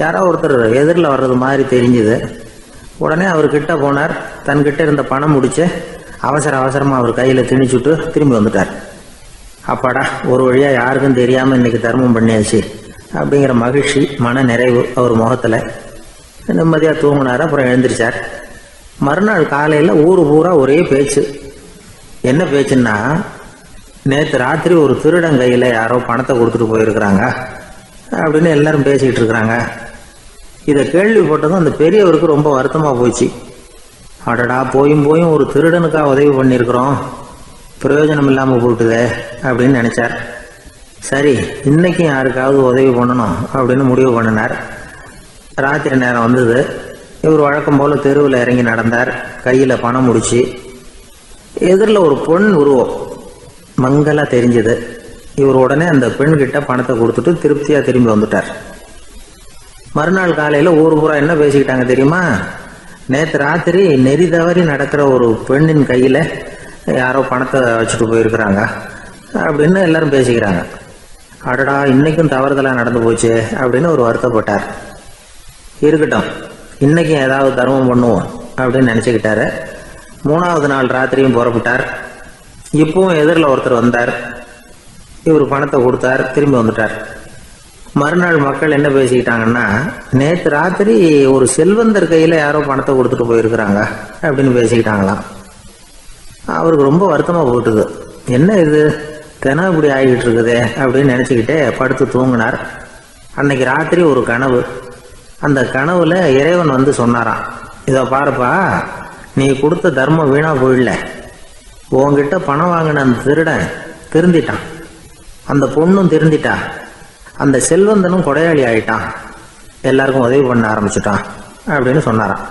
யாரோ ஒருத்தர் எதிரில் வர்றது மாதிரி தெரிஞ்சுது. உடனே அவர் கிட்ட போனார். தன்கிட்ட இருந்த பணம் முடிச்சு அவசரமாக அவர் கையில் திணிச்சுட்டு திரும்பி வந்துட்டார். அப்பாடா, ஒரு வழியாக யாருக்கும் தெரியாமல் இன்னைக்கு தர்மம் பண்ணியாச்சு அப்படிங்கிற மகிழ்ச்சி, மன நிறைவு அவர் முகத்தில். நிம்மதியாக தூங்கினார். அப்புறம் எழுந்திரிச்சார். மறுநாள் காலையில் ஊர் பூரா ஒரே பேச்சு. என்ன பேச்சுன்னா, நேற்று ராத்திரி ஒரு திருடன் கையில் யாரோ பணத்தை கொடுத்துட்டு போயிருக்கிறாங்க அப்படின்னு எல்லாரும் பேசிக்கிட்டு இருக்கிறாங்க. இதை கேள்விப்பட்டதும் அந்த பெரியவருக்கு ரொம்ப வருத்தமாக போச்சு. அடடா, போயும் ஒரு திருடனுக்காக உதவி பண்ணியிருக்கிறோம், பிரயோஜனம் இல்லாமல் போட்டுதே அப்படின்னு நினச்சார். சரி, இன்னைக்கும் யாருக்காவது உதவி பண்ணணும் அப்படின்னு முடிவு பண்ணினார். ராத்திரி நேரம் வந்தது. இவர் வழக்கம் போல் தெருவில் இறங்கி நடந்தார். கையில் பணம் முடிச்சு எதிரில் ஒரு பொன் உருவம் மங்கலா தெரிஞ்சது. இவர் உடனே அந்த பெண் கிட்ட பணத்தை கொடுத்துட்டு திருப்தியா திரும்பி வந்துட்டார். மறுநாள் காலையில ஊர் பூரா என்ன பேசிக்கிட்டாங்க தெரியுமா? நேற்று ராத்திரி நெறி தவறி நடக்கிற ஒரு பெண்ணின் கையில யாரோ பணத்தை வச்சுட்டு போயிருக்கிறாங்க அப்படின்னு எல்லாரும் பேசிக்கிறாங்க. அடடா, இன்னைக்கும் தவறுதலா நடந்து போச்சு அப்படின்னு ஒரு வருத்தப்பட்டார். இருக்கட்டும், இன்னைக்கும் ஏதாவது தர்மம் பண்ணுவோம் அப்படின்னு நினைச்சுக்கிட்டாரு. 3வது நாள் ராத்திரியும் புறப்பட்டார். இப்பவும் எதிரில் ஒருத்தர் வந்தார். இவர் பணத்தை கொடுத்தார், திரும்பி வந்துட்டார். மறுநாள் மக்கள் என்ன பேசிக்கிட்டாங்கன்னா, நேற்று ராத்திரி ஒரு செல்வந்தர் கையில யாரோ பணத்தை கொடுத்துட்டு போயிருக்கிறாங்க அப்படின்னு பேசிக்கிட்டாங்களாம். அவருக்கு ரொம்ப வருத்தமா போட்டுது. என்ன இது தினம் இப்படி ஆகிட்டு இருக்குதே அப்படின்னு நினைச்சுக்கிட்டே படுத்து தூங்கினார். அன்னைக்கு ராத்திரி ஒரு கனவு. அந்த கனவுல இறைவன் வந்து சொன்னாராம், இதை பாருப்பா, நீ கொடுத்த தர்மம் வீணா போயிடல. உன்கிட்ட பணம் வாங்கின அந்த திருடன் திருந்திட்டான், அந்த பொண்ணும் திருந்திட்டா, அந்த செல்வந்தனும் கொடையாளி ஆயிட்டான், எல்லாருக்கும் உதவி பண்ண ஆரம்பிச்சுட்டான் அப்படின்னு சொன்னாராம்.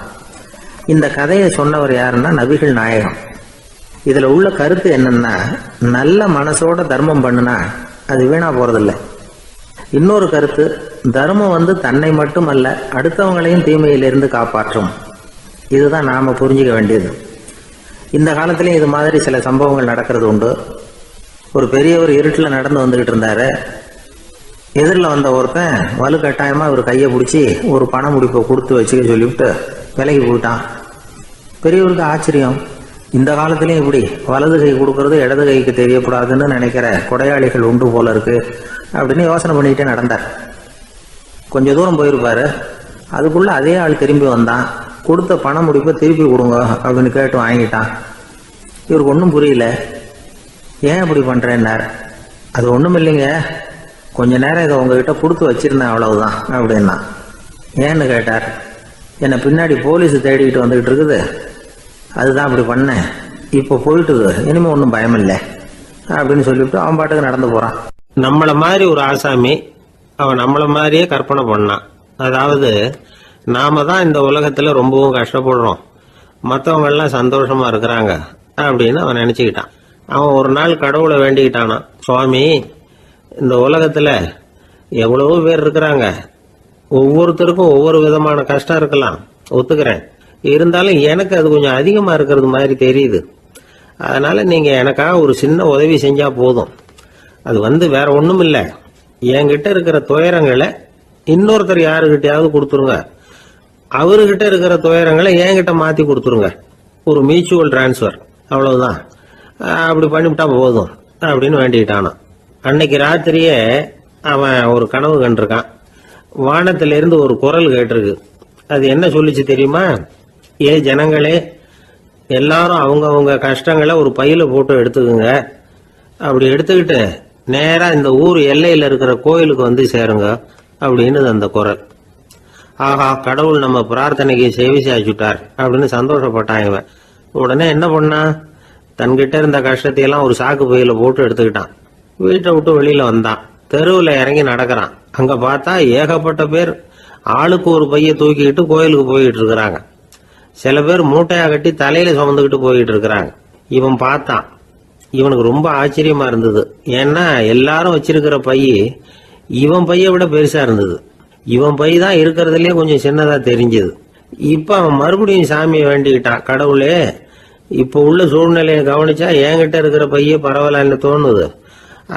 இந்த கதையை சொன்னவர் யாருன்னா நபிகள் நாயகம். இதுல உள்ள கருத்து என்னன்னா, நல்ல மனசோட தர்மம் பண்ணுனா அது வீணா போறதில்லை. இன்னொரு கருத்து, தர்மம் வந்து தன்னை மட்டுமல்ல அடுத்தவங்களையும் தீமையிலிருந்து காப்பாற்றும். இதுதான் நாம புரிஞ்சுக்க வேண்டியது. இந்த காலத்திலயும் இது மாதிரி சில சம்பவங்கள் நடக்கிறது உண்டு. ஒரு பெரியவர் இருட்டில் நடந்து வந்துகிட்டு இருந்தாரு. எதிரில் வந்த ஒருத்தன் வலுக்கட்டாயமா ஒரு கையை பிடிச்சி ஒரு பண முடிப்பை கொடுத்து வச்சுக்க சொல்லிவிட்டு விலகி போயிட்டான். பெரியவருக்கு ஆச்சரியம், இந்த காலத்திலயும் இப்படி வலது கை கொடுக்கறது இடது கைக்கு தெரியக்கூடாதுன்னு நினைக்கிற கொடையாளிகள் உண்டு போல இருக்கு அப்படின்னு யோசனை பண்ணிக்கிட்டே நடந்தார். கொஞ்ச தூரம் போயிருப்பாரு. அதுக்குள்ள அதே ஆள் திரும்பி வந்தான். கொடுத்த பண முடிப்பை திருப்பி கொடுங்க அப்படின்னு கேட்டு வாங்கிட்டான். இவருக்கு ஒன்றும் புரியல. ஏன் இப்படி பண்றேன்னார். அது ஒன்றும் இல்லைங்க, கொஞ்ச நேரம் இதை உங்ககிட்ட கொடுத்து வச்சிருந்தேன், அவ்வளவுதான் அப்படின்னா. ஏன்னு கேட்டார். என்னை பின்னாடி போலீஸ் தேடிக்கிட்டு வந்துகிட்டு இருக்குது, அதுதான் அப்படி பண்ணேன். இப்போ போயிட்டுது, இனிமே ஒன்றும் பயம் இல்லை அப்படின்னு சொல்லிவிட்டு அவன் பாட்டுக்கு நடந்து போறான். நம்மள மாதிரி ஒரு ஆசாமி அவன் நம்மள மாதிரியே கற்பனை பண்ணான். அதாவது நாம தான் இந்த உலகத்துல ரொம்பவும் கஷ்டப்படுறோம், மற்றவங்க எல்லாம் சந்தோஷமா இருக்கிறாங்க அப்படின்னு அவன் நினைச்சுக்கிட்டான். அவன் ஒரு நாள் கடவுளை வேண்டிக்கிட்டானா, சுவாமி, இந்த உலகத்துல எவ்வளவோ பேர் இருக்கிறாங்க, ஒவ்வொருத்தருக்கும் ஒவ்வொரு விதமான கஷ்டம் இருக்கலாம், ஒத்துக்கிறேன். இருந்தாலும் எனக்கு அது கொஞ்சம் அதிகமா இருக்கிறது மாதிரி தெரியுது. அதனால நீங்க எனக்காக ஒரு சின்ன உதவி செஞ்சா போதும். அது வந்து வேற ஒண்ணும் இல்ல, என்கிட்ட இருக்கிற துயரங்களை இன்னொருத்தர் யாருகிட்டயாவது கொடுத்துருங்க, அவர்கிட்ட இருக்கிற துயரங்களை என்கிட்ட மாத்தி கொடுத்துருங்க. ஒரு மியூச்சுவல் டிரான்ஸ்பர், அவ்வளவுதான். அப்படி பண்ணிவிட்டா போதும் அப்படின்னு வேண்டிக்கிட்டானா. அன்னைக்கு ராத்திரியே அவன் ஒரு கனவு கண்டிருக்கான். வானத்திலிருந்து ஒரு குரல் கேட்டிருக்கு. அது என்ன சொல்லிச்சு தெரியுமா? ஏ ஜனங்களே, எல்லாரும் அவங்க கஷ்டங்களை ஒரு பையில போட்டு எடுத்துக்குங்க. அப்படி எடுத்துக்கிட்டு நேரா இந்த ஊர் எல்லையில இருக்கிற கோயிலுக்கு வந்து சேருங்க அப்படின்னு அந்த குரல். ஆஹா, கடவுள் நம்ம பிரார்த்தனைக்கு செவி சாய்ச்சுட்டார் அப்படின்னு சந்தோஷப்பட்டான் இவன். உடனே என்ன பண்ணான், தன்கிட்ட இருந்த கஷ்டத்தையெல்லாம் ஒரு சாக்கு பையில போட்டு எடுத்துக்கிட்டான். வீட்டை விட்டு வெளியில வந்தான். தெருவில் இறங்கி நடக்கிறான். அங்க பார்த்தா ஏகப்பட்ட பேர் ஆளுக்கு ஒரு பைய தூக்கிக்கிட்டு கோயிலுக்கு போயிட்டு இருக்கிறாங்க. சில பேர் மூட்டையா கட்டி தலையில சுமந்துக்கிட்டு போயிட்டு இருக்கிறாங்க. இவன் பார்த்தான். இவனுக்கு ரொம்ப ஆச்சரியமா இருந்தது. ஏன்னா எல்லாரும் வச்சிருக்கிற பைய இவன் பைய விட பெருசா இருந்தது. இவன் பை தான் இருக்கிறதுலயே கொஞ்சம் சின்னதா தெரிஞ்சது. இப்ப அவன் மறுபடியும் சாமியை வேண்டிக்கிட்டான், கடவுளே, இப்ப உள்ள சூழ்நிலையை கவனிச்சா என்கிட்ட இருக்கிற பைய பரவாயில்லன்னு தோணுது.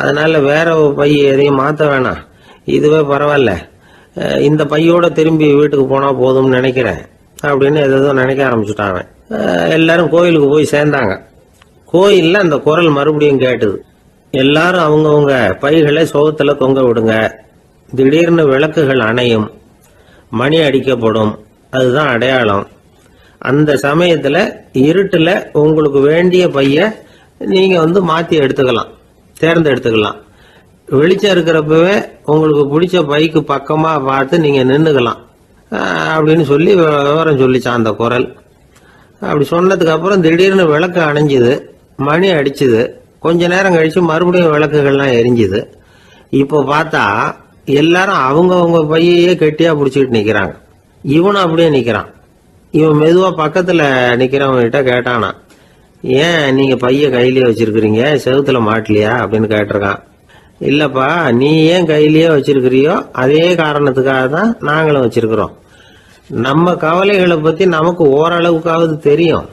அதனால வேற பைய எதையும் மாத்த வேணாம், இதுவே பரவாயில்ல, இந்த பையோட திரும்பி வீட்டுக்கு போனா போதும்னு நினைக்கிறேன் அப்படின்னு ஏதோ நினைக்க ஆரம்பிச்சுட்டான். எல்லாரும் கோயிலுக்கு போய் சேர்ந்தாங்க. கோயில்ல அந்த குரல் மறுபடியும் கேட்டுது. எல்லாரும் அவங்கவுங்க பைகளை சோகத்துல தொங்க விடுங்க. திடீர்னு விளக்குகள் அணையும், மணி அடிக்கப்படும், அதுதான் அடையாளம். அந்த சமயத்துல இருட்டுல உங்களுக்கு வேண்டிய பைய நீங்க வந்து மாத்தி எடுத்துக்கலாம், தேர்ந்தெடுத்துக்கலாம். வெளிச்சம் இருக்கிறப்பவே உங்களுக்கு பிடிச்ச பைக்கு பக்கமா பார்த்து நீங்க நின்னுக்கலாம் அப்படின்னு சொல்லி விவரம் சொல்லிச்சான் அந்த குரல். அப்படி சொன்னதுக்கு அப்புறம் திடீர்னு விளக்கு அணைஞ்சுது, மணி அடிச்சுது. கொஞ்ச நேரம் கழிச்சு மறுபடியும் விளக்குகள்லாம் எரிஞ்சுது. இப்போ பார்த்தா எல்லாரும் அவங்கவுங்க பையையே கெட்டியா பிடிச்சிக்கிட்டு நிக்கிறாங்க. இவனும் அப்படியே நிக்கிறான். இவன் மெதுவா பக்கத்துல நிக்கிறவங்க கிட்ட கேட்டானா, ஏன் நீங்க பைய கையிலேயே வச்சிருக்கிறீங்க, செவுத்துல மாட்டலையா அப்படின்னு கேட்டிருக்கான். இல்லப்பா, நீ ஏன் கையிலேயே வச்சிருக்கிறியோ அதே காரணத்துக்காக தான் நாங்களும் வச்சிருக்கிறோம். நம்ம கவலைகளை பத்தி நமக்கு ஓரளவுக்காவது தெரியும்.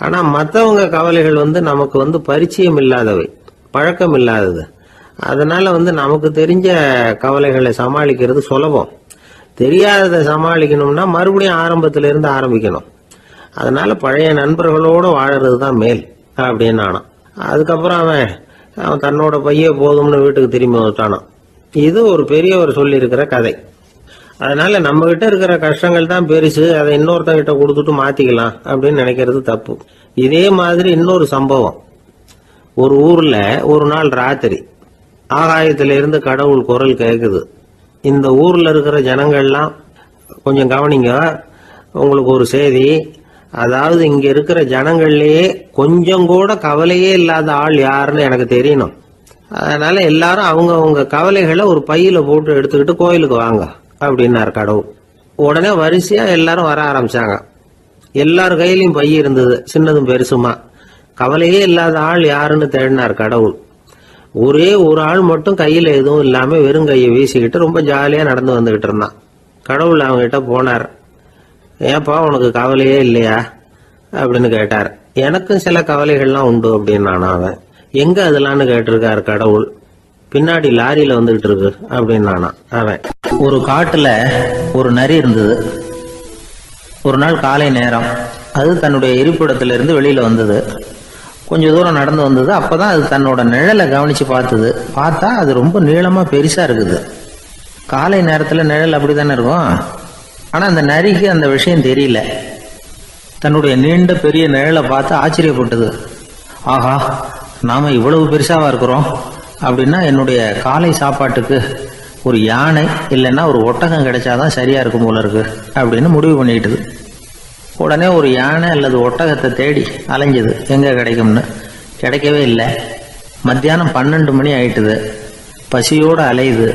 ஆனா மற்றவங்க கவலைகள் நமக்கு பரிச்சயம் இல்லாதவை, பழக்கம் இல்லாதது. அதனால நமக்கு தெரிஞ்ச கவலைகளை சமாளிக்கிறது சுலபம். தெரியாததை சமாளிக்கணும்னா மறுபடியும் ஆரம்பத்துல இருந்து ஆரம்பிக்கணும். அதனால பழைய நண்பர்களோட வாழறது தான் மேல் அப்படின்னு ஆனான். அதுக்கப்புறம் அவன் தன்னோட பைய போதும்னு வீட்டுக்கு திரும்பி வந்துட்டானான். இது ஒரு பெரியவர் சொல்லி இருக்கிற கதை. அதனால நம்ம கிட்ட இருக்கிற கஷ்டங்கள் தான் பெருசு, அதை இன்னொருத்தங்கிட்ட கொடுத்துட்டு மாத்திக்கலாம் அப்படின்னு நினைக்கிறது தப்பு. இதே மாதிரி இன்னொரு சம்பவம். ஒரு ஊர்ல ஒரு நாள் ராத்திரி ஆகாயத்தில இருந்து கடவுள் குரல் கேக்குது. இந்த ஊர்ல இருக்கிற ஜனங்கள்லாம் கொஞ்சம் கவனிங்க, உங்களுக்கு ஒரு செய்தி. அதாவது இங்க இருக்கிற ஜனங்கள்லயே கொஞ்சம் கூட கவலையே இல்லாத ஆள் யாருன்னு எனக்கு தெரியணும். அதனால எல்லாரும் அவங்க கவலைகளை ஒரு பையில போட்டு எடுத்துக்கிட்டு கோயிலுக்கு வாங்க அப்படின்னாரு கடவுள். உடனே வரிசையா எல்லாரும் வர ஆரம்பிச்சாங்க. எல்லார் கையிலயும் பை இருந்தது, சின்னதும் பெருசுமா. கவலையே இல்லாத ஆள் யாருன்னு தேடினார் கடவுள். ஒரே ஒரு ஆள் மட்டும் கையில எதுவும் இல்லாம வெறும் கையை வீசிக்கிட்டு ரொம்ப ஜாலியா நடந்து வந்துகிட்டு இருந்தான். கடவுள் அவங்க கிட்ட போனார். ஏப்பா, உனக்கு கவலையே இல்லையா அப்படின்னு கேட்டார். எனக்கும் சில கவலைகள்லாம் உண்டு அப்படின்னு அவன். எங்க அதெல்லாம்னு கேட்டிருக்காரு கடவுள். பின்னாடி லாரியில வந்துகிட்டு இருக்கு அப்படின்னு அவன். ஒரு காட்டுல ஒரு நரி இருந்தது. ஒரு நாள் காலை நேரம் அது தன்னுடைய இருப்பிடத்திலிருந்து வெளியில வந்தது. கொஞ்ச தூரம் நடந்து வந்தது. அப்பதான் அது தன்னோட நிழலை கவனிச்சு பார்த்தது. பார்த்தா அது ரொம்ப நீளமா பெருசா இருக்குது. காலை நேரத்துல நிழல் அப்படித்தானே இருக்கும். ஆனா அந்த நரிக்கு அந்த விஷயம் தெரியல. தன்னுடைய நீண்ட பெரிய நிழலை பார்த்து ஆச்சரியப்பட்டது. ஆஹா, நாம இவ்வளவு பெருசாவா இருக்கிறோம் அப்படின்னா என்னுடைய காலை சாப்பாட்டுக்கு ஒரு யானை இல்லைன்னா ஒரு ஒட்டகம் கிடைச்சாதான் சரியா இருக்கும் போல இருக்கு அப்படின்னு முடிவு பண்ணிக்கிட்டது. உடனே ஒரு யானை அல்லது ஒட்டகத்தை தேடி அலைஞ்சது, எங்க கிடைக்கும்னு. கிடைக்கவே இல்லை. மத்தியானம் 12 மணி ஆயிட்டுது. பசியோட அலையுது.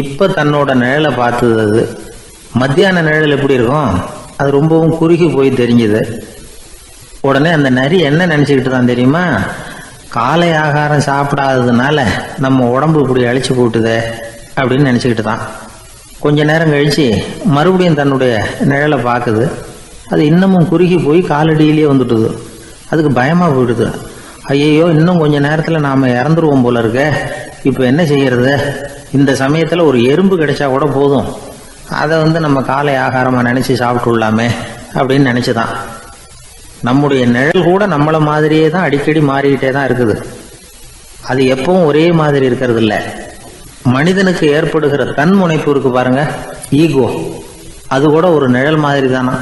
இப்ப தன்னோட நிழலை பார்த்தது. அது மத்தியான நிழல் எப்படி இருக்கும், அது ரொம்பவும் குறுகி போய் தெரிஞ்சுது. உடனே அந்த நரி என்ன நினைச்சுக்கிட்டு தான் தெரியுமா, காலை ஆகாரம் சாப்பிடாததுனால நம்ம உடம்பு இப்படி அழிச்சு போட்டுதே அப்படின்னு நினைச்சுக்கிட்டு தான். கொஞ்ச நேரம் கழிச்சு மறுபடியும் தன்னுடைய நிழலை பார்க்குது. அது இன்னமும் குறுகி போய் காலடியிலேயே வந்துட்டுது. அதுக்கு பயமா போயிடுது. ஐயையோ, இன்னும் கொஞ்ச நேரத்துல நாம இறந்துருவோம் போல இருக்க. இப்ப என்ன செய்யறது? இந்த சமயத்துல ஒரு எறும்பு கிடைச்சா கூட போதும், அதை நம்ம காலை ஆகாரமா நினைச்சு சாப்பிட்டுள்ளாமே அப்படின்னு நினைச்சுதான். நம்முடைய நிழல் கூட நம்மள மாதிரியே தான் அடிக்கடி மாறிக்கிட்டே தான் இருக்குது. அது எப்பவும் ஒரே மாதிரி இருக்கிறது இல்ல. மனிதனுக்கு ஏற்படுகிற தன்முனைப்பு இருக்கு பாருங்க, ஈகோ, அது கூட ஒரு நிழல் மாதிரி தானா.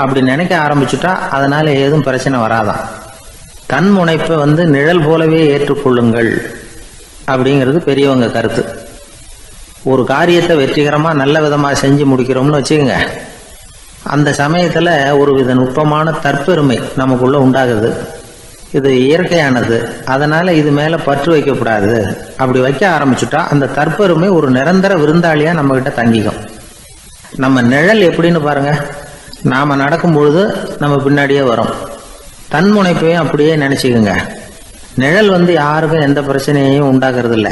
அப்படி நினைக்க ஆரம்பிச்சுட்டா அதனால ஏதும் பிரச்சனை வராதான். தன்முனைப்பை நிழல் போலவே ஏற்றுக்கொள்ளுங்கள் அப்படிங்கிறது பெரியவங்க கருத்து. ஒரு காரியத்தை வெற்றிகரமா நல்ல விதமா செஞ்சு முடிக்கிறோம்னு வச்சுக்கோங்க. அந்த சமயத்துல ஒரு வித நுட்பமான தற்பெருமை நமக்குள்ள உண்டாகுது. இது இயற்கையானது, அதனால இது மேல பற்று வைக்கக்கூடாது. அப்படி வைக்க ஆரம்பிச்சுட்டா அந்த தற்பெருமை ஒரு நிரந்தர விருந்தாளியா நம்ம கிட்ட தங்கிக்கும். நம்ம நிழல் எப்படின்னு பாருங்க, நாம நடக்கும் பொழுது நம்ம பின்னாடியே வரும். தன்முனைப்பையும் அப்படியே நினைச்சுக்குங்க. நிழல் யாருக்கும் எந்த பிரச்சனையையும் உண்டாக்குறது இல்லை.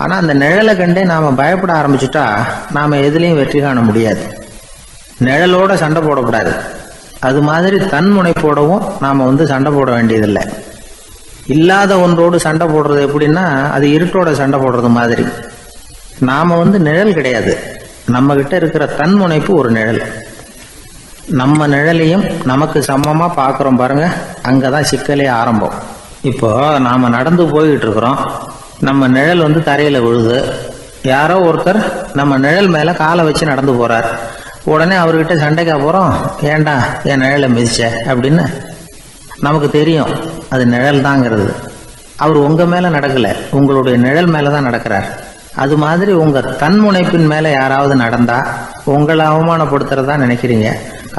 ஆனா அந்த நிழலை கண்டே நாம பயப்பட ஆரம்பிச்சுட்டா நாம எதுலையும் வெற்றி காண முடியாது. நிழலோட சண்டை போடக்கூடாது. அது மாதிரி தன்முனைப்போடவும் நாம சண்டை போட வேண்டியதில்லை. இல்லாத ஒன்றோடு சண்டை போடுறது எப்படின்னா, அது இருட்டோட சண்டை போடுறது மாதிரி. நாம நிழல் கிடையாது, நம்ம கிட்ட இருக்கிற தன்முனைப்பு ஒரு நிழல். நம்ம நிழலையும் நமக்கு சமமா பாக்குறோம் பாருங்க, அங்கதான் சிக்கலே ஆரம்பம். இப்போ நாம நடந்து போய்கிட்டு இருக்கிறோம். நம்ம நிழல் தரையில விழுது. யாரோ ஒருத்தர் நம்ம நிழல் மேல காலை வச்சு நடந்து போறார். உடனே அவர்கிட்ட சண்டைக்கா போறோம், ஏண்டா என் நிழலை மிதிச்ச அப்படின்னு. நமக்கு தெரியும் அது நிழல் தாங்கிறது. அவர் உங்க மேல நடக்கல, உங்களுடைய நிழல் மேலதான் நடக்கிறார். அது மாதிரி உங்க தன்முனைப்பின் மேல யாராவது நடந்தா உங்களை அவமானப்படுத்துறதா நினைக்கிறீங்க.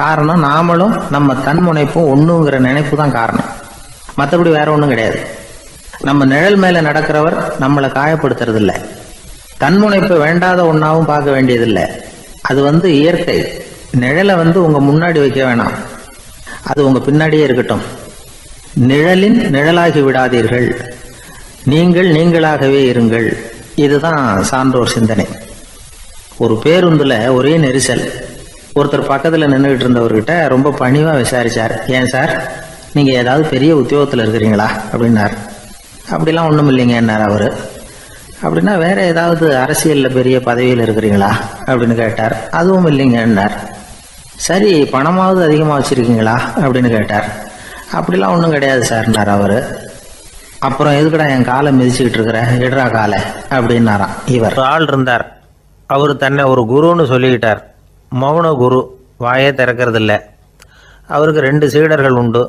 காரணம், நாமளும் நம்ம தன்முனைப்பும் ஒண்ணுங்கிற நினைப்பு தான் காரணம், மற்றபடி வேற ஒண்ணும் கிடையாது. நம்ம நிழல் மேல நடக்கிறவர் நம்மளை காயப்படுத்துறது இல்லை. தன்முனைப்பை வேண்டாத ஒன்னாவும் பார்க்க வேண்டியதில்லை. அது இயற்கை. நிழலை உங்க முன்னாடி வைக்க வேணாம், அது உங்க பின்னாடியே இருக்கட்டும். நிழலின் நிழலாகி விடாதீர்கள், நீங்கள் நீங்களாகவே இருங்கள். இதுதான் சான்றோர் சிந்தனை. ஒரு பேருந்துல ஒரே நெரிசல். ஒருத்தர் பக்கத்துல நின்றுகிட்டு இருந்தவர்கிட்ட ரொம்ப பணிவா விசாரிச்சார், ஏன் சார் நீங்க ஏதாவது பெரிய உத்தியோகத்துல இருக்கிறீங்களா அப்படின்னார். அப்படிலாம் ஒண்ணும் இல்லைங்கன்னார் அவரு. அப்படின்னா வேற ஏதாவது அரசியல்ல பெரிய பதவியில் இருக்கிறீங்களா அப்படின்னு கேட்டார். அதுவும் இல்லைங்கன்னார். சரி, பணமாவது அதிகமா வச்சிருக்கீங்களா அப்படின்னு கேட்டார். அப்படிலாம் ஒன்றும் கிடையாது சார்னார் அவரு. அப்புறம் எதுக்குடா என் காலை மிதிச்சுக்கிட்டு இருக்கிற, இடரா காலை அப்படின்னாராம் இவர். ஒரு ஆள் இருந்தார். அவர் தன்னை ஒரு குருன்னு சொல்லிக்கிட்டார். மௌன குரு, வாயே திறக்கிறது இல்லை. அவருக்கு 2 சீடர்கள் உண்டு.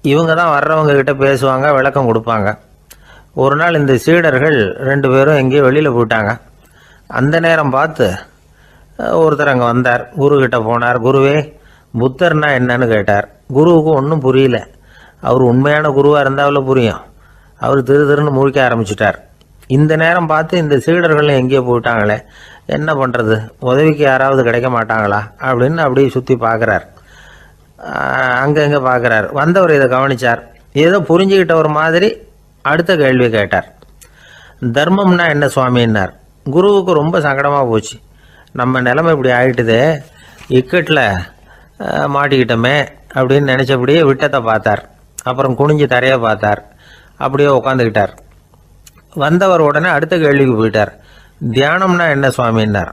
இவங்க தான் வர்றவங்க கிட்ட பேசுவாங்க, விளக்கம் கொடுப்பாங்க. ஒரு நாள் இந்த சீடர்கள் 2 பேரும் எங்கேயோ வெளியில் போயிட்டாங்க. அந்த நேரம் பார்த்து ஒருத்தர் அங்கே வந்தார். குரு கிட்ட போனார். குருவே, புத்தர்னா என்னன்னு கேட்டார். குருவுக்கு ஒன்றும் புரியல. அவர் உண்மையான குருவாக இருந்தாவில் புரியும். அவர் திருன்னு முழிக்க ஆரம்பிச்சிட்டார். இந்த நேரம் பார்த்து இந்த சீடர்களும் எங்கேயோ போயிட்டாங்களே, என்ன பண்ணுறது, உதவிக்கு யாராவது கிடைக்க மாட்டாங்களா அப்படின்னு அப்படியே சுற்றி பார்க்குறார். அங்கங்கே பார்க்குறார். வந்தவர் இதை கவனித்தார். ஏதோ புரிஞ்சுக்கிட்ட ஒரு மாதிரி அடுத்த கேள்வி கேட்டார். தர்மம்னா என்ன சுவாமின்னார். குருவுக்கு ரொம்ப சங்கடமாக போச்சு. நம்ம நிலைமை இப்படி ஆகிட்டுதே, இக்கட்டில் மாட்டிக்கிட்டோமே அப்படின்னு நினச்சபடியே விட்டத்தை பார்த்தார். அப்புறம் குனிஞ்சு தரையை பார்த்தார். அப்படியே உட்காந்துக்கிட்டார். வந்தவர் உடனே அடுத்த கேள்விக்கு போயிட்டார். தியானம்னா என்ன சுவாமின்னார்.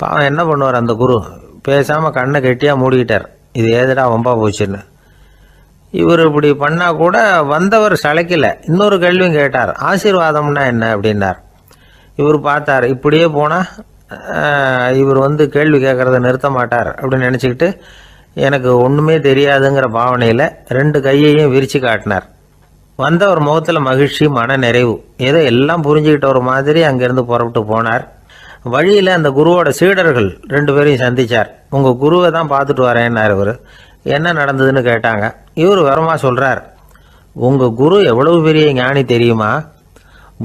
பாவம் என்ன பண்ணுவார் அந்த குரு, பேசாமல் கண்ணை கெட்டியாக மூடிக்கிட்டார். இது ஏதுடா வம்பா போச்சுன்னு. இவர் இப்படி பண்ணால் கூட வந்தவர் சளைக்கல. இன்னொரு கேள்வியும் கேட்டார். ஆசீர்வாதம்னா என்ன அப்படின்னார். இவர் பார்த்தார். இப்படியே போனால் இவர் கேள்வி கேட்குறத நிறுத்த மாட்டார் அப்படின்னு நினச்சிக்கிட்டு எனக்கு ஒன்றுமே தெரியாதுங்கிற பாவனையில் 2 கையையும் விரித்து காட்டினார். வந்தவர் முகத்தில் மகிழ்ச்சி, மன நிறைவு. ஏதோ எல்லாம் புரிஞ்சுக்கிட்ட ஒரு மாதிரி அங்கேருந்து புறப்பட்டு போனார். வழியில் அந்த குருவோட சீடர்கள் 2 பேரையும் சந்திச்சார். உங்கள் குருவை தான் பார்த்துட்டு வரேன்னார் இவர். என்ன நடந்ததுன்னு கேட்டாங்க. இவர் வரமா சொல்கிறார், உங்கள் குரு எவ்வளவு பெரிய ஞானி தெரியுமா?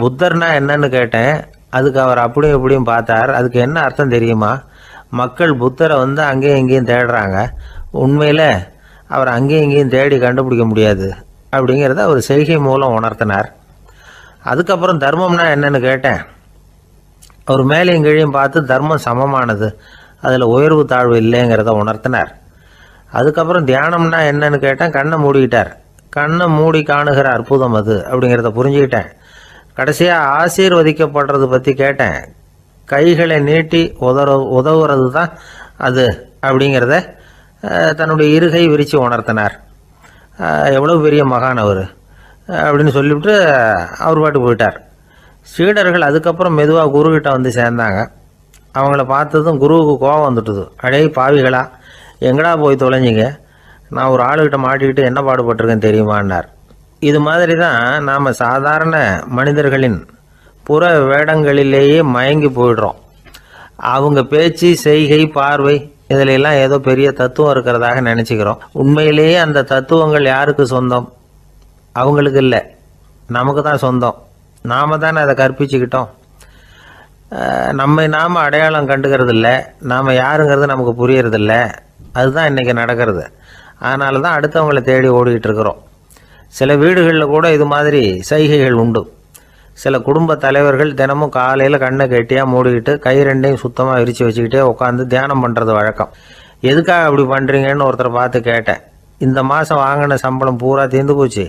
புத்தர்னா என்னன்னு கேட்டேன். அதுக்கு அவர் அப்படியும் இப்படியும் பார்த்தார். அதுக்கு என்ன அர்த்தம் தெரியுமா? மக்கள் புத்தரை அங்கேயும் இங்கேயும் தேடுறாங்க. உண்மையில் அவர் அங்கேயும் இங்கேயும் தேடி கண்டுபிடிக்க முடியாது அப்படிங்கிறத அவர் செய்கை மூலம் உணர்த்தினார். அதுக்கப்புறம் தர்மம்னா என்னன்னு கேட்டேன். அவர் மேலேயும் கீழையும் பார்த்து தர்மம் சமமானது, அதில் உயர்வு தாழ்வு இல்லைங்கிறத உணர்த்தினார். அதுக்கப்புறம் தியானம்னா என்னன்னு கேட்டேன். கண்ணை மூடிக்கிட்டார். கண்ணை மூடி காணுகிற அற்புதம் அது அப்படிங்கிறத புரிஞ்சுக்கிட்டேன். கடைசியாக ஆசீர்வதிக்கப்படுறது பற்றி கேட்டேன். கைகளை நீட்டி உதவுறது தான் அது அப்படிங்கிறத தன்னுடைய இருகை விரித்து உணர்த்தினார். எவ்வளோ பெரிய மகான் அவர் அப்படின்னு சொல்லிவிட்டு அவர் பாட்டு போயிட்டார். சீடர்கள் அதுக்கப்புறம் மெதுவாக குருக்கிட்ட சேர்ந்தாங்க. அவங்கள பார்த்ததும் குருவுக்கு கோபம் வந்துட்டுது. அடே பாவிகளா, எங்கடா போய் தொலைஞ்சிங்க, நான் ஒரு ஆளுகிட்ட மாட்டிக்கிட்டு என்ன பாடுபட்டிருக்கேன் தெரியுமான்னார். இது மாதிரி தான் நாம் சாதாரண மனிதர்களின் புற வேடங்களிலேயே மயங்கி போயிடுறோம். அவங்க பேச்சு, செய்கை, பார்வை இதிலெல்லாம் ஏதோ பெரிய தத்துவம் இருக்கிறதாக நினச்சிக்கிறோம். உண்மையிலேயே அந்த தத்துவங்கள் யாருக்கு சொந்தம்? அவங்களுக்கு இல்லை, நமக்கு தான் சொந்தம். நாம் தானே அதை கற்பிச்சுக்கிட்டோம். நம்மை நாம் அடையாளம் கண்டுக்கிறது இல்லை. நாம் யாருங்கிறது நமக்கு புரியறதில்ல. அதுதான் இன்றைக்கி நடக்கிறது. அதனால தான் அடுத்தவங்களை தேடி ஓடிக்கிட்டு இருக்கிறோம். சில வீடுகளில் கூட இது மாதிரி சைகைகள் உண்டு. சில குடும்ப தலைவர்கள் தினமும் காலையில் கண்ணை கெட்டியாக மூடிக்கிட்டு கை 2ஐயும் சுத்தமாக விரித்து வச்சுக்கிட்டே உட்காந்து தியானம் பண்ணுறது வழக்கம். எதுக்காக அப்படி பண்ணுறீங்கன்னு ஒருத்தரை பார்த்து கேட்டேன். இந்த மாதம் வாங்கின சம்பளம் பூரா தீர்ந்து போச்சு,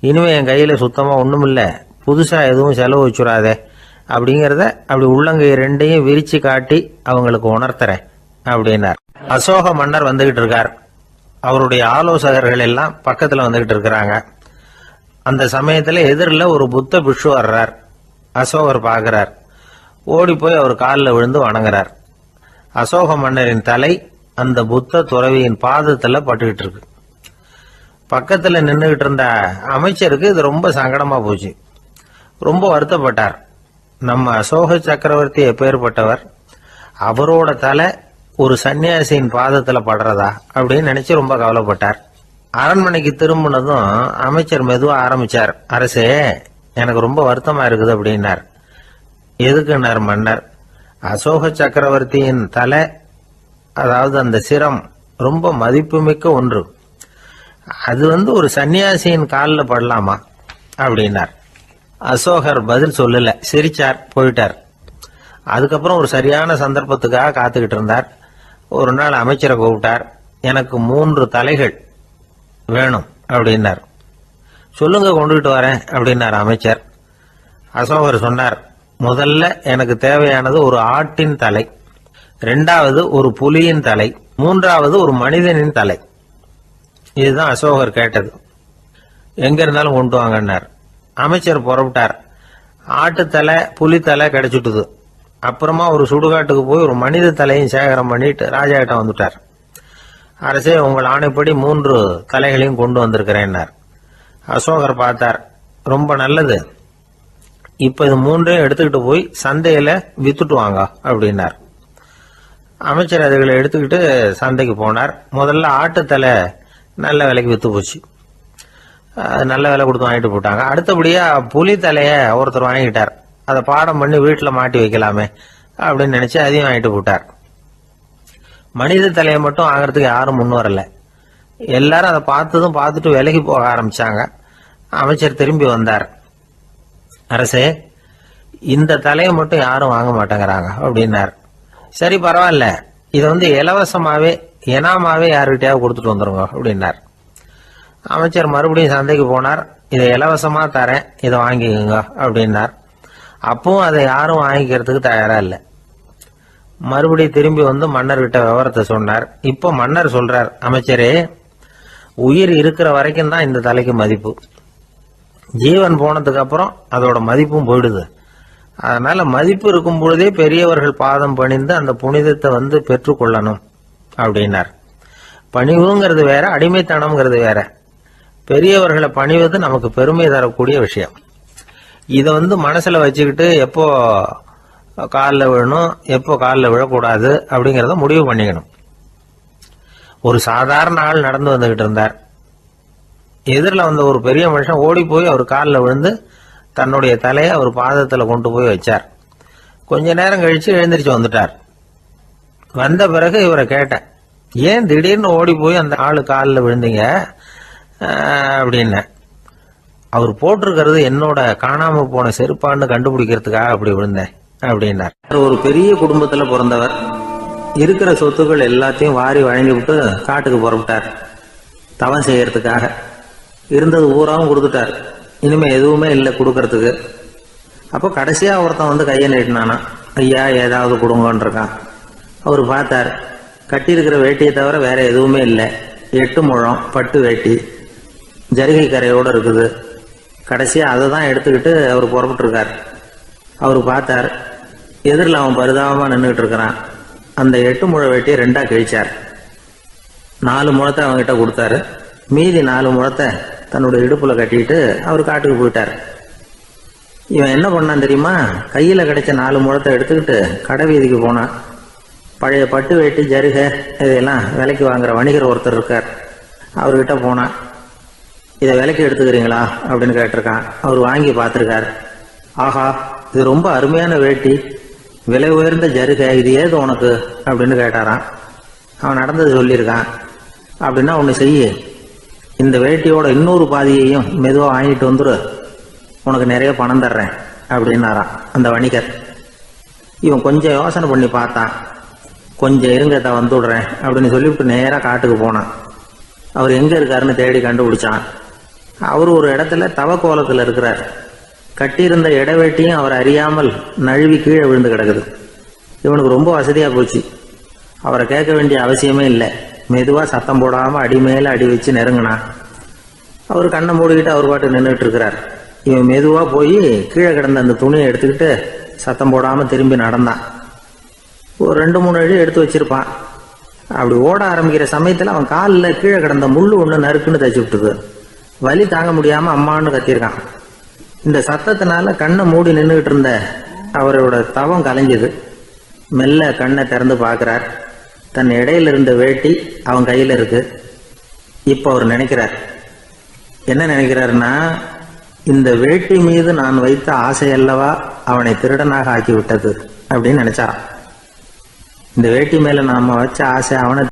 இனிமேல் என் கையில் சுத்தமாக ஒன்றும் இல்லை, புதுசாக எதுவும் செலவு வச்சுடாதே அப்படிங்கிறத அப்படி உள்ளங்கை 2ஐயும் விரித்து காட்டி அவங்களுக்கு உணர்த்துறேன் அப்படின்னார். அசோக மன்னர் வந்துக்கிட்டு இருக்கார். அவருடைய ஆலோசகர்கள் எல்லாம் பக்கத்தில் வந்துக்கிட்டு இருக்கிறாங்க. அந்த சமயத்தில் எதிரில் ஒரு புத்த பிக்ஷு வர்றார். அசோகர் பார்க்குறார். ஓடி போய் அவர் காலில் விழுந்து வணங்குறார். அசோக மன்னரின் தலை அந்த புத்த துறவியின் பாதத்தில் பட்டுக்கிட்டு இருக்கு. பக்கத்தில் நின்றுக்கிட்டு இருந்த அமைச்சருக்கு இது ரொம்ப சங்கடமாக போச்சு. ரொம்ப வருத்தப்பட்டார். நம்ம அசோக சக்கரவர்த்தி எப்பேற்பட்டவர், அவரோட தலை ஒரு சன்னியாசியின் பாதத்தில் படுறதா அப்படின்னு நினைச்சு ரொம்ப கவலைப்பட்டார். அரண்மனைக்கு திரும்பினதும் அமைச்சர் மெதுவாக ஆரம்பிச்சார். அரசே, எனக்கு ரொம்ப வருத்தமா இருக்குது அப்படின்னார். எதுக்குன்னார் மன்னர். அசோக சக்கரவர்த்தியின் தலை, அதாவது அந்த சிரம் ரொம்ப மதிப்புமிக்க ஒன்று. அது ஒரு சன்னியாசியின் காலில் படலாமா அப்படின்னார். அசோகர் பதில் சொல்லல, சிரிச்சார், போயிட்டார். அதுக்கப்புறம் ஒரு சரியான சந்தர்ப்பத்துக்காக காத்துக்கிட்டு இருந்தார். ஒரு நாள் அமைச்சரை கூப்பிட்டார். எனக்கு 3 தலைகள் வேணும் அப்படின்னார். சொல்லுங்க, கொண்டுகிட்டு வரேன் அப்படின்னார் அமைச்சர். அசோகர் சொன்னார், முதல்ல எனக்கு தேவையானது ஒரு ஆட்டின் தலை, 2வது ஒரு புலியின் தலை, 3வது ஒரு மனிதனின் தலை. இதுதான் அசோகர் கேட்டது. எங்க இருந்தாலும் கொண்டு வாங்கன்னார். அமைச்சர் புறப்பட்டார். ஆட்டுத்தலை புலித்தலை கிடைச்சிட்டுது. அப்புறமா ஒரு சுடுகாட்டுக்கு போய் ஒரு மனித தலையும் சேகரம் பண்ணிட்டு ராஜா கிட்ட வந்துட்டார். அரசே, உங்கள் ஆணைப்படி 3 தலைகளையும் கொண்டு வந்திருக்கிறேன்னார். அசோகர் பார்த்தார். ரொம்ப நல்லது, இப்ப இது 3ஐயும் எடுத்துக்கிட்டு போய் சந்தையில வித்துட்டு வாங்க அப்படின்னார். அமைச்சர் அதுகளை எடுத்துக்கிட்டு சந்தைக்கு போனார். முதல்ல ஆட்டுத்தலை நல்ல விலைக்கு வித்து போச்சு. நல்ல விலை கொடுத்து வாங்கிட்டு போட்டாங்க. அடுத்தபடியா புலி தலைய ஒருத்தர் வாங்கிட்டார். அதை பாடம் பண்ணி வீட்டில் மாட்டி வைக்கலாமே அப்படின்னு நினைச்சு அதையும் வாங்கிட்டு போட்டார். மனித தலையை மட்டும் வாங்கறதுக்கு யாரும் முன் வரல. எல்லாரும் அதை பார்த்துட்டு விலைக்கு போக ஆரம்பிச்சாங்க. அமைச்சர் திரும்பி வந்தார். அரசே, இந்த தலையை மட்டும் யாரும் வாங்க மாட்டேங்கிறாங்க அப்படின்னார். சரி, பரவாயில்ல, இதை இலவசமாவே எனாமாவே யாருக்கிட்டையாவது கொடுத்துட்டு வந்துருங்க அப்படின்னார். அமைச்சர் மறுபடியும் சந்தைக்கு போனார். இதை இலவசமா தரேன், இதை வாங்கிக்கோங்க அப்படின்னார். அப்பவும் அதை யாரும் வாங்கிக்கிறதுக்கு தயாரா இல்லை. மறுபடியும் திரும்பி மன்னர்கிட்ட விவரத்தை சொன்னார். இப்போ மன்னர் சொல்றார், அமைச்சரே, உயிர் இருக்கிற வரைக்கும் தான் இந்த தலைக்கு மதிப்பு. ஜீவன் போனதுக்கு அப்புறம் அதோட மதிப்பும் போயிடுது. அதனால மதிப்பு இருக்கும் பொழுதே பெரியவர்கள் பாதம் பணிந்து அந்த புனிதத்தை பெற்றுக்கொள்ளணும் அப்படின்னார். பணிவுங்கிறது வேற, அடிமைத்தனம்ங்கிறது வேற. பெரியவர்களை பணிவது நமக்கு பெருமை தரக்கூடிய விஷயம். இதை மனசுல வச்சுக்கிட்டு எப்போ காலில் விழணும், எப்போ காலில் விழக்கூடாது அப்படிங்கிறத முடிவு பண்ணிக்கணும். ஒரு சாதாரண ஆள் நடந்து வந்துகிட்டு இருந்தார். எதிரில் வந்த ஒரு பெரிய மனுஷன் ஓடி போய் அவர் காலில் விழுந்து தன்னுடைய தலையை அவர் பாதத்தில் கொண்டு போய் வச்சார். கொஞ்ச நேரம் கழிச்சு எழுந்திரிச்சு வந்துட்டார். வந்த பிறகு இவரை கேட்டேன், ஏன் திடீர்னு ஓடி போய் அந்த ஆளு காலில் விழுந்தீங்க அப்படின்னு. அவர் போட்டிருக்கிறது என்னோட காணாம போன செருப்பான்னு கண்டுபிடிக்கிறதுக்காக அப்படி விழுந்தேன் அப்படின்னார். ஒரு பெரிய குடும்பத்துல பிறந்தவர். இருக்கிற சொத்துக்கள் எல்லாத்தையும் வாரி வழங்கி விட்டு காட்டுக்கு புறப்பட்டார் தவம் செய்யறதுக்காக. இருந்தது ஊராவும் கொடுத்துட்டார். இனிமே எதுவுமே இல்லை கொடுக்கறதுக்கு. அப்போ கடைசியா ஒருத்தன் கையை நீட்டினானா, ஐயா ஏதாவது கொடுங்கன்னு இருக்கான். அவர் பார்த்தார், கட்டி இருக்கிற வேட்டியை தவிர வேற எதுவுமே இல்லை. 8 முழம் பட்டு வேட்டி, ஜரிகை கரையோடு இருக்குது. கடைசியா அதை தான் எடுத்துக்கிட்டு அவர் புறப்பட்டுருக்கார். அவர் பார்த்தார், எதிரில் அவன் பரிதாபமா நின்றுட்டு இருக்கிறான். அந்த 8 முழ வேட்டியை 2ஆ கிழிச்சார். 4 முழத்தை அவங்ககிட்ட கொடுத்தாரு. மீதி 4 முழத்தை தன்னுடைய இடுப்புல கட்டிட்டு அவர் காட்டுக்கு போயிட்டார். இவன் என்ன பண்ணான் தெரியுமா? கையில கிடைச்ச 4 முழத்தை எடுத்துக்கிட்டு கடை வீதிக்கு போனான். பழைய பட்டு வேட்டி ஜருகை இதெல்லாம் விலைக்கு வாங்குற வணிகர் ஒருத்தர் இருக்கார். அவர்கிட்ட போனான். இதை விலைக்கு எடுத்துக்கிறீங்களா அப்படின்னு கேட்டிருக்கான். அவர் வாங்கி பார்த்துருக்கார். ஆஹா, இது ரொம்ப அருமையான வேட்டி, விலை உயர்ந்த ஜருகை, இது ஏது உனக்கு அப்படின்னு கேட்டாரான். அவன் நடந்தது சொல்லியிருக்கான். அப்படின்னா ஒன்று செய்ய, இந்த வேட்டியோட இன்னொரு பாதியையும் மெதுவாக வாங்கிட்டு வந்துரு, உனக்கு நிறைய பணம் தர்றேன் அப்படின்னாரான் அந்த வணிகர். இவன் கொஞ்சம் யோசனை பண்ணி பார்த்தான். கொஞ்சம் இருங்கத்தை வந்துடுறேன் அப்படின்னு சொல்லிவிட்டு நேராக காட்டுக்கு போனான். அவர் எங்கே இருக்காருன்னு தேடி கண்டுபிடிச்சான். அவர் ஒரு இடத்துல தவக்கோலத்தில் இருக்கிறார். கட்டியிருந்த இடவேட்டியும் அவர் அறியாமல் நழுவி கீழே விழுந்து கிடக்குது. இவனுக்கு ரொம்ப வசதியாக போச்சு. அவரை கேட்க வேண்டிய அவசியமே இல்லை. மெதுவாக சத்தம் போடாமல் அடி மேலே அடி வச்சு நெருங்கினான். அவர் கண்ணை மூடிக்கிட்டு அவர் பாட்டு நின்றுட்டு இருக்கிறார். இவன் மெதுவாக போய் கீழே கிடந்த அந்த துணியை எடுத்துக்கிட்டு சத்தம் போடாமல் திரும்பி நடந்தான். ஒரு 2-3 அடி எடுத்து வச்சிருப்பான். அப்படி ஓட ஆரம்பிக்கிற சமயத்தில் அவன் காலில் கீழே கிடந்த முள்ளு ஒன்று நறுக்குன்னு தச்சு விட்டுது. வலி தாங்க முடியாமல் அம்மான்னு கத்திருக்கான். இந்த சத்தத்தினால கண்ணை மூடி நின்றுகிட்டு இருந்த அவரோட தவம் கலைஞ்சது. மெல்ல கண்ணை திறந்து பார்க்கிறார். தன் இடையில இருந்த வேட்டி அவன் கையில் இருக்கு. இப்போ அவர் நினைக்கிறார், என்ன நினைக்கிறாருன்னா, இந்த வேட்டி மீது நான் வைத்த ஆசையல்லவா அவனை திருடனாக ஆக்கி விட்டது அப்படின்னு நினைச்சாராம். இந்த வேட்டி மேல நாம வச்ச ஆசை அவனை